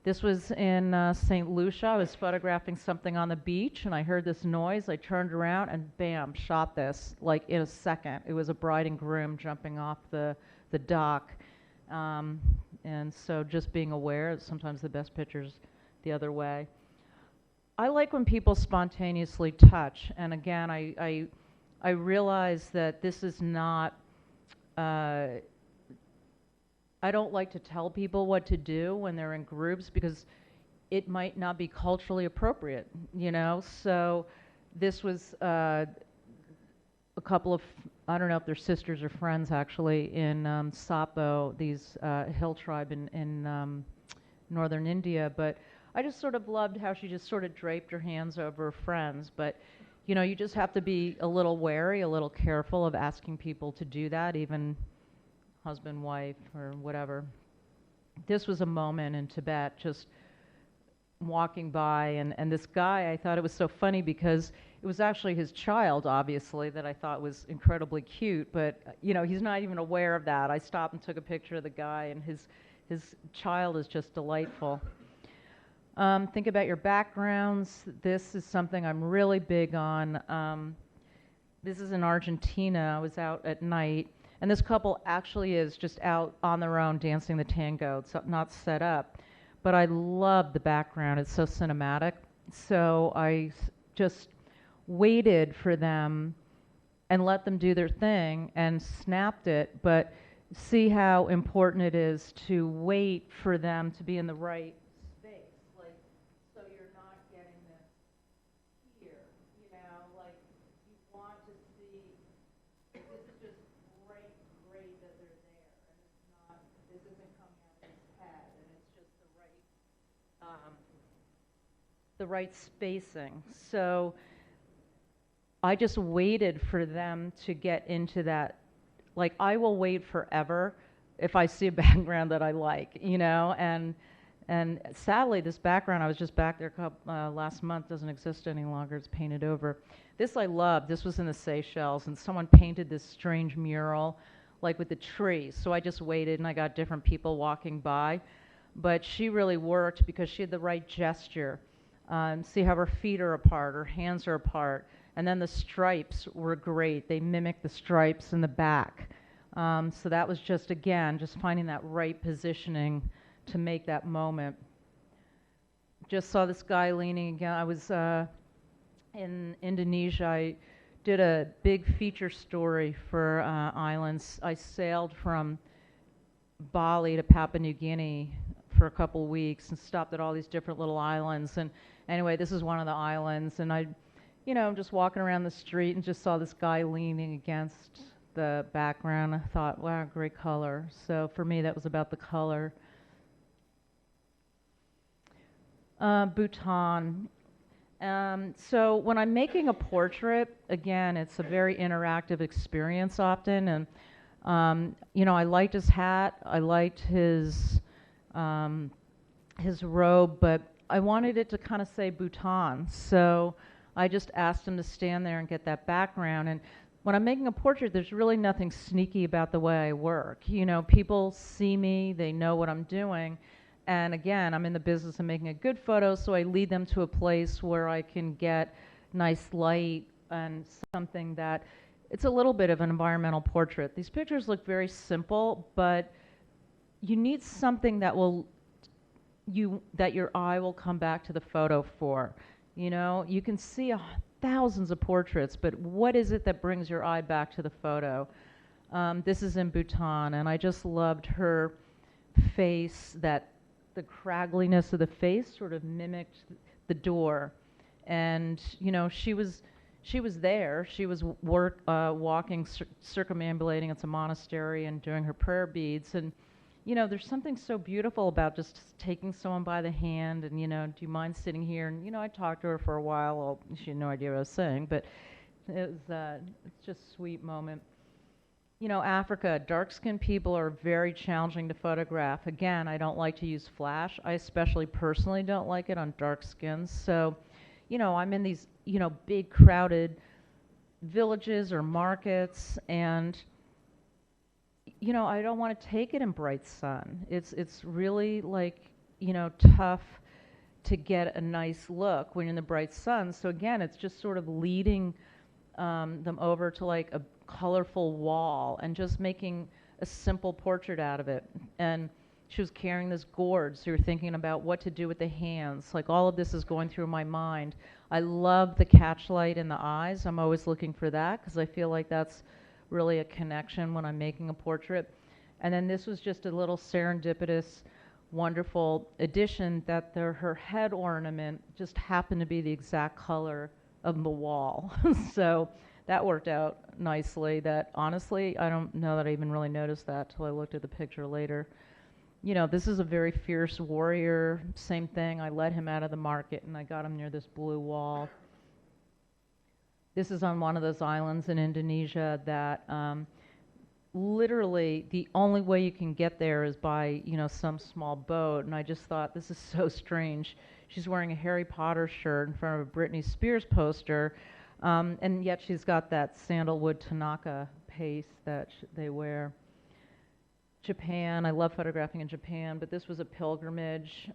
This was in St. Lucia. I was photographing something on the beach, and I heard this noise. I turned around, and bam, shot this, like in a second. It was a bride and groom jumping off the dock. And so just being aware, sometimes the best picture's the other way. I like when people spontaneously touch. And again, I realize that this is not, I don't like to tell people what to do when they're in groups, because it might not be culturally appropriate, you know? So this was a couple of, I don't know if they're sisters or friends actually, in Sapo, these hill tribe in northern India. But I just sort of loved how she just sort of draped her hands over her friends. But, you know, you just have to be a little wary, a little careful of asking people to do that, even husband, wife, or whatever. This was a moment in Tibet, just walking by, and this guy, I thought it was so funny because it was actually his child, obviously, that I thought was incredibly cute, but, you know, he's not even aware of that. I stopped and took a picture of the guy, and his child is just delightful. Think about your backgrounds. This is something I'm really big on. This is in Argentina. I was out at night, and this couple actually is just out on their own dancing the tango. It's not set up. But I love the background. It's so cinematic. So I just waited for them and let them do their thing and snapped it. But see how important it is to wait for them to be in the right space. Like, so you're not getting this here, you know, like you want to see, this is just great that they're there. And it's not, this isn't coming out of his head. And it's just the right spacing. So I just waited for them to get into that. Like, I will wait forever if I see a background that I like, you know, and sadly this background, I was just back there last month, doesn't exist any longer, it's painted over. This I loved. This was in the Seychelles, and someone painted this strange mural like with the trees. So I just waited, and I got different people walking by. But she really worked because she had the right gesture. See how her feet are apart, her hands are apart. And then the stripes were great. They mimicked the stripes in the back. So that was just, again, just finding that right positioning to make that moment. Just saw this guy leaning again. I was in Indonesia. I did a big feature story for Islands. I sailed from Bali to Papua New Guinea for a couple weeks and stopped at all these different little islands. And anyway, this is one of the islands, and I, you know, I'm just walking around the street and just saw this guy leaning against the background. I thought, wow, great color. So for me, that was about the color. Bhutan. So when I'm making a portrait, again, it's a very interactive experience often, and you know, I liked his hat, I liked his robe, but I wanted it to kind of say Bhutan. So I just asked him to stand there and get that background. And when I'm making a portrait, there's really nothing sneaky about the way I work. You know, people see me, they know what I'm doing. And again, I'm in the business of making a good photo, so I lead them to a place where I can get nice light and something that, it's a little bit of an environmental portrait. These pictures look very simple, but you need something that that your eye will come back to the photo for. You know, you can see thousands of portraits, but what is it that brings your eye back to the photo? This is in Bhutan, and I just loved her face, that the craggliness of the face sort of mimicked the door. And, you know, she was there. She was walking, circumambulating. It's a monastery, and doing her prayer beads. And, you know, there's something so beautiful about just taking someone by the hand and, you know, do you mind sitting here? And, you know, I talked to her for a while. Well, she had no idea what I was saying, but it was it's just a sweet moment. You know, Africa, dark-skinned people are very challenging to photograph. Again, I don't like to use flash. I especially personally don't like it on dark skins. So, you know, I'm in these, you know, big crowded villages or markets, and, you know, I don't want to take it in bright sun. It's really, like, you know, tough to get a nice look when you're in the bright sun. So again, it's just sort of leading them over to like a colorful wall and just making a simple portrait out of it. And she was carrying this gourd, so you're thinking about what to do with the hands. Like, all of this is going through my mind. I love the catchlight in the eyes. I'm always looking for that because I feel like that's really a connection when I'm making a portrait. And then this was just a little serendipitous wonderful addition that her head ornament just happened to be the exact color of the wall. So that worked out nicely. That honestly, I don't know that I even really noticed that till I looked at the picture later. You know, this is a very fierce warrior. Same thing, I led him out of the market and I got him near this blue wall. This is on one of those islands in Indonesia that literally the only way you can get there is by, you know, some small boat. And I just thought, this is so strange. She's wearing a Harry Potter shirt in front of a Britney Spears poster, and yet she's got that sandalwood Tanaka paste that they wear. Japan, I love photographing in Japan, but this was a pilgrimage,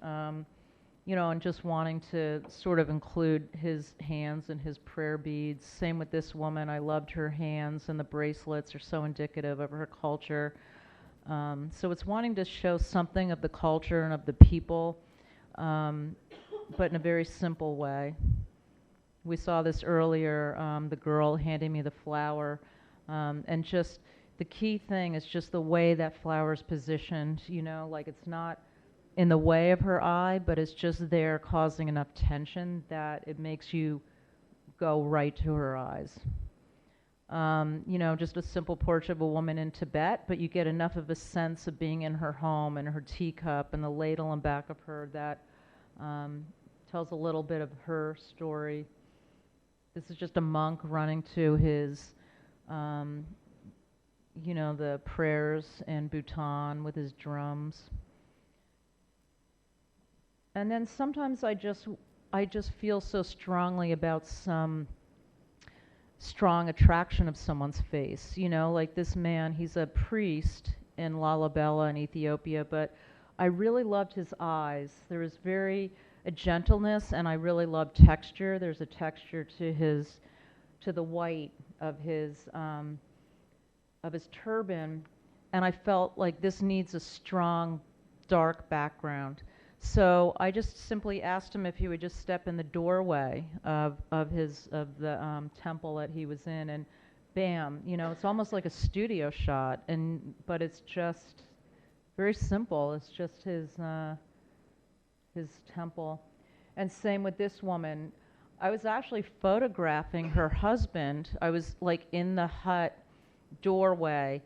you know, and just wanting to sort of include his hands and his prayer beads. Same with this woman. I loved her hands, and the bracelets are so indicative of her culture. So it's wanting to show something of the culture and of the people, but in a very simple way. We saw this earlier, the girl handing me the flower, and just the key thing is just the way that flower is positioned, you know, like it's not in the way of her eye, but it's just there causing enough tension that it makes you go right to her eyes. You know, just a simple portrait of a woman in Tibet, but you get enough of a sense of being in her home and her teacup and the ladle in back of her that tells a little bit of her story. This is just a monk running to his, you know, the prayers in Bhutan with his drums. And then sometimes I just feel so strongly about some strong attraction of someone's face. You know, like this man, he's a priest in Lalibela in Ethiopia, but I really loved his eyes. There was a gentleness, and I really loved texture. There's a texture to the white of his turban, and I felt like this needs a strong, dark background. So I just simply asked him if he would just step in the doorway of the temple that he was in, and bam, you know, it's almost like a studio shot, but it's just very simple. It's just his temple. And same with this woman. I was actually photographing her husband. I was like in the hut doorway,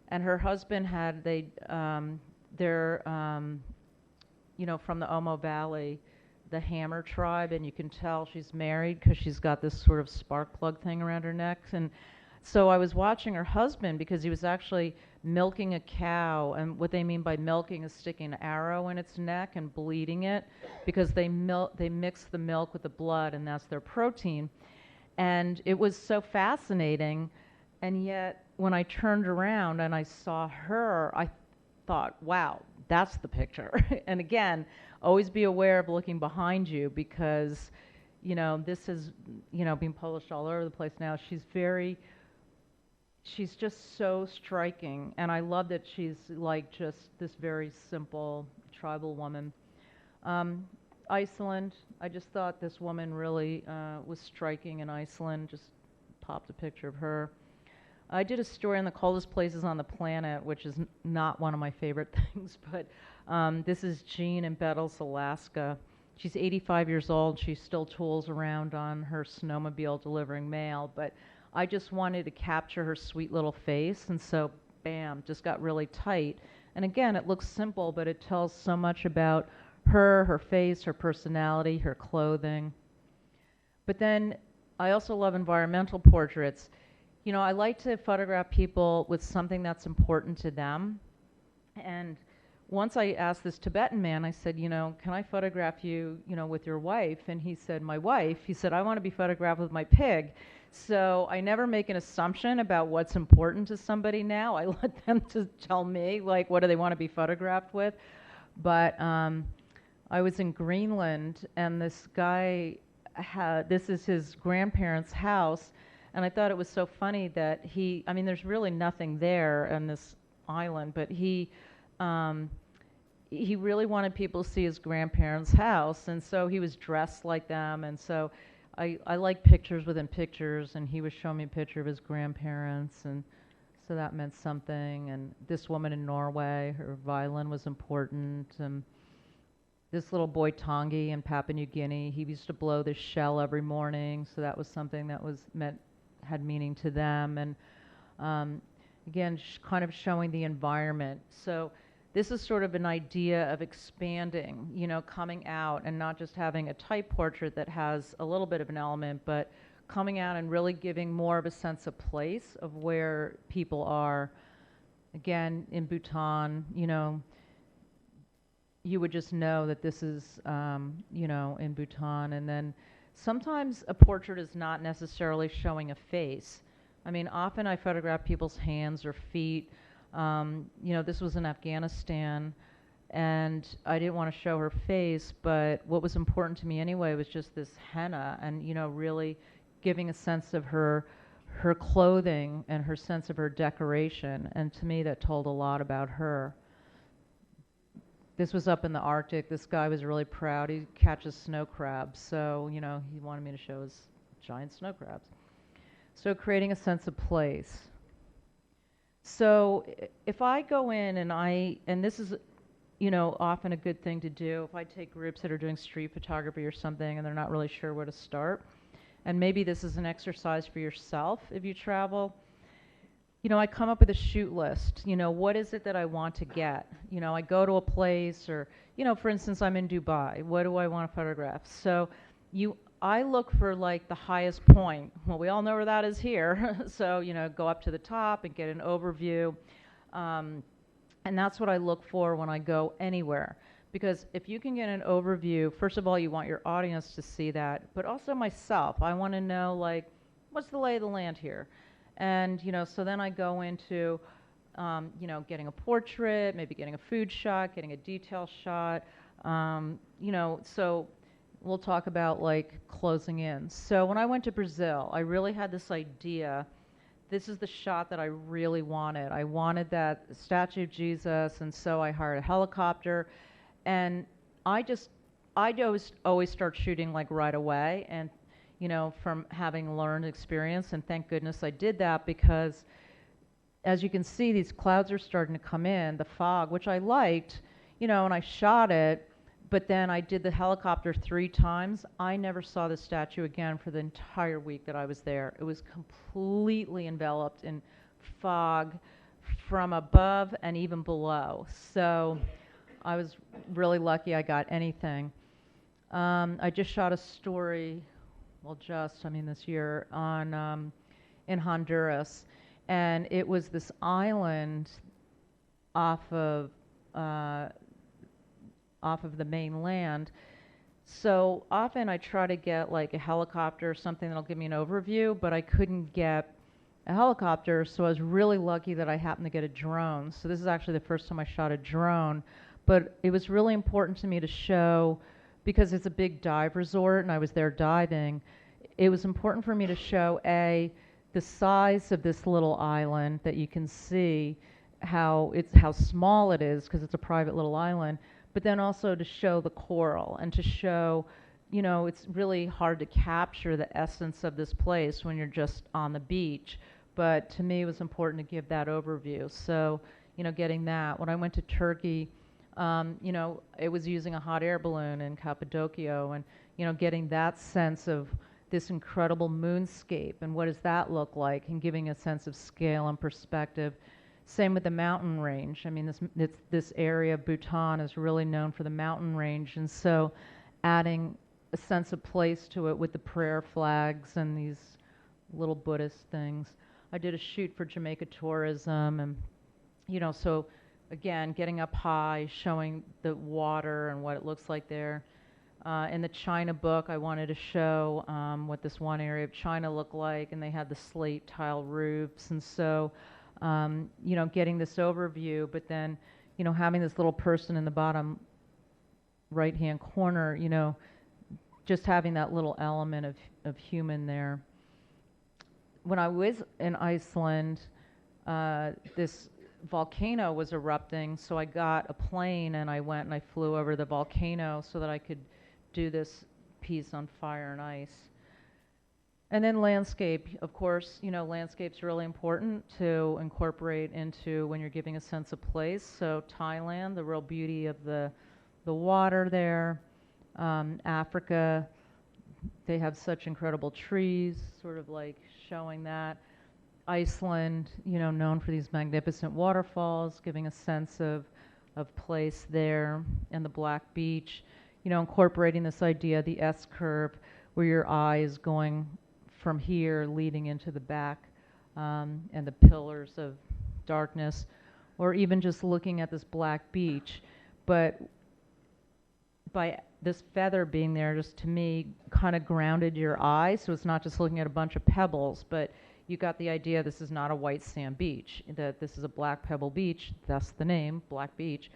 and her husband had you know, from the Omo Valley, the Hammer tribe, and you can tell she's married because she's got this sort of spark plug thing around her neck. And so I was watching her husband because he was actually milking a cow, and what they mean by milking is sticking an arrow in its neck and bleeding it, because they mix the milk with the blood, and that's their protein. And it was so fascinating, and yet when I turned around and I saw her, I thought, wow, that's the picture. And again, always be aware of looking behind you, because, you know, this is, you know, being published all over the place now. She's just so striking, and I love that she's like just this very simple tribal woman. Iceland, I just thought this woman really was striking in Iceland. Just popped a picture of her. I did a story on the coldest places on the planet, which is not one of my favorite things, but this is Jean in Bettles, Alaska. She's 85 years old. She still tools around on her snowmobile delivering mail, but I just wanted to capture her sweet little face, and so bam, just got really tight. And again, it looks simple, but it tells so much about her face, her personality, her clothing. But then I also love environmental portraits. You know, I like to photograph people with something that's important to them. And once I asked this Tibetan man, I said, you know, can I photograph you, you know, with your wife? And he said, my wife? He said, I want to be photographed with my pig. So I never make an assumption about what's important to somebody now. I let them to tell me, like, what do they want to be photographed with. But I was in Greenland, and this guy this is his grandparents' house. And I thought it was so funny that I mean, there's really nothing there on this island, but he really wanted people to see his grandparents' house, and so he was dressed like them. And so I like pictures within pictures, and he was showing me a picture of his grandparents, and so that meant something. And this woman in Norway, her violin was important. And this little boy Tongi in Papua New Guinea, he used to blow this shell every morning, so that was something that was had meaning to them. And again, kind of showing the environment. So this is sort of an idea of expanding, you know, coming out and not just having a type portrait that has a little bit of an element, but coming out and really giving more of a sense of place of where people are. Again, in Bhutan, you know, you would just know that this is, you know, in Bhutan. And then sometimes a portrait is not necessarily showing a face. I mean, often I photograph people's hands or feet. You know, this was in Afghanistan, and I didn't want to show her face, but what was important to me anyway was just this henna and, you know, really giving a sense of her clothing and her sense of her decoration. And to me, that told a lot about her. This was up in the Arctic. This guy was really proud. He catches snow crabs. So, you know, he wanted me to show his giant snow crabs. So creating a sense of place. So if I go in and this is, you know, often a good thing to do, if I take groups that are doing street photography or something and they're not really sure where to start, and maybe this is an exercise for yourself if you travel, you know, I come up with a shoot list. You know, what is it that I want to get? You know, I go to a place or, you know, for instance, I'm in Dubai. What do I want to photograph? So I look for like the highest point. Well, we all know where that is here. So, you know, go up to the top and get an overview. And that's what I look for when I go anywhere. Because if you can get an overview, first of all, you want your audience to see that, but also myself. I want to know, like, what's the lay of the land here? And, you know, so then I go into, you know, getting a portrait, maybe getting a food shot, getting a detail shot. You know, so we'll talk about, like, closing in. So when I went to Brazil, I really had this idea. This is the shot that I really wanted. I wanted that statue of Jesus, and so I hired a helicopter. And I always start shooting, like, right away. And you know, from having learned experience, and thank goodness I did that, because as you can see, these clouds are starting to come in, the fog, which I liked, you know, and I shot it, but then I did the helicopter 3 times. I never saw the statue again for the entire week that I was there. It was completely enveloped in fog from above and even below. So I was really lucky I got anything. I just shot a story, this year on in Honduras, and it was this island off of the mainland. So often I try to get like a helicopter or something that'll give me an overview, but I couldn't get a helicopter, so I was really lucky that I happened to get a drone. So this is actually the first time I shot a drone, but it was really important to me to show, because it's a big dive resort and I was there diving, it was important for me to show the size of this little island, that you can see how small it is because it's a private little island, but then also to show the coral and to show, you know, it's really hard to capture the essence of this place when you're just on the beach. But to me, it was important to give that overview. So, you know, getting that. When I went to Turkey, you know, it was using a hot air balloon in Cappadocia, and, you know, getting that sense of this incredible moonscape and what does that look like, and giving a sense of scale and perspective. Same with the mountain range. I mean, this area of Bhutan is really known for the mountain range, and so adding a sense of place to it with the prayer flags and these little Buddhist things. I did a shoot for Jamaica Tourism, and, you know, so again, getting up high, showing the water and what it looks like there. In the China book, I wanted to show what this one area of China looked like, and they had the slate tile roofs, and so, you know, getting this overview, but then, you know, having this little person in the bottom right-hand corner, you know, just having that little element of human there. When I was in Iceland, this volcano was erupting, so I got a plane and I went and I flew over the volcano so that I could do this piece on fire and ice. And then landscape, of course, you know, landscape's really important to incorporate into when you're giving a sense of place. So Thailand, the real beauty of the the water there. Africa, they have such incredible trees, sort of like showing that. Iceland, you know, known for these magnificent waterfalls, giving a sense of place there, and the Black Beach, you know, incorporating this idea, the S curve, where your eye is going from here, leading into the back, and the pillars of darkness, or even just looking at this Black Beach. But by this feather being there, just to me, kind of grounded your eye, so it's not just looking at a bunch of pebbles, but you got the idea this is not a white sand beach, that this is a black pebble beach, thus the name, Black Beach.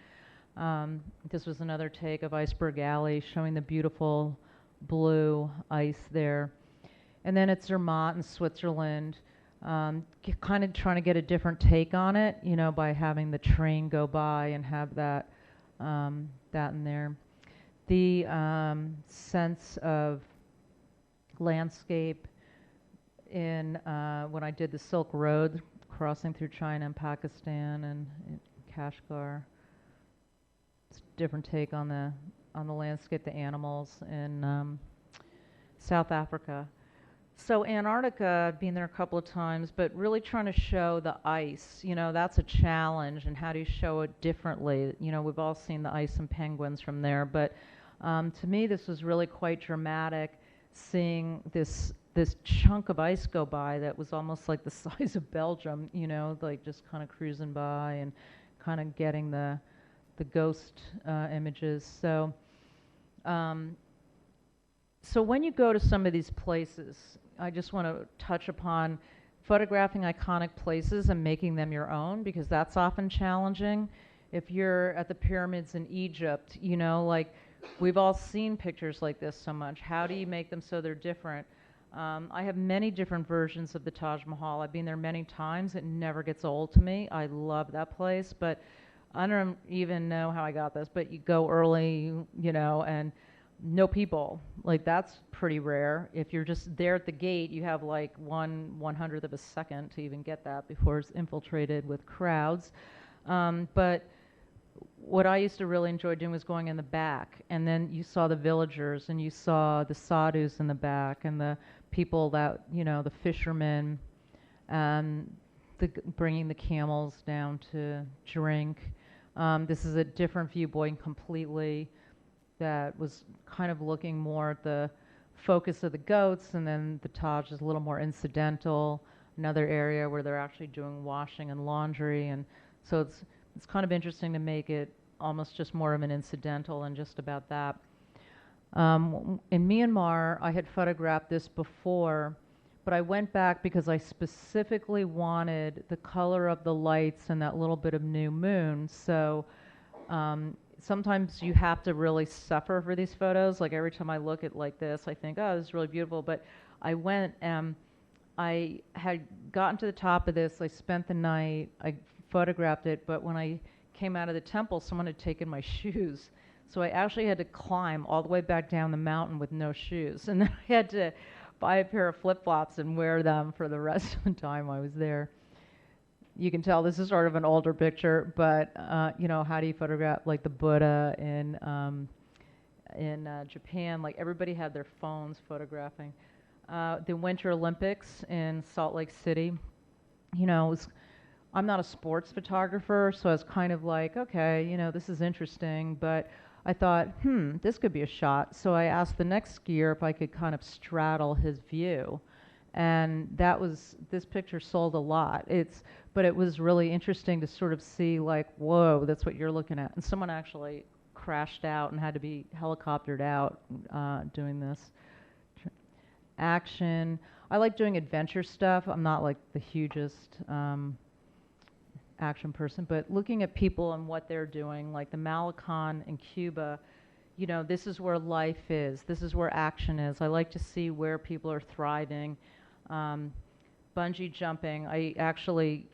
This was another take of Iceberg Alley, showing the beautiful blue ice there. And then at Zermatt in Switzerland, kind of trying to get a different take on it, you know, by having the train go by and have that, that in there. The sense of landscape in when I did the Silk Road, crossing through China and Pakistan and Kashgar. It's a different take on the landscape, the animals in South Africa. So Antarctica, I've been there a couple of times, but really trying to show the ice, you know, that's a challenge, and how do you show it differently? You know, we've all seen the ice and penguins from there, but to me this was really quite dramatic, seeing this chunk of ice go by that was almost like the size of Belgium, you know, like just kind of cruising by and kind of getting the ghost images. So, so when you go to some of these places, I just want to touch upon photographing iconic places and making them your own, because that's often challenging. If you're at the pyramids in Egypt, you know, like we've all seen pictures like this so much. How do you make them so they're different? I have many different versions of the Taj Mahal. I've been there many times. It never gets old to me. I love that place, but I don't even know how I got this, but you go early, you know, and no people. Like, that's pretty rare. If you're just there at the gate, you have like 1/100th of a second to even get that before it's infiltrated with crowds. But what I used to really enjoy doing was going in the back, and then you saw the villagers, and you saw the sadhus in the back, and the people that, you know, the fishermen, bringing the camels down to drink. This is a different viewpoint completely, that was kind of looking more at the focus of the goats, and then the Taj is a little more incidental, another area where they're actually doing washing and laundry, and so it's kind of interesting to make it almost just more of an incidental and just about that. In Myanmar, I had photographed this before, but I went back because I specifically wanted the color of the lights and that little bit of new moon. So sometimes you have to really suffer for these photos. Like every time I look at like this, I think, oh, this is really beautiful. But I went, I had gotten to the top of this. I spent the night. I photographed it, but when I came out of the temple, someone had taken my shoes. So I actually had to climb all the way back down the mountain with no shoes. And then I had to buy a pair of flip-flops and wear them for the rest of the time I was there. You can tell this is sort of an older picture, but you know, how do you photograph like the Buddha in Japan? Like everybody had their phones photographing. The Winter Olympics in Salt Lake City, you know, I'm not a sports photographer, so I was kind of like, okay, you know, this is interesting, but I thought, this could be a shot. So I asked the next skier if I could kind of straddle his view. And this picture sold a lot. But it was really interesting to sort of see like, whoa, that's what you're looking at. And someone actually crashed out and had to be helicoptered out doing this. Action. I like doing adventure stuff. I'm not like the hugest action person, but looking at people and what they're doing, like the Malecon in Cuba, you know, this is where life is. This is where action is. I like to see where people are thriving. Bungee jumping, I actually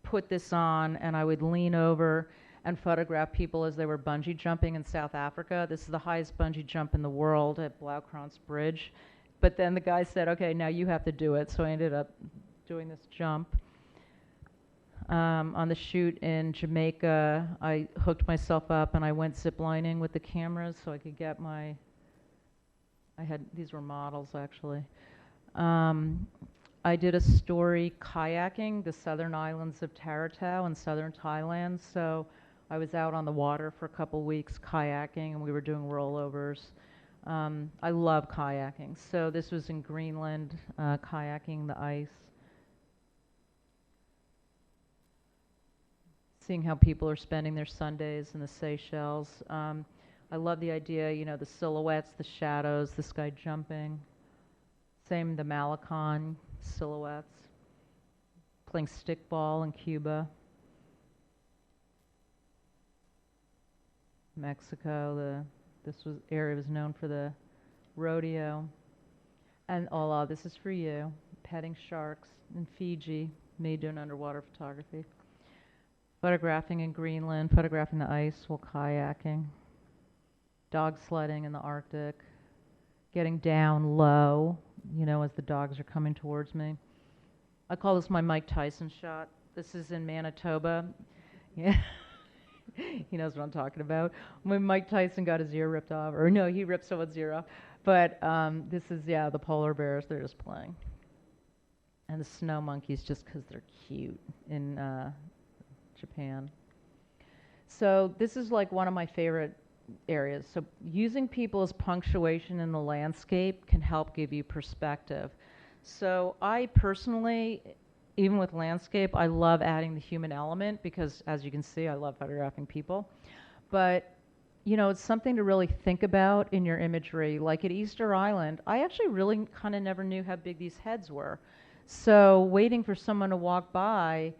put this on and I would lean over and photograph people as they were bungee jumping in South Africa. This is the highest bungee jump in the world at Blaukrans Bridge. But then the guy said, okay, now you have to do it. So I ended up doing this jump. On the shoot in Jamaica, I hooked myself up and I went ziplining with the cameras so I could get these were models actually. I did a story kayaking the southern islands of Taratau in southern Thailand. So I was out on the water for a couple weeks kayaking and we were doing rollovers. I love kayaking. So this was in Greenland, kayaking the ice. Seeing how people are spending their Sundays in the Seychelles. I love the idea, you know, the silhouettes, the shadows, this guy jumping. Same the Malecon silhouettes. Playing stickball in Cuba. Mexico, this area was known for the rodeo. And this is for you. Petting sharks in Fiji, me doing underwater photography. Photographing in Greenland, photographing the ice while kayaking. Dog sledding in the Arctic. Getting down low, you know, as the dogs are coming towards me. I call this my Mike Tyson shot. This is in Manitoba. Yeah. He knows what I'm talking about. When Mike Tyson got his ear ripped off, or no, he ripped someone's ear off. But this is, yeah, the polar bears, they're just playing. And the snow monkeys, just because they're cute in Japan. So this is like one of my favorite areas. So using people as punctuation in the landscape can help give you perspective. So I personally, even with landscape, I love adding the human element because, as you can see, I love photographing people. But, you know, it's something to really think about in your imagery. Like at Easter Island, I actually really kind of never knew how big these heads were. So waiting for someone to walk by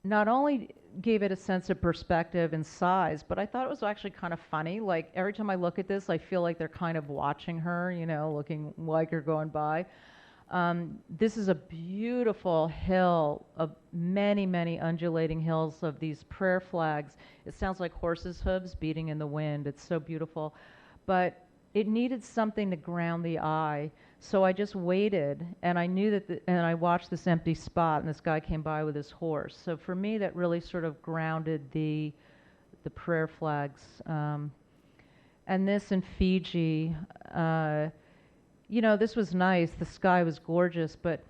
not only gave it a sense of perspective and size, but I thought it was actually kind of funny. Like every time I look at this, I feel like they're kind of watching her, you know, looking like her going by. This is a beautiful hill of many, many undulating hills of these prayer flags. It sounds like horses' hooves beating in the wind. It's so beautiful. But it needed something to ground the eye. So I just waited, and I knew that, and I watched this empty spot, and this guy came by with his horse. So for me, that really sort of grounded the prayer flags. And this in Fiji, you know, this was nice. The sky was gorgeous, but,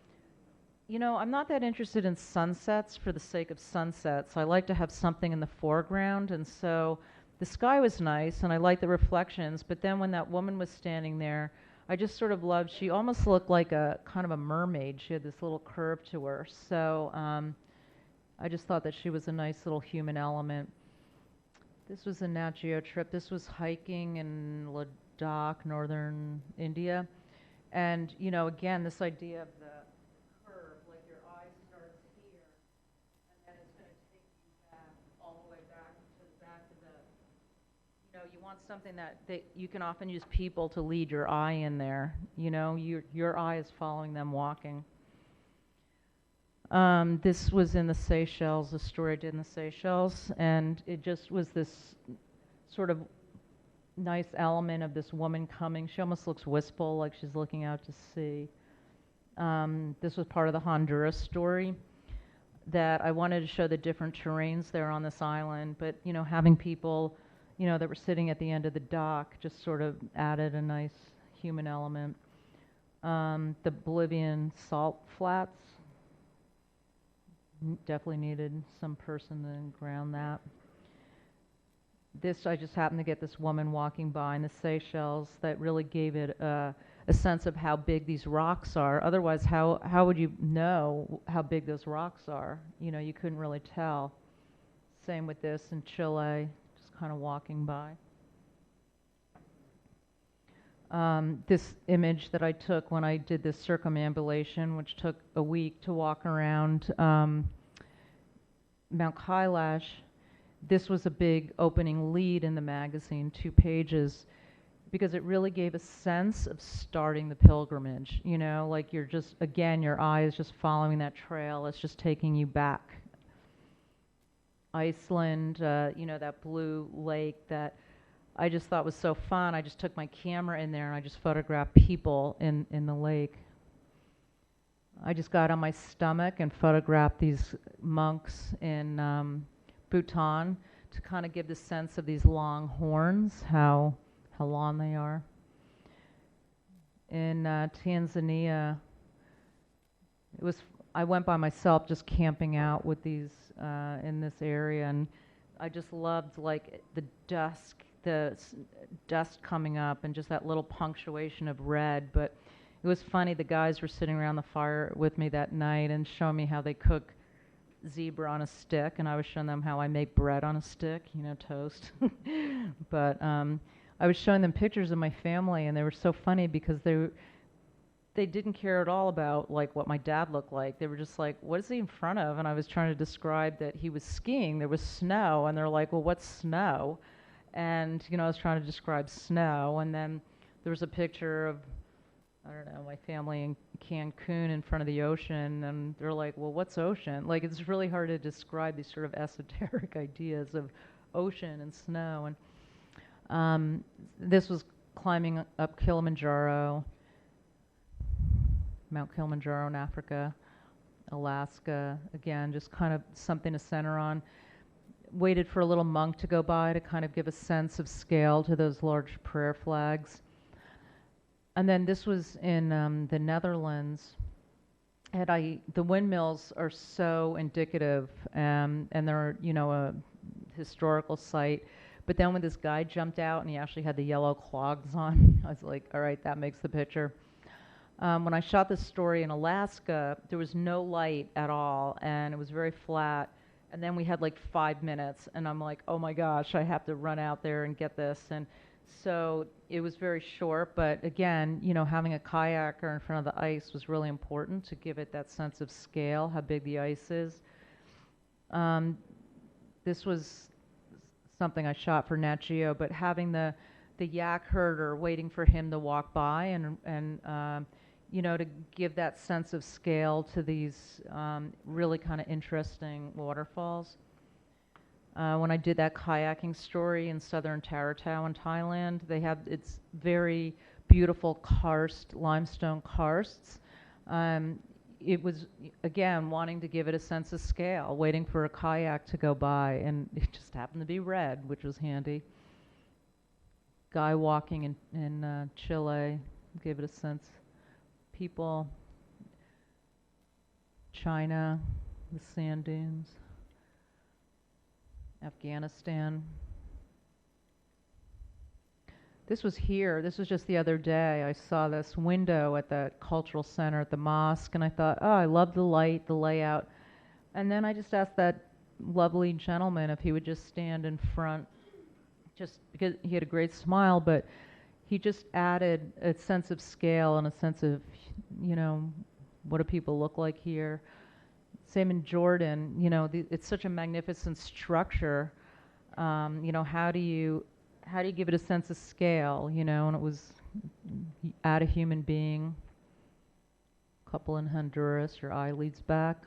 you know, I'm not that interested in sunsets for the sake of sunsets. I like to have something in the foreground, and so the sky was nice, and I liked the reflections, but then when that woman was standing there, I just sort of loved, she almost looked like a kind of a mermaid. She had this little curve to her. So I just thought that she was a nice little human element. This was a Nat Geo trip. This was hiking in Ladakh, northern India. And, you know, again, this idea of the curve, like your eye starts here, and then it's going to take you back all the way back to the, you know, you want something that you can often use people to lead your eye in there. You know, your eye is following them walking. This was in the Seychelles, a story I did in the Seychelles, and it just was this sort of nice element of this woman coming. She almost looks wistful, like she's looking out to sea. This was part of the Honduras story, that I wanted to show the different terrains there on this island, but, you know, having people, you know, that were sitting at the end of the dock just sort of added a nice human element. The Bolivian salt flats, definitely needed some person to ground that. This, I just happened to get this woman walking by in the Seychelles that really gave it a sense of how big these rocks are. Otherwise, how would you know how big those rocks are? You know, you couldn't really tell. Same with this in Chile, just kind of walking by. This image that I took when I did this circumambulation, which took a week to walk around Mount Kailash. This was a big opening lead in the magazine, 2 pages, because it really gave a sense of starting the pilgrimage. You know, like you're just, again, your eye is just following that trail. It's just taking you back. Iceland, you know, that blue lake that I just thought was so fun. I just took my camera in there and I just photographed people in the lake. I just got on my stomach and photographed these monks in Bhutan to kind of give the sense of these long horns, how long they are. In Tanzania, I went by myself just camping out with these in this area, and I just loved like the dust coming up and just that little punctuation of red. But it was funny, the guys were sitting around the fire with me that night and showing me how they cook zebra on a stick, and I was showing them how I make bread on a stick, you know, toast. But I was showing them pictures of my family, and they were so funny because they didn't care at all about like what my dad looked like. They were just like, what is he in front of? And I was trying to describe that he was skiing. There was snow, and they're like, well, what's snow? And you know, I was trying to describe snow, and then there was a picture of, I don't know, my family in Cancun in front of the ocean, and they're like, well, what's ocean? Like, it's really hard to describe these sort of esoteric ideas of ocean and snow. And this was climbing up Kilimanjaro, Mount Kilimanjaro in Africa, Alaska. Again, just kind of something to center on. Waited for a little monk to go by to kind of give a sense of scale to those large prayer flags. And then this was in the Netherlands. The windmills are so indicative, and they're, you know, a historical site. But then when this guy jumped out and he actually had the yellow clogs on, I was like, all right, that makes the picture. When I shot this story in Alaska, there was no light at all, and it was very flat. And then we had like 5 minutes, and I'm like, oh my gosh, I have to run out there and get this. And so it was very short, but again, you know, having a kayaker in front of the ice was really important to give it that sense of scale, how big the ice is. This was something I shot for Nat Geo, but having the yak herder waiting for him to walk by and you know, to give that sense of scale to these really kind of interesting waterfalls. When I did that kayaking story in southern Taratau in Thailand, they have, it's very beautiful limestone karsts. It was, again, wanting to give it a sense of scale, waiting for a kayak to go by, and it just happened to be red, which was handy. Guy walking in Chile gave it a sense. People, China, the sand dunes, Afghanistan. This was here. This was just the other day. I saw this window at the cultural center at the mosque, and I thought, oh, I love the light, the layout. And then I just asked that lovely gentleman if he would just stand in front, just because he had a great smile, but he just added a sense of scale and a sense of, you know, what do people look like here? Same in Jordan, you know, it's such a magnificent structure. You know, how do you give it a sense of scale, you know? And it was, add a human being, couple in Honduras, your eye leads back.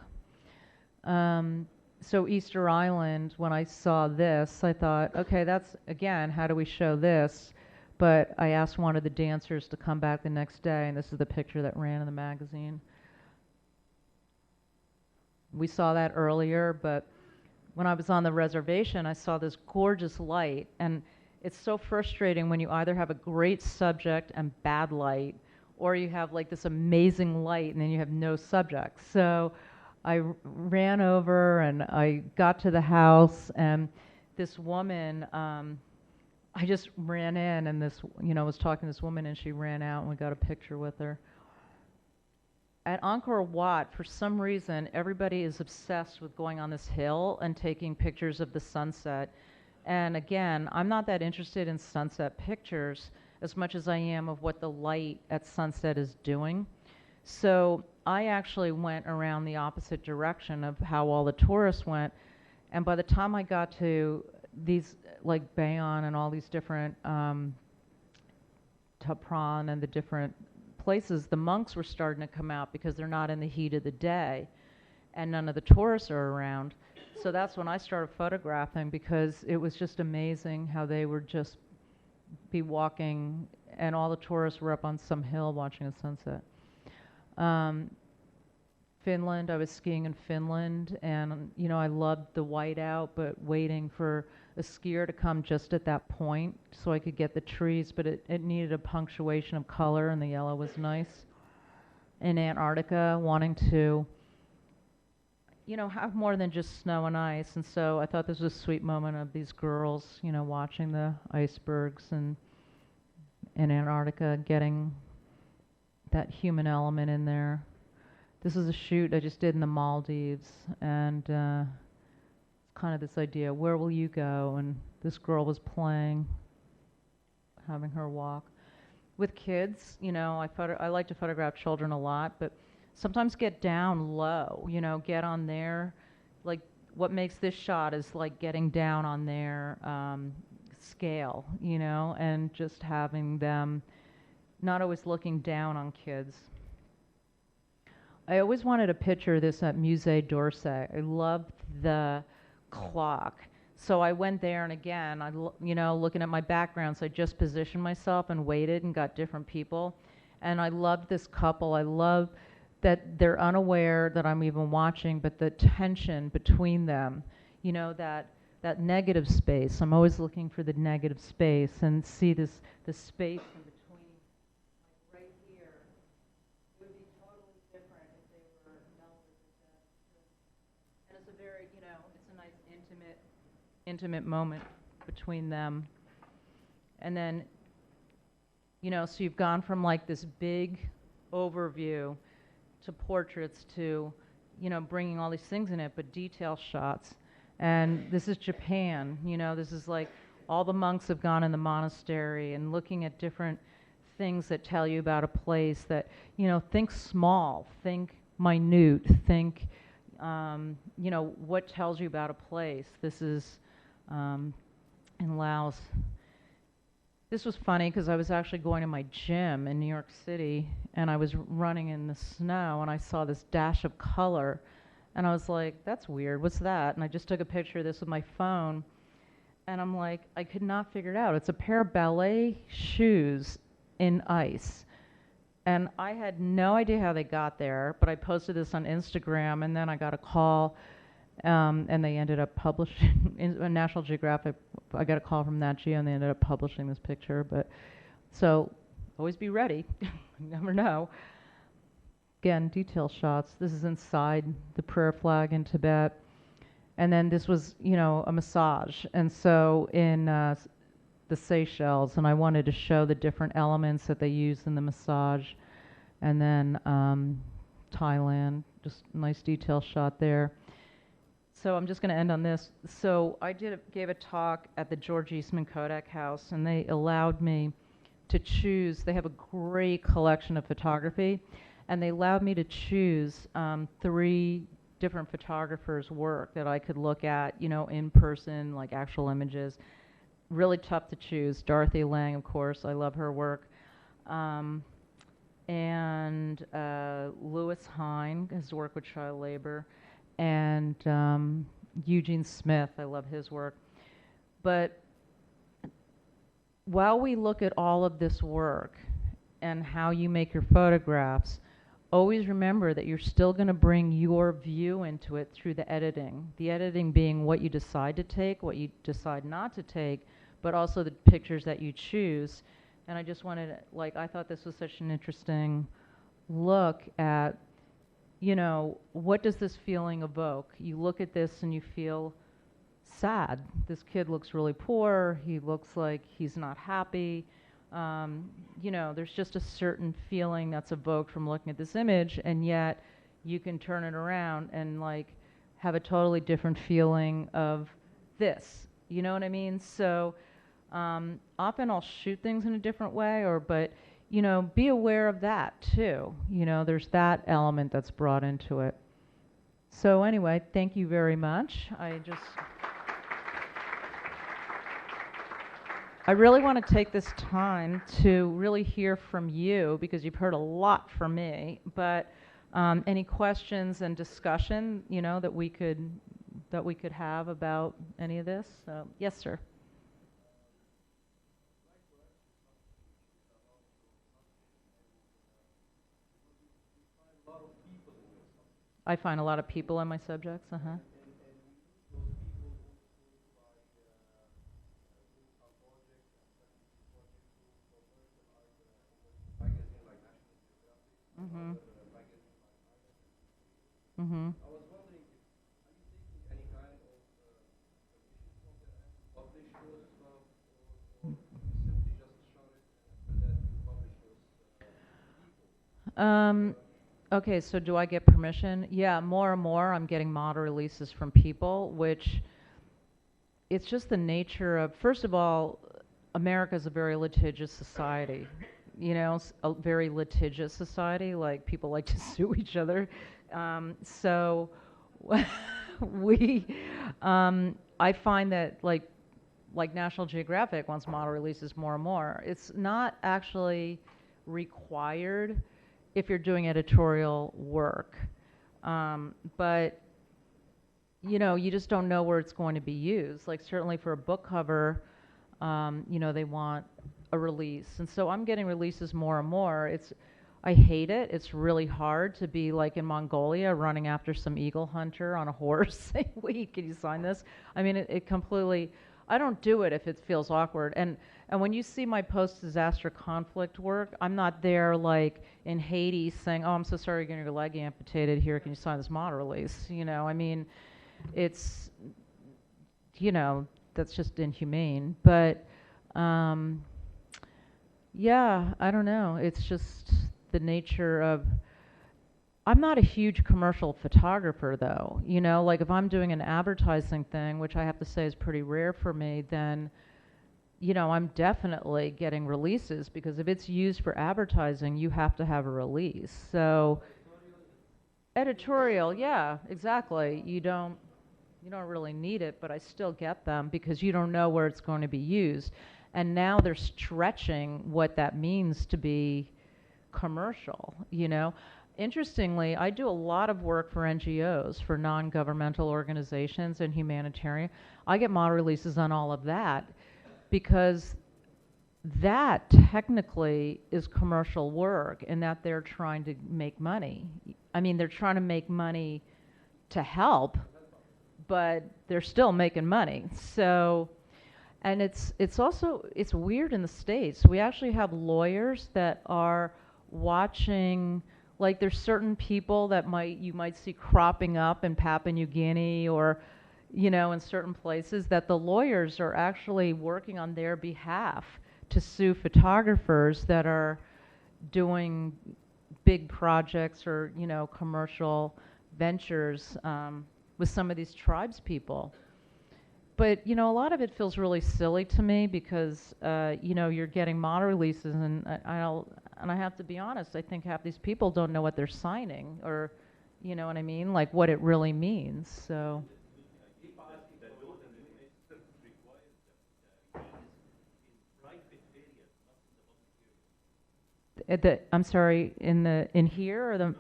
So Easter Island, when I saw this, I thought, okay, that's, again, how do we show this? But I asked one of the dancers to come back the next day, and this is the picture that ran in the magazine. We saw that earlier, but when I was on the reservation, I saw this gorgeous light, and it's so frustrating when you either have a great subject and bad light, or you have like this amazing light and then you have no subject. So I ran over and I got to the house, and this woman, I just ran in, and this, you know, was talking to this woman, and she ran out, and we got a picture with her. At Angkor Wat, for some reason, everybody is obsessed with going on this hill and taking pictures of the sunset. And again, I'm not that interested in sunset pictures as much as I am of what the light at sunset is doing. So I actually went around the opposite direction of how all the tourists went. And by the time I got to these, like Bayon and all these different Tapran and the different places, the monks were starting to come out because they're not in the heat of the day, and none of the tourists are around. So that's when I started photographing, because it was just amazing how they would just be walking, and all the tourists were up on some hill watching a sunset. Finland. I was skiing in Finland, and you know, I loved the whiteout, but waiting for a skier to come just at that point so I could get the trees, but it needed a punctuation of color, and the yellow was nice. In Antarctica, wanting to, you know, have more than just snow and ice, and so I thought this was a sweet moment of these girls, you know, watching the icebergs and in Antarctica, getting that human element in there. This is a shoot I just did in the Maldives, and it's kind of this idea, where will you go? And this girl was playing, having her walk. With kids, you know, I like to photograph children a lot, but sometimes get down low, you know, get on their, like what makes this shot is like getting down on their scale, you know, and just having them not always looking down on kids. I always wanted to picture this at Musée d'Orsay. I loved the clock. So I went there, and again, you know, looking at my backgrounds, I just positioned myself and waited and got different people. And I loved this couple. I love that they're unaware that I'm even watching, but the tension between them, you know, that negative space. I'm always looking for the negative space and see the space in between, like right here, would be totally different if they were melted together. And it's a very, you know, it's a nice intimate moment between them. And then, you know, so you've gone from like this big overview to portraits to, you know, bringing all these things in it, but detail shots. And this is Japan, you know, this is like all the monks have gone in the monastery and looking at different things that tell you about a place that, you know, think small, think minute, think, you know, what tells you about a place. This is in Laos. This was funny because I was actually going to my gym in New York City, and I was running in the snow, and I saw this dash of color, and I was like, that's weird, what's that? And I just took a picture of this with my phone, and I'm like, I could not figure it out. It's a pair of ballet shoes in ice. And I had no idea how they got there, but I posted this on Instagram, and then I got a call, and they ended up publishing in National Geographic. I got a call from Nat Geo, and they ended up publishing this picture. But so always be ready. You never know. Again, detail shots. This is inside the prayer flag in Tibet. And then this was, you know, a massage. And so in the Seychelles, and I wanted to show the different elements that they use in the massage. And then Thailand, just a nice detail shot there. So I'm just going to end on this. So I gave a talk at the George Eastman Kodak House, and they allowed me to choose. They have a great collection of photography, and they allowed me to choose 3 different photographers' work that I could look at, you know, in person, like actual images. Really tough to choose. Dorothy Lang, of course, I love her work. And Louis Hine, his work with child labor, and Eugene Smith, I love his work. But while we look at all of this work and how you make your photographs, always remember that you're still going to bring your view into it through the editing. The editing being what you decide to take, what you decide not to take, but also the pictures that you choose. And I just wanted to, like, I thought this was such an interesting look at, you know, what does this feeling evoke? You look at this and you feel sad. This kid looks really poor. He looks like he's not happy. You know, there's just a certain feeling that's evoked from looking at this image, and yet you can turn it around and like have a totally different feeling of this. You know what I mean? So often I'll shoot things in a different way, but you know, be aware of that too. You know, there's that element that's brought into it. So anyway, thank you very much. I really want to take this time to really hear from you, because you've heard a lot from me, but any questions and discussion, you know, that we could have about any of this? So, yes, sir. I find a lot of people in my subjects, uh-huh. Mm-hmm. Mm-hmm. I was wondering, are you taking any kind of permission from the publish those as well, or you simply just show it and after that you publish those people? Okay, so do I get permission? Yeah, more and more I'm getting model releases from people, which it's just the nature of, first of all, America's a very litigious society. You know, a very litigious society, like people like to sue each other. So we, I find that like National Geographic wants model releases more and more. It's not actually required if you're doing editorial work. But you know, you just don't know where it's going to be used. Like certainly for a book cover, you know, they want a release. And so I'm getting releases more and more. I hate it. It's really hard to be like in Mongolia running after some eagle hunter on a horse saying, wait, can you sign this? I mean, it completely, I don't do it if it feels awkward. And when you see my post-disaster conflict work, I'm not there like in Haiti saying, oh, I'm so sorry you're getting your leg amputated. Here, can you sign this model release? You know, I mean, it's, you know, that's just inhumane. But, yeah, I don't know. It's just the nature of, I'm not a huge commercial photographer though. You know, like if I'm doing an advertising thing, which I have to say is pretty rare for me, then, you know, I'm definitely getting releases because if it's used for advertising, you have to have a release. So, editorial, yeah, exactly. You don't really need it, but I still get them because you don't know where it's going to be used. And now they're stretching what that means to be commercial, you know. Interestingly, I do a lot of work for NGOs, for non-governmental organizations and humanitarian. I get model releases on all of that because that technically is commercial work in that they're trying to make money. I mean, they're trying to make money to help, but they're still making money. So, and it's also, it's weird in the States. We actually have lawyers that are watching, like there's certain people that you might see cropping up in Papua New Guinea or, you know, in certain places that the lawyers are actually working on their behalf to sue photographers that are doing big projects or, you know, commercial ventures with some of these tribes people. But, you know, a lot of it feels really silly to me because, you know, you're getting model releases and I have to be honest, I think half these people don't know what they're signing or, you know what I mean, like what it really means, so. I'm sorry, in here or the?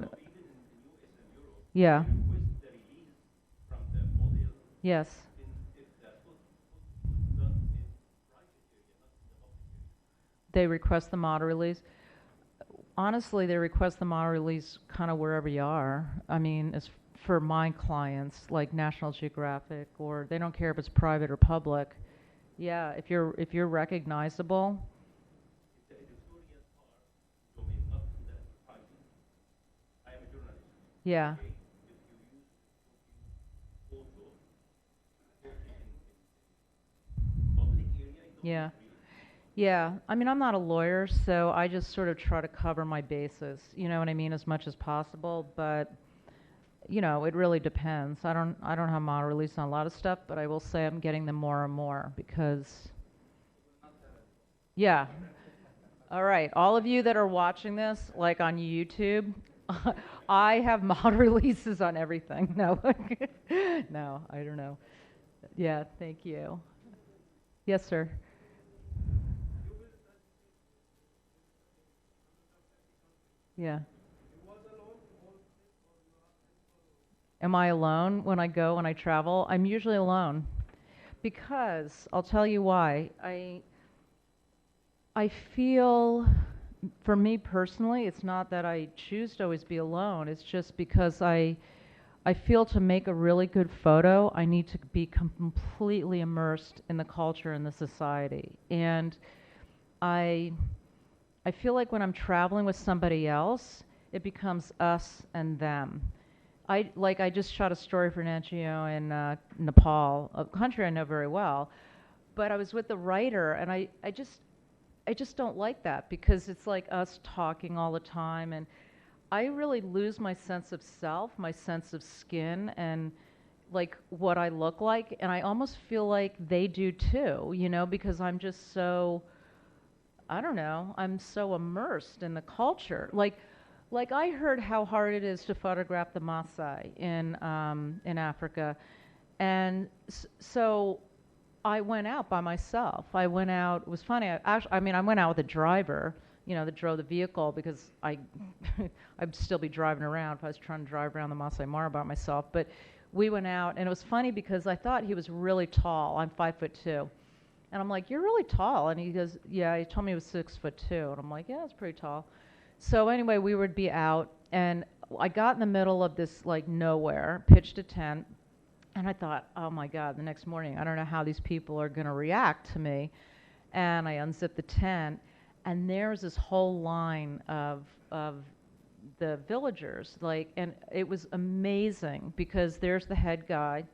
Yeah. Yes. They request the model release. Honestly, they request the model release kind of wherever you are. I mean, as for my clients, like National Geographic, or they don't care if it's private or public. Yeah, if you're recognizable. Yeah. Yeah. Yeah, I mean, I'm not a lawyer, so I just sort of try to cover my bases, you know what I mean, as much as possible, but, you know, it really depends. I don't have model release on a lot of stuff, but I will say I'm getting them more and more because, yeah. All right, all of you that are watching this, like on YouTube, I have model releases on everything. No, no, I don't know. Yeah, thank you. Yes, sir. Yeah. Am I alone when I go, when I travel? I'm usually alone because I'll tell you why. I feel, for me personally, it's not that I choose to always be alone. It's just because I feel to make a really good photo, I need to be completely immersed in the culture and the society. And I I feel like when I'm traveling with somebody else, it becomes us and them. I just shot a story for Nat Geo in Nepal, a country I know very well, but I was with the writer, and I just don't like that because it's like us talking all the time, and I really lose my sense of self, my sense of skin, and like what I look like, and I almost feel like they do too, you know, because I'm just so, I don't know, I'm so immersed in the culture. Like I heard how hard it is to photograph the Maasai in Africa, and so I went out by myself. I went out. It was funny. I mean, I went out with a driver, you know, that drove the vehicle because I'd still be driving around if I was trying to drive around the Masai Mara by myself. But we went out, and it was funny because I thought he was really tall. I'm 5'2", and I'm like, "You're really tall," and he goes, "Yeah." He told me he was 6'2", and I'm like, "Yeah, that's pretty tall." So anyway, we would be out, and I got in the middle of this like nowhere, pitched a tent. And I thought, oh my God, the next morning, I don't know how these people are going to react to me. And I unzipped the tent, and there's this whole line of the villagers, like, and it was amazing because there's the head guy,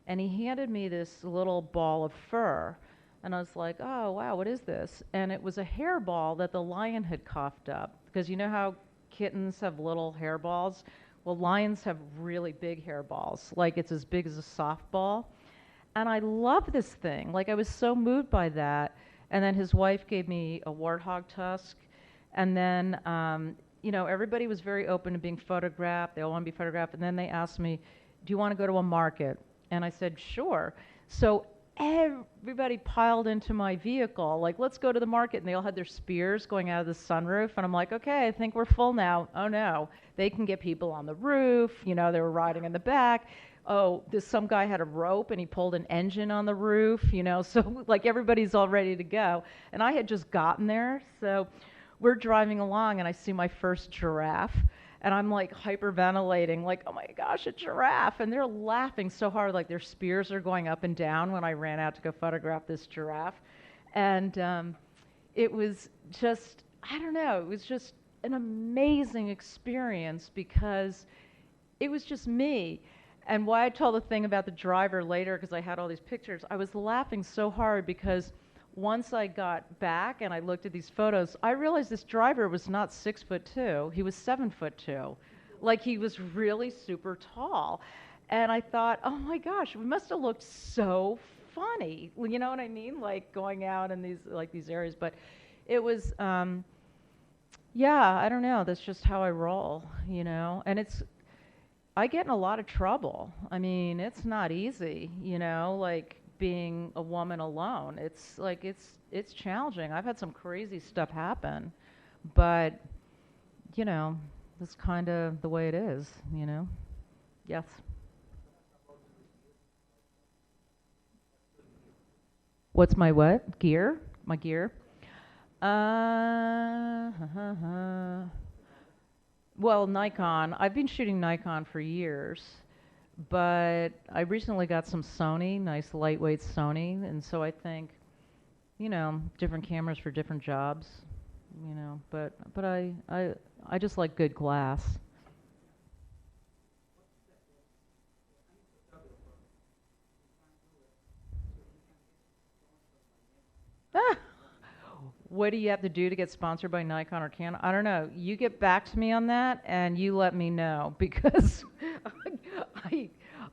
and he handed me this little ball of fur, and I was like, oh wow, what is this? And it was a hairball that the lion had coughed up, because you know how kittens have little hairballs? Well, lions have really big hairballs, like it's as big as a softball. And I love this thing. Like I was so moved by that. And then his wife gave me a warthog tusk. And then, you know, everybody was very open to being photographed. They all want to be photographed. And then they asked me, do you want to go to a market? And I said, sure. So everybody piled into my vehicle, like, let's go to the market. And they all had their spears going out of the sunroof. And I'm like, okay, I think we're full now. Oh no, they can get people on the roof. You know, they were riding in the back. Oh, some guy had a rope and he pulled an engine on the roof, you know, so like everybody's all ready to go. And I had just gotten there. So we're driving along and I see my first giraffe. And I'm like hyperventilating, like, oh my gosh, a giraffe. And they're laughing so hard, like their spears are going up and down when I ran out to go photograph this giraffe. And it was just, I don't know, it was just an amazing experience because it was just me. And why I told the thing about the driver later, because I had all these pictures, I was laughing so hard because once I got back and I looked at these photos, I realized this driver was not 6'2", he was 7'2". Like he was really super tall. And I thought, oh my gosh, we must have looked so funny. You know what I mean? Like going out in these areas. But it was, yeah, I don't know. That's just how I roll, you know? And I get in a lot of trouble. I mean, it's not easy, you know, like being a woman alone. It's like, it's challenging. I've had some crazy stuff happen, but, you know, that's kind of the way it is, you know? Yes. What's my what? Gear? My gear? Well, Nikon. I've been shooting Nikon for years, but I recently got some Sony, nice lightweight Sony, and so I think, you know, different cameras for different jobs, you know, but I just like good glass. Ah! What do you have to do to get sponsored by Nikon or Canon? I don't know. You get back to me on that and you let me know because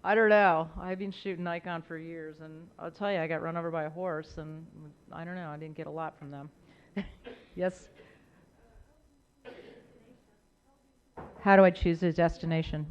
I don't know. I've been shooting Nikon for years and I'll tell you, I got run over by a horse and I don't know, I didn't get a lot from them. Yes? How do I choose a destination?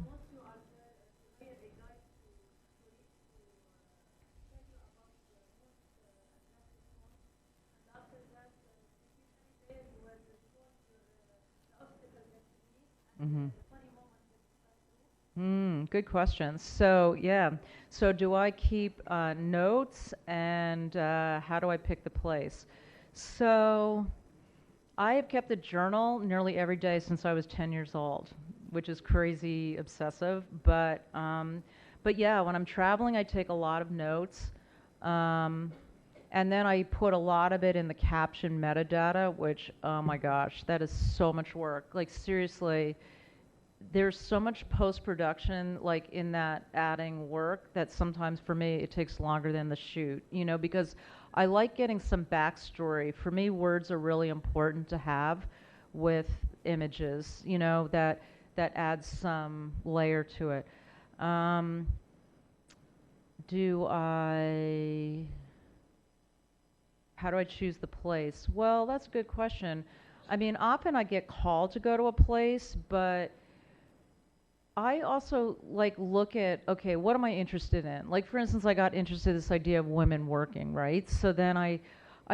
Good question. So yeah, so do I keep notes and how do I pick the place? So I have kept a journal nearly every day since I was 10 years old. which is crazy obsessive. But yeah, when I'm traveling, I take a lot of notes. And then I put a lot of it in the caption metadata, which, oh my gosh, that is so much work. Like seriously, there's so much post-production like in that adding work that sometimes for me it takes longer than the shoot, you know, because I like getting some backstory. For me, words are really important to have with images, you know, that adds some layer to it. How do I choose the place? Well, that's a good question. I mean, often I get called to go to a place, but I also like look at, okay, what am I interested in? Like for instance, I got interested in this idea of women working, right? So then I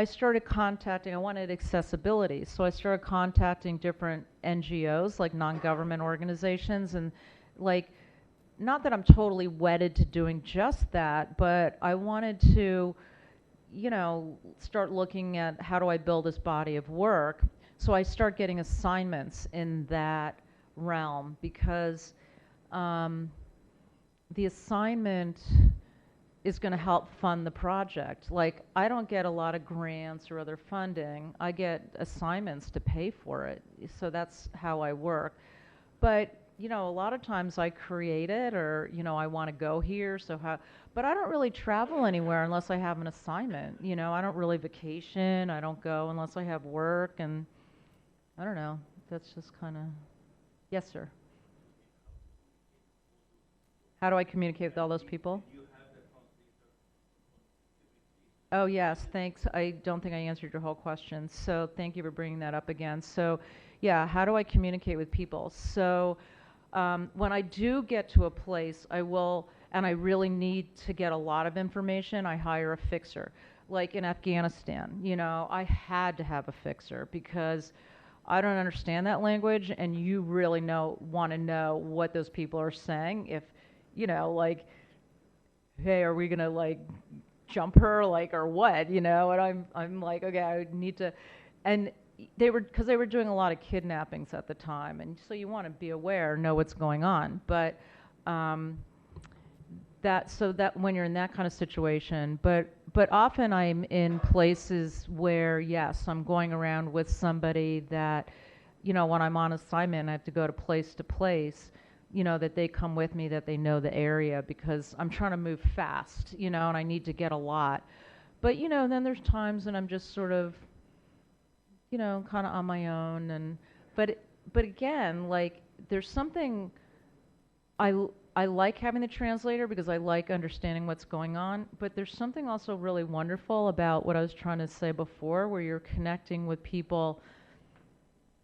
started contacting, I wanted accessibility. So I started contacting different NGOs, like non-government organizations, and like, not that I'm totally wedded to doing just that, but I wanted to, you know, start looking at how do I build this body of work. So I start getting assignments in that realm because the assignment is going to help fund the project. Like, I don't get a lot of grants or other funding. I get assignments to pay for it. So that's how I work. But, you know, a lot of times I create it or, you know, I want to go here, but I don't really travel anywhere unless I have an assignment. You know, I don't really vacation. I don't go unless I have work, and I don't know. That's just kind of, yes, sir. How do I communicate with all those people? Oh, yes, thanks. I don't think I answered your whole question. So thank you for bringing that up again. So yeah, how do I communicate with people? So when I do get to a place, I will, and I really need to get a lot of information, I hire a fixer. Like in Afghanistan, you know, I had to have a fixer because I don't understand that language, and you really want to know what those people are saying. If, you know, like, hey, are we gonna like jump her, like, or what, you know? And I'm like, okay, I need to, and because they were doing a lot of kidnappings at the time, and so you want to be aware, know what's going on. But so that when you're in that kind of situation, but often I'm in places where, yes, I'm going around with somebody that, you know, when I'm on assignment, I have to go to place, you know, that they come with me, that they know the area, because I'm trying to move fast, you know, and I need to get a lot. But, you know, then there's times when I'm just sort of, you know, kind of on my own, but again, like, there's something, I like having the translator because I like understanding what's going on, but there's something also really wonderful about what I was trying to say before, where you're connecting with people.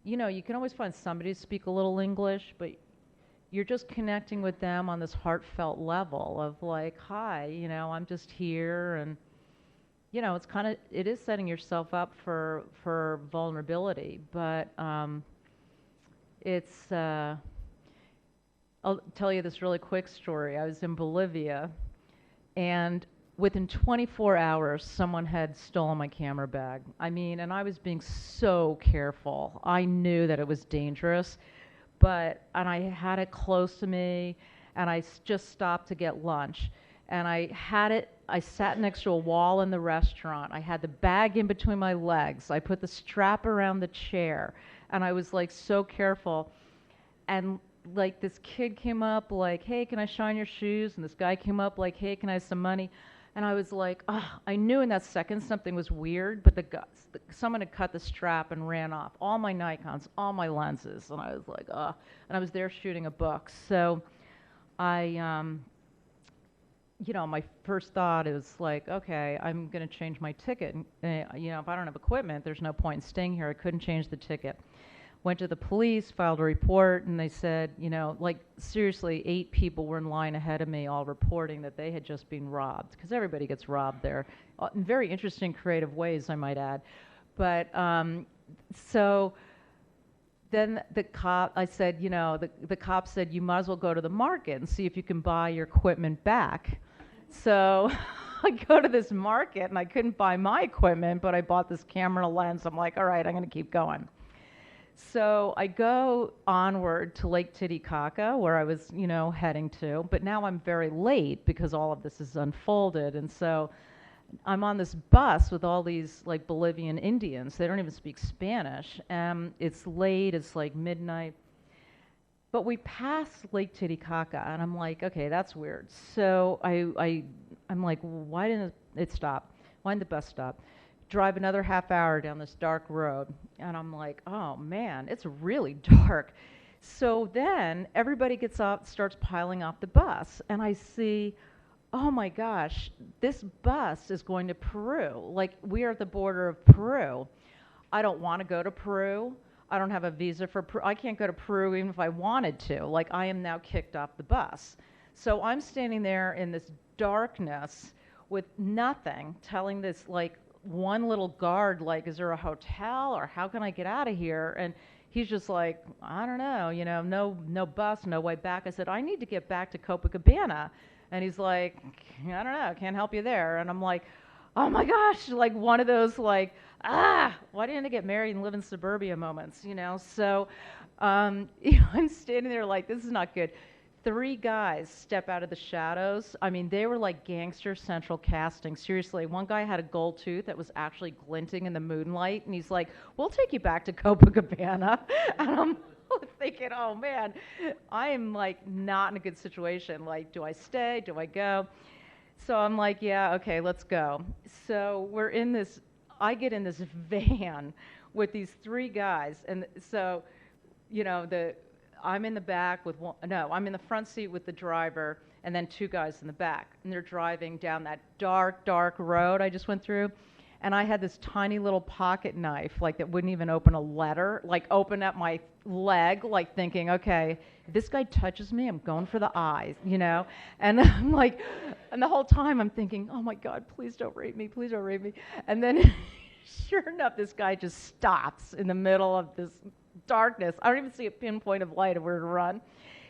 You know, you can always find somebody to speak a little English, but you're just connecting with them on this heartfelt level of like, hi, you know, I'm just here, and, you know, it is setting yourself up for vulnerability, but I'll tell you this really quick story. I was in Bolivia, and within 24 hours, someone had stolen my camera bag. I mean, and I was being so careful. I knew that it was dangerous, and I had it close to me, and I just stopped to get lunch. And I sat next to a wall in the restaurant. I had the bag in between my legs. I put the strap around the chair, and I was like so careful. And like this kid came up like, hey, can I shine your shoes? And this guy came up like, hey, can I have some money? And I was like, I knew in that second something was weird, but someone had cut the strap and ran off. All my Nikons, all my lenses. And I was like, and I was there shooting a book. So you know, my first thought is like, okay, I'm going to change my ticket. You know, if I don't have equipment, there's no point in staying here. I couldn't change the ticket. Went to the police, filed a report, and they said, you know, like, seriously, 8 people were in line ahead of me, all reporting that they had just been robbed, because everybody gets robbed there, in very interesting, creative ways, I might add. But so then I said, you know, the cop said, you might as well go to the market and see if you can buy your equipment back. So I go to this market, and I couldn't buy my equipment, but I bought this camera and a lens. I'm like, all right, I'm going to keep going. So I go onward to Lake Titicaca, where I was, heading to, but now I'm very late because all of this is unfolded. And so I'm on this bus with all these like Bolivian Indians. They don't even speak Spanish. It's late, it's like midnight. But we pass Lake Titicaca, and I'm like, okay, that's weird. So I'm like, why didn't it stop? Why didn't the bus stop? Drive another half hour down this dark road, and I'm like, oh man, it's really dark. So then everybody gets up, starts piling off the bus, and I see, oh my gosh, this bus is going to Peru. Like, we are at the border of Peru. I don't want to go to Peru. I don't have a visa for Peru. I can't go to Peru even if I wanted to. Like, I am now kicked off the bus. So I'm standing there in this darkness with nothing, telling this, like, one little guard, like, is there a hotel or how can I get out of here? And he's just like, I don't know, no bus, no way back. I said, I need to get back to Copacabana. And he's like, I don't know, can't help you there. And I'm like, oh my gosh, like one of those like, why didn't I get married and live in suburbia moments, So I'm standing there like, this is not good. 3 guys step out of the shadows. I mean, they were like gangster central casting. Seriously, one guy had a gold tooth that was actually glinting in the moonlight, and he's like, we'll take you back to Copacabana. And I'm thinking, oh man, I am like not in a good situation. Like, do I stay? Do I go? So I'm like, yeah, okay, let's go. So I get in this van with these 3 guys, and so, I'm in the back with I'm in the front seat with the driver, and then 2 guys in the back, and they're driving down that dark, dark road I just went through, and I had this tiny little pocket knife, like that wouldn't even open a letter, like open up my leg, like thinking, okay, if this guy touches me, I'm going for the eyes, and I'm like, and the whole time I'm thinking, oh my God, please don't rape me, please don't rape me, and then sure enough, this guy just stops in the middle of this darkness. I don't even see a pinpoint of light of where to run.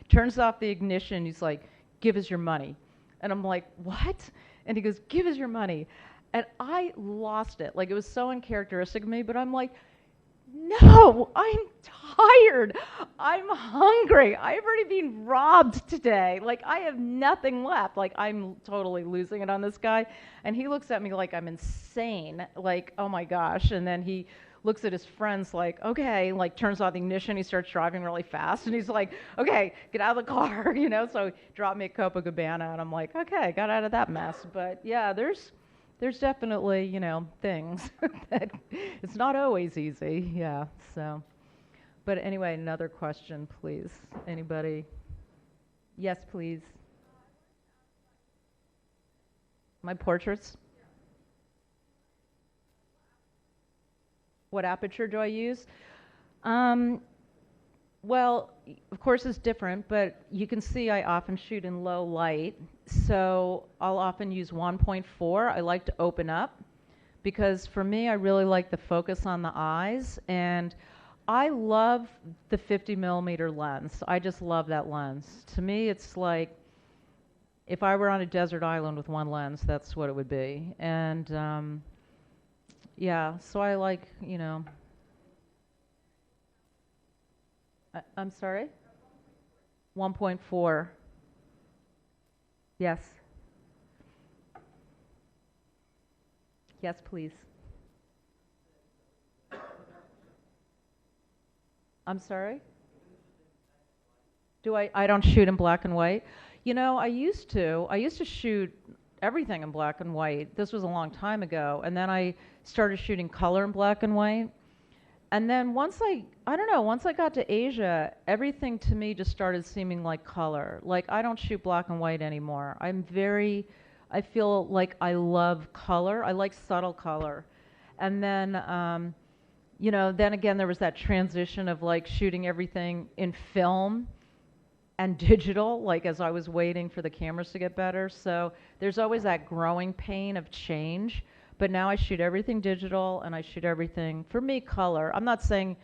Turns off the ignition. He's like, give us your money. And I'm like, what? And he goes, give us your money. And I lost it. Like, it was so uncharacteristic of me, but I'm like, no, I'm tired. I'm hungry. I've already been robbed today. Like, I have nothing left. Like, I'm totally losing it on this guy. And he looks at me like I'm insane. Like, oh my gosh. And then he looks at his friends like, okay, like turns off the ignition. He starts driving really fast. And he's like, okay, get out of the car, So he dropped me at Copacabana. And I'm like, okay, got out of that mess. But yeah, there's definitely, things that it's not always easy. Yeah. So, but anyway, another question, please. Anybody? Yes, please. My portraits? What aperture do I use? Well, of course it's different, but you can see I often shoot in low light, so I'll often use 1.4. I like to open up because for me, I really like the focus on the eyes, and I love the 50 millimeter lens. I just love that lens. To me, it's like if I were on a desert island with one lens, that's what it would be. And yeah, so I like, I'm sorry? 1.4. Yes. Yes, please. I'm sorry? I don't shoot in black and white. I used to shoot everything in black and white. This was a long time ago. And then I started shooting color in black and white. And then once I got to Asia, everything to me just started seeming like color. Like, I don't shoot black and white anymore. I feel like I love color. I like subtle color. And then, then again, there was that transition of like shooting everything in film and digital, like as I was waiting for the cameras to get better. So there's always that growing pain of change. But now I shoot everything digital and I shoot everything, for me, color. I'm not saying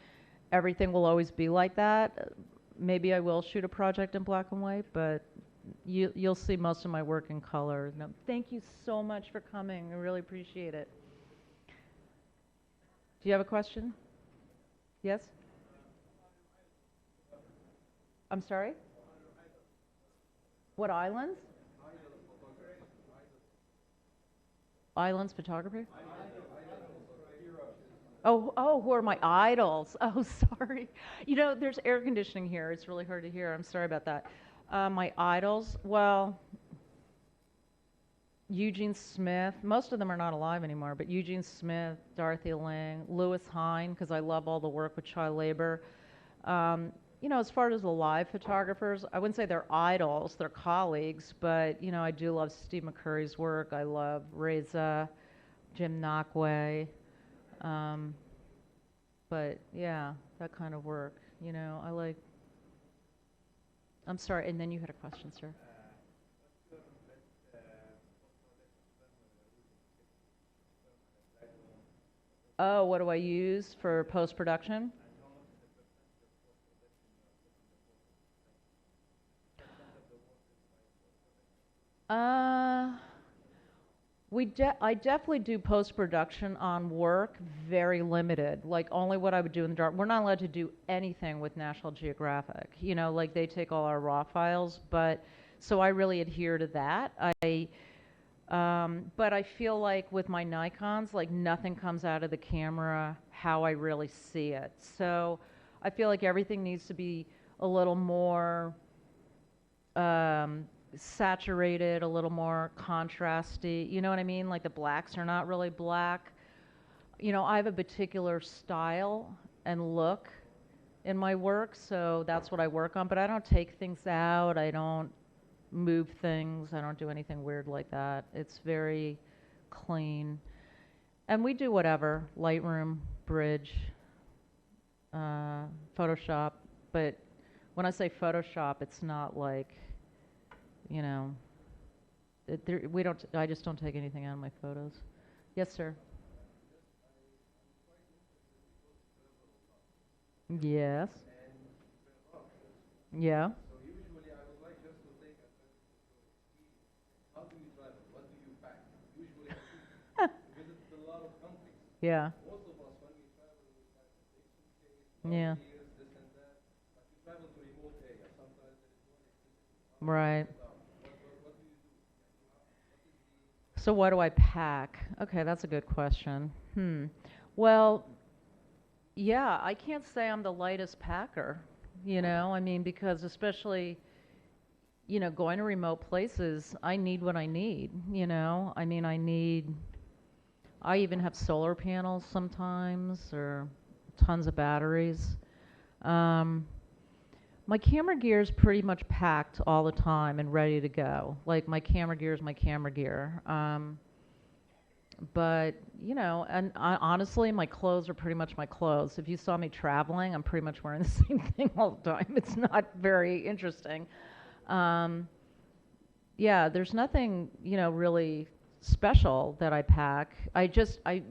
everything will always be like that. Maybe I will shoot a project in black and white, but you'll see most of my work in color. No, thank you so much for coming. I really appreciate it. Do you have a question? Yes? I'm sorry? What islands? Islands photography? Oh, who are my idols? Oh, sorry. You know, there's air conditioning here. It's really hard to hear. I'm sorry about that. My idols, well, Eugene Smith. Most of them are not alive anymore, but Eugene Smith, Dorothy Ling, Louis Hine, because I love all the work with child labor. You know, as far as the live photographers, I wouldn't say they're idols, they're colleagues, but, you know, I do love Steve McCurry's work. I love Reza, Jim Knockway. But yeah, that kind of work, you know, I like. I'm sorry, and then you had a question, sir. Oh, what do I use for post-production? Uh, I definitely do post-production on work, very limited, like only what I would do in the dark. We're not allowed to do anything with National Geographic, you know, like they take all our raw files, but, so I really adhere to that. But I feel like with my Nikons, like nothing comes out of the camera how I really see it. So I feel like everything needs to be a little more saturated, a little more contrasty. You know what I mean? Like the blacks are not really black. You know, I have a particular style and look in my work, so that's what I work on. But I don't take things out. I don't move things. I don't do anything weird like that. It's very clean. And we do whatever, Lightroom, Bridge, Photoshop. But when I say Photoshop, it's not like, you know, I just don't take anything out of my photos. Yes, sir. Yes. Yeah. So usually I would like just to take advantage of your experience. How do you travel? What do you pack? Usually I visit a lot of countries. Yeah. Most of us, when we travel, we pack a big suitcase, Yeah. souvenirs, this and that. But you travel to remote areas. Sometimes there is no electricity. Right. What do you do? So what do I pack? Okay, that's a good question. Well, yeah, I can't say I'm the lightest packer, you know, I mean, because especially, you know, going to remote places, I need what I need, you know, I mean, I even have solar panels sometimes or tons of batteries. My camera gear is pretty much packed all the time and ready to go. Like my camera gear is my camera gear. But, you know, and honestly, my clothes are pretty much my clothes. If you saw me traveling, I'm pretty much wearing the same thing all the time. It's not very interesting. Yeah, there's nothing, you know, really special that I pack. I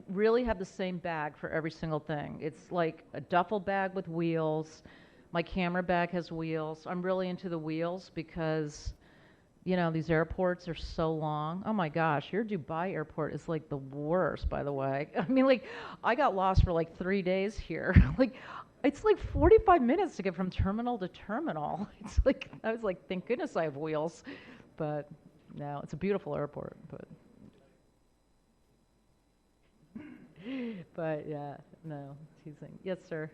really have the same bag for every single thing. It's like a duffel bag with wheels. My camera bag has wheels. I'm really into the wheels because, you know, these airports are so long. Oh my gosh, your Dubai airport is like the worst, by the way. I mean, like, I got lost for like 3 days here. Like, it's like 45 minutes to get from terminal to terminal. It's like, I was like, thank goodness I have wheels. But no, it's a beautiful airport, but yeah, no, teasing. Yes, sir.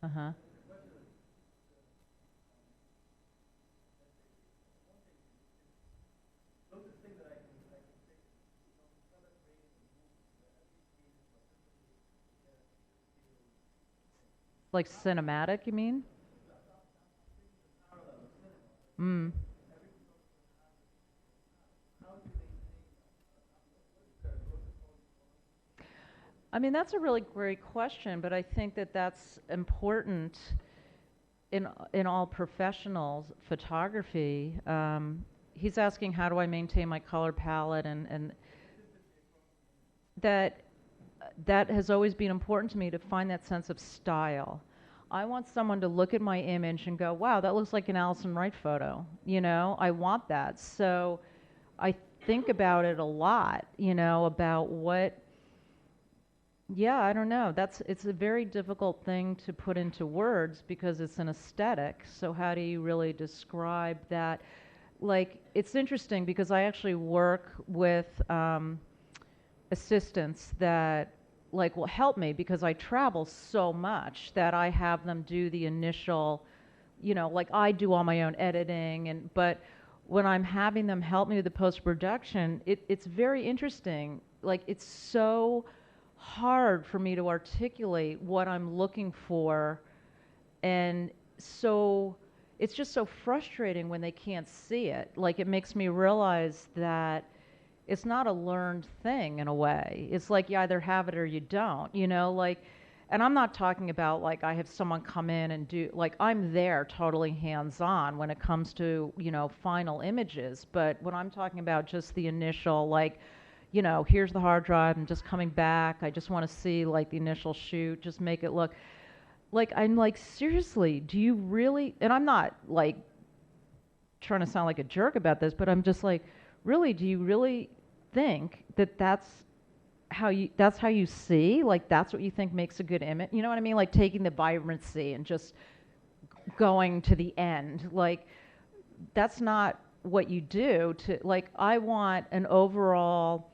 Uh-huh. Like cinematic, you mean? Mm. I mean, that's a really great question, but I think that that's important in all professional photography. He's asking how do I maintain my color palette, and that has always been important to me, to find that sense of style. I want someone to look at my image and go, wow, that looks like an Alison Wright photo. You know, I want that. So I think about it a lot, you know, about what Yeah, I don't know. It's a very difficult thing to put into words because it's an aesthetic. So how do you really describe that? Like, it's interesting because I actually work with assistants that like will help me because I travel so much that I have them do the initial, like I do all my own editing but when I'm having them help me with the post production, it's very interesting. Like it's so hard for me to articulate what I'm looking for, and so it's just so frustrating when they can't see it. Like it makes me realize that it's not a learned thing in a way. It's like you either have it or you don't, like, and I'm not talking about like I have someone come in and do, like I'm there totally hands-on when it comes to, final images, but when I'm talking about just the initial, like, here's the hard drive and just coming back, I just want to see like the initial shoot, just make it look like, I'm like, seriously, do you really, and I'm not like trying to sound like a jerk about this, but I'm just like, really, do you really think that that's how you see? Like that's what you think makes a good image? You know what I mean? Like taking the vibrancy and just going to the end. Like that's not what you do to, like, I want an overall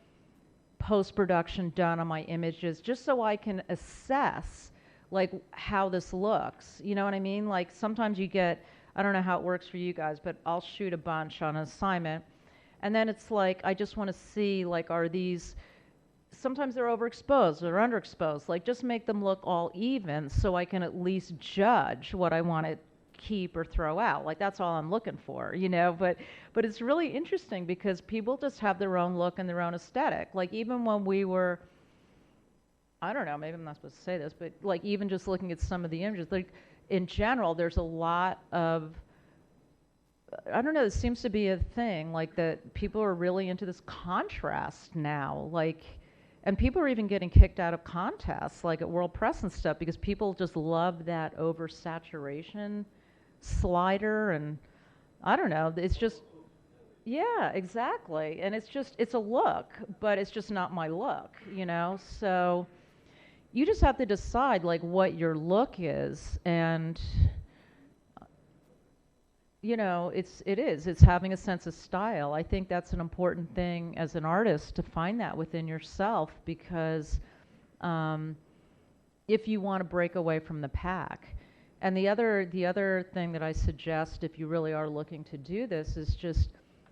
post-production done on my images just so I can assess like how this looks. You know what I mean? Like sometimes you get, I don't know how it works for you guys, but I'll shoot a bunch on an assignment and then it's like I just want to see like, are these, sometimes they're overexposed or underexposed, like just make them look all even so I can at least judge what I want to keep or throw out. Like that's all I'm looking for, but it's really interesting because people just have their own look and their own aesthetic. Like even when we were, I don't know, maybe I'm not supposed to say this, but like even just looking at some of the images, like in general, there's a lot of, I don't know, it seems to be a thing, like that people are really into this contrast now, like, and people are even getting kicked out of contests, like at World Press and stuff, because people just love that oversaturation slider, and I don't know, it's just, yeah, exactly, and it's a look, but it's just not my look, so you just have to decide, like, what your look is, and it's having a sense of style. I think that's an important thing as an artist to find that within yourself because if you want to break away from the pack. And the other thing that I suggest if you really are looking to do this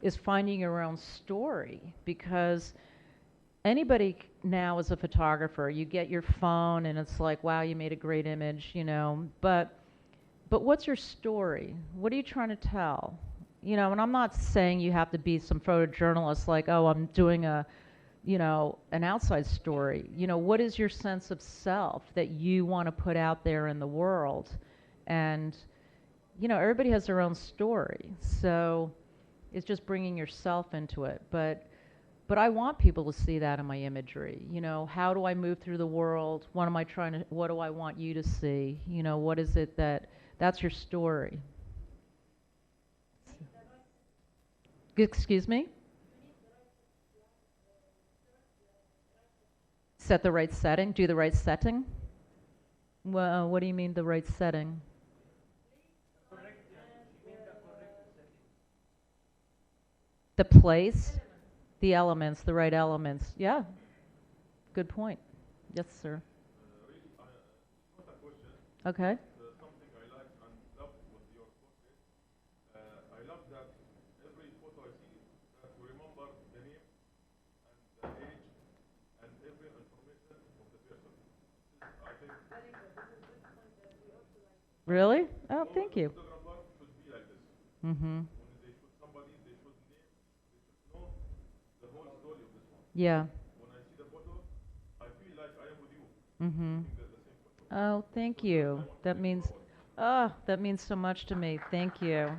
is finding your own story, because anybody now is a photographer. You get your phone and it's like, wow, you made a great image, but what's your story? What are you trying to tell? And I'm not saying you have to be some photojournalist like, oh, I'm doing an outside story. What is your sense of self that you want to put out there in the world? And, everybody has their own story. So it's just bringing yourself into it. But I want people to see that in my imagery. How do I move through the world? What do I want you to see? What is it that's your story? Excuse me? Set the right setting? Do the right setting? Well, what do you mean the right setting? The place, the elements, the right elements. Yeah, good point. Yes, sir. Okay. Something I like and love with your portrait. I love that every photo I see that we remember the name and the age and every information of the person. I think Really? Oh, thank you. photographer should be like this. Mm-hmm. When they shoot somebody, they should know the whole story of this one. Yeah. When I see the photo, I feel like I am with you. Mm-hmm. I think that's the same photo. Oh, thank you. That means so much to me. Thank you.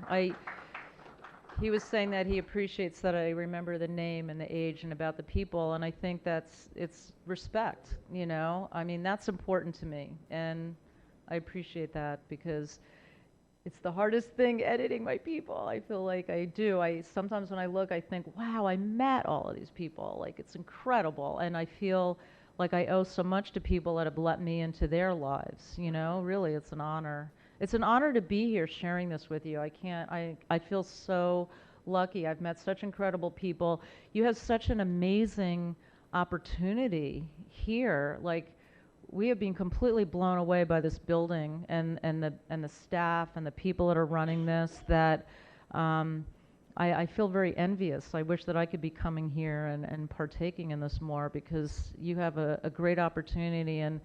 He was saying that he appreciates that I remember the name and the age and about the people, and I think it's respect, I mean, that's important to me, and I appreciate that because it's the hardest thing editing my people. I feel like I do. Sometimes when I look, I think, wow, I met all of these people. Like, it's incredible, and I feel like I owe so much to people that have let me into their lives, you know? Really, it's an honor. It's an honor to be here sharing this with you. I feel so lucky. I've met such incredible people. You have such an amazing opportunity here. Like, we have been completely blown away by this building and the staff and the people that are running this, that I feel very envious. I wish that I could be coming here and partaking in this more, because you have a great opportunity, and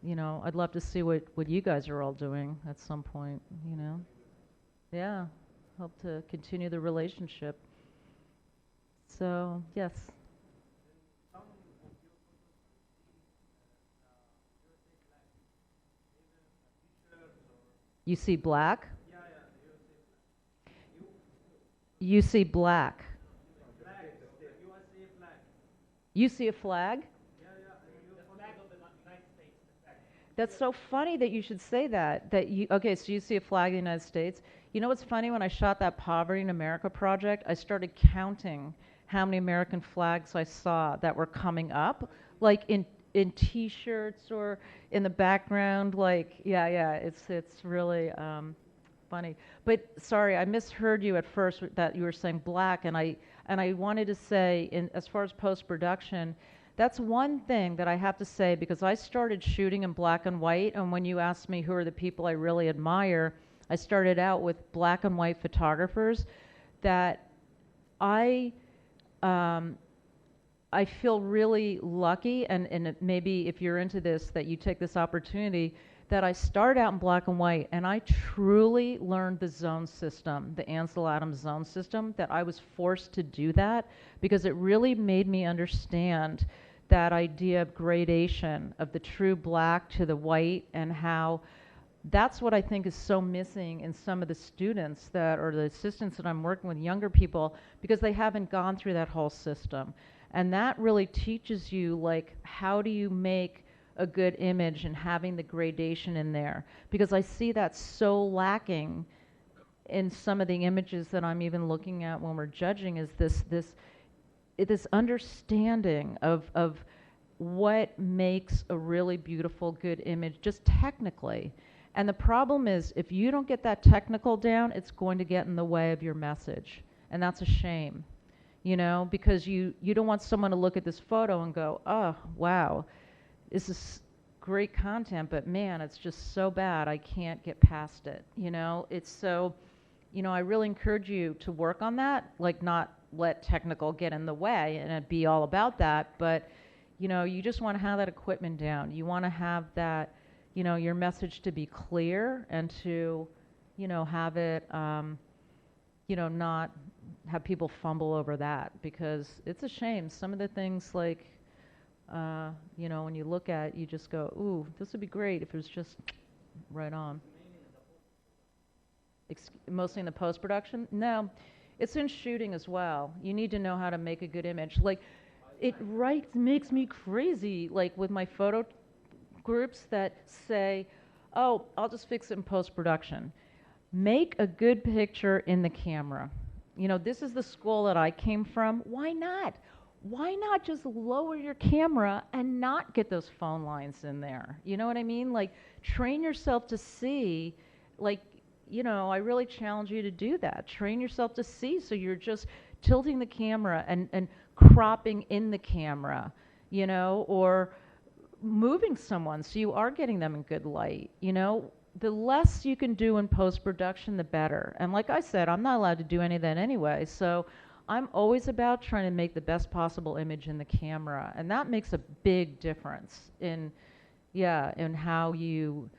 you know, I'd love to see what you guys are all doing at some point, you know. Yeah, hope to continue the relationship. So, yes. You see black? You see black. You see a flag? That's so funny that you should say that. Okay, so you see a flag of the United States. You know what's funny? When I shot that Poverty in America project, I started counting how many American flags I saw that were coming up, like in T-shirts or in the background. Like, yeah, it's really funny. But sorry, I misheard you at first that you were saying black, and I wanted to say, as far as post-production, that's one thing that I have to say, because I started shooting in black and white, and when you asked me who are the people I really admire, I started out with black and white photographers that I feel really lucky, and maybe if you're into this, that you take this opportunity, that I started out in black and white, and I truly learned the zone system, the Ansel Adams zone system, that I was forced to do that because it really made me understand that idea of gradation, of the true black to the white, and how that's what I think is so missing in some of the students that, or the assistants that I'm working with, younger people, because they haven't gone through that whole system. And that really teaches you, like, how do you make a good image and having the gradation in there, because I see that so lacking in some of the images that I'm even looking at when we're judging, is this understanding of what makes a really beautiful, good image, just technically. And the problem is, if you don't get that technical down, it's going to get in the way of your message. And that's a shame, you know, because you don't want someone to look at this photo and go, oh, wow, this is great content, but man, it's just so bad, I can't get past it, you know? It's so, you know, I really encourage you to work on that, like, not let technical get in the way and it be all about that, but, you know, you just want to have that equipment down. You want to have that, you know, your message to be clear, and to, you know, have it, you know, not have people fumble over that, because it's a shame. Some of the things, like, you know, when you look at it, you just go, ooh, this would be great if it was just right on. Mostly in the post-production? No, it's in shooting as well. You need to know how to make a good image. Like, it makes me crazy, like, with my photo groups that say, oh, I'll just fix it in post-production. Make a good picture in the camera. You know, this is the school that I came from. Why not? Why not just lower your camera and not get those phone lines in there? You know what I mean? Like, train yourself to see, like, you know, I really challenge you to do that. Train yourself to see, so you're just tilting the camera and cropping in the camera, you know, or moving someone so you are getting them in good light, you know. The less you can do in post-production, the better. And like I said, I'm not allowed to do any of that anyway, so I'm always about trying to make the best possible image in the camera, and that makes a big difference in, yeah, in how you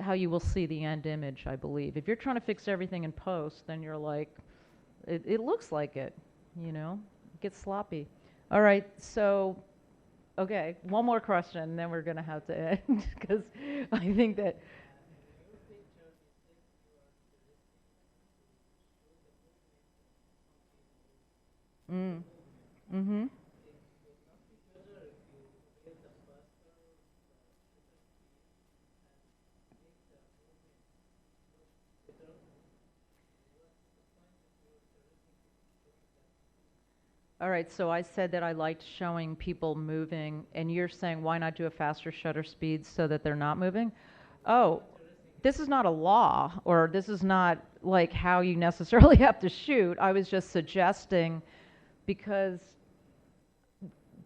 will see the end image, I believe. If you're trying to fix everything in post, then you're like, it looks like it, you know, it gets sloppy. All right, so, okay, one more question, and then we're gonna have to end, because I think that. Mm-hmm. All right, so I said that I liked showing people moving, and you're saying why not do a faster shutter speed so that they're not moving? Oh, this is not a law, or this is not like how you necessarily have to shoot. I was just suggesting because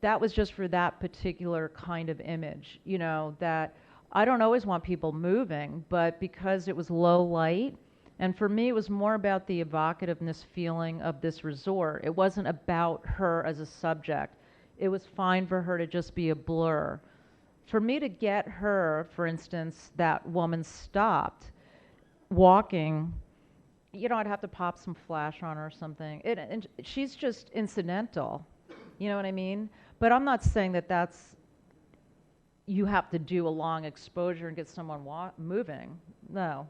that was just for that particular kind of image, you know, that I don't always want people moving, but because it was low light, and for me, it was more about the evocativeness feeling of this resort. It wasn't about her as a subject. It was fine for her to just be a blur. For me to get her, for instance, that woman stopped walking, you know, I'd have to pop some flash on her or something. And she's just incidental. You know what I mean? But I'm not saying that that's, you have to do a long exposure and get someone moving. No,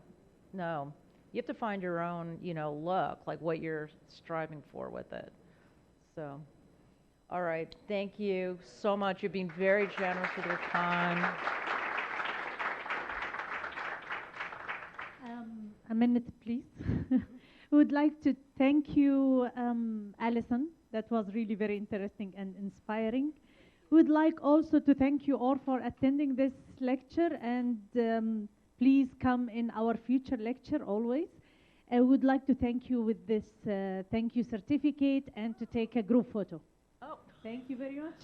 no. You have to find your own, you know, look, like what you're striving for with it. So, all right. Thank you so much. You've been very generous with your time. A minute, please. We would like to thank you, Alison. That was really very interesting and inspiring. We would like also to thank you all for attending this lecture, and please come in our future lecture always. I would like to thank you with this thank you certificate and to take a group photo. Oh, Thank you very much.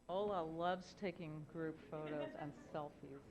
Ola loves taking group photos and selfies.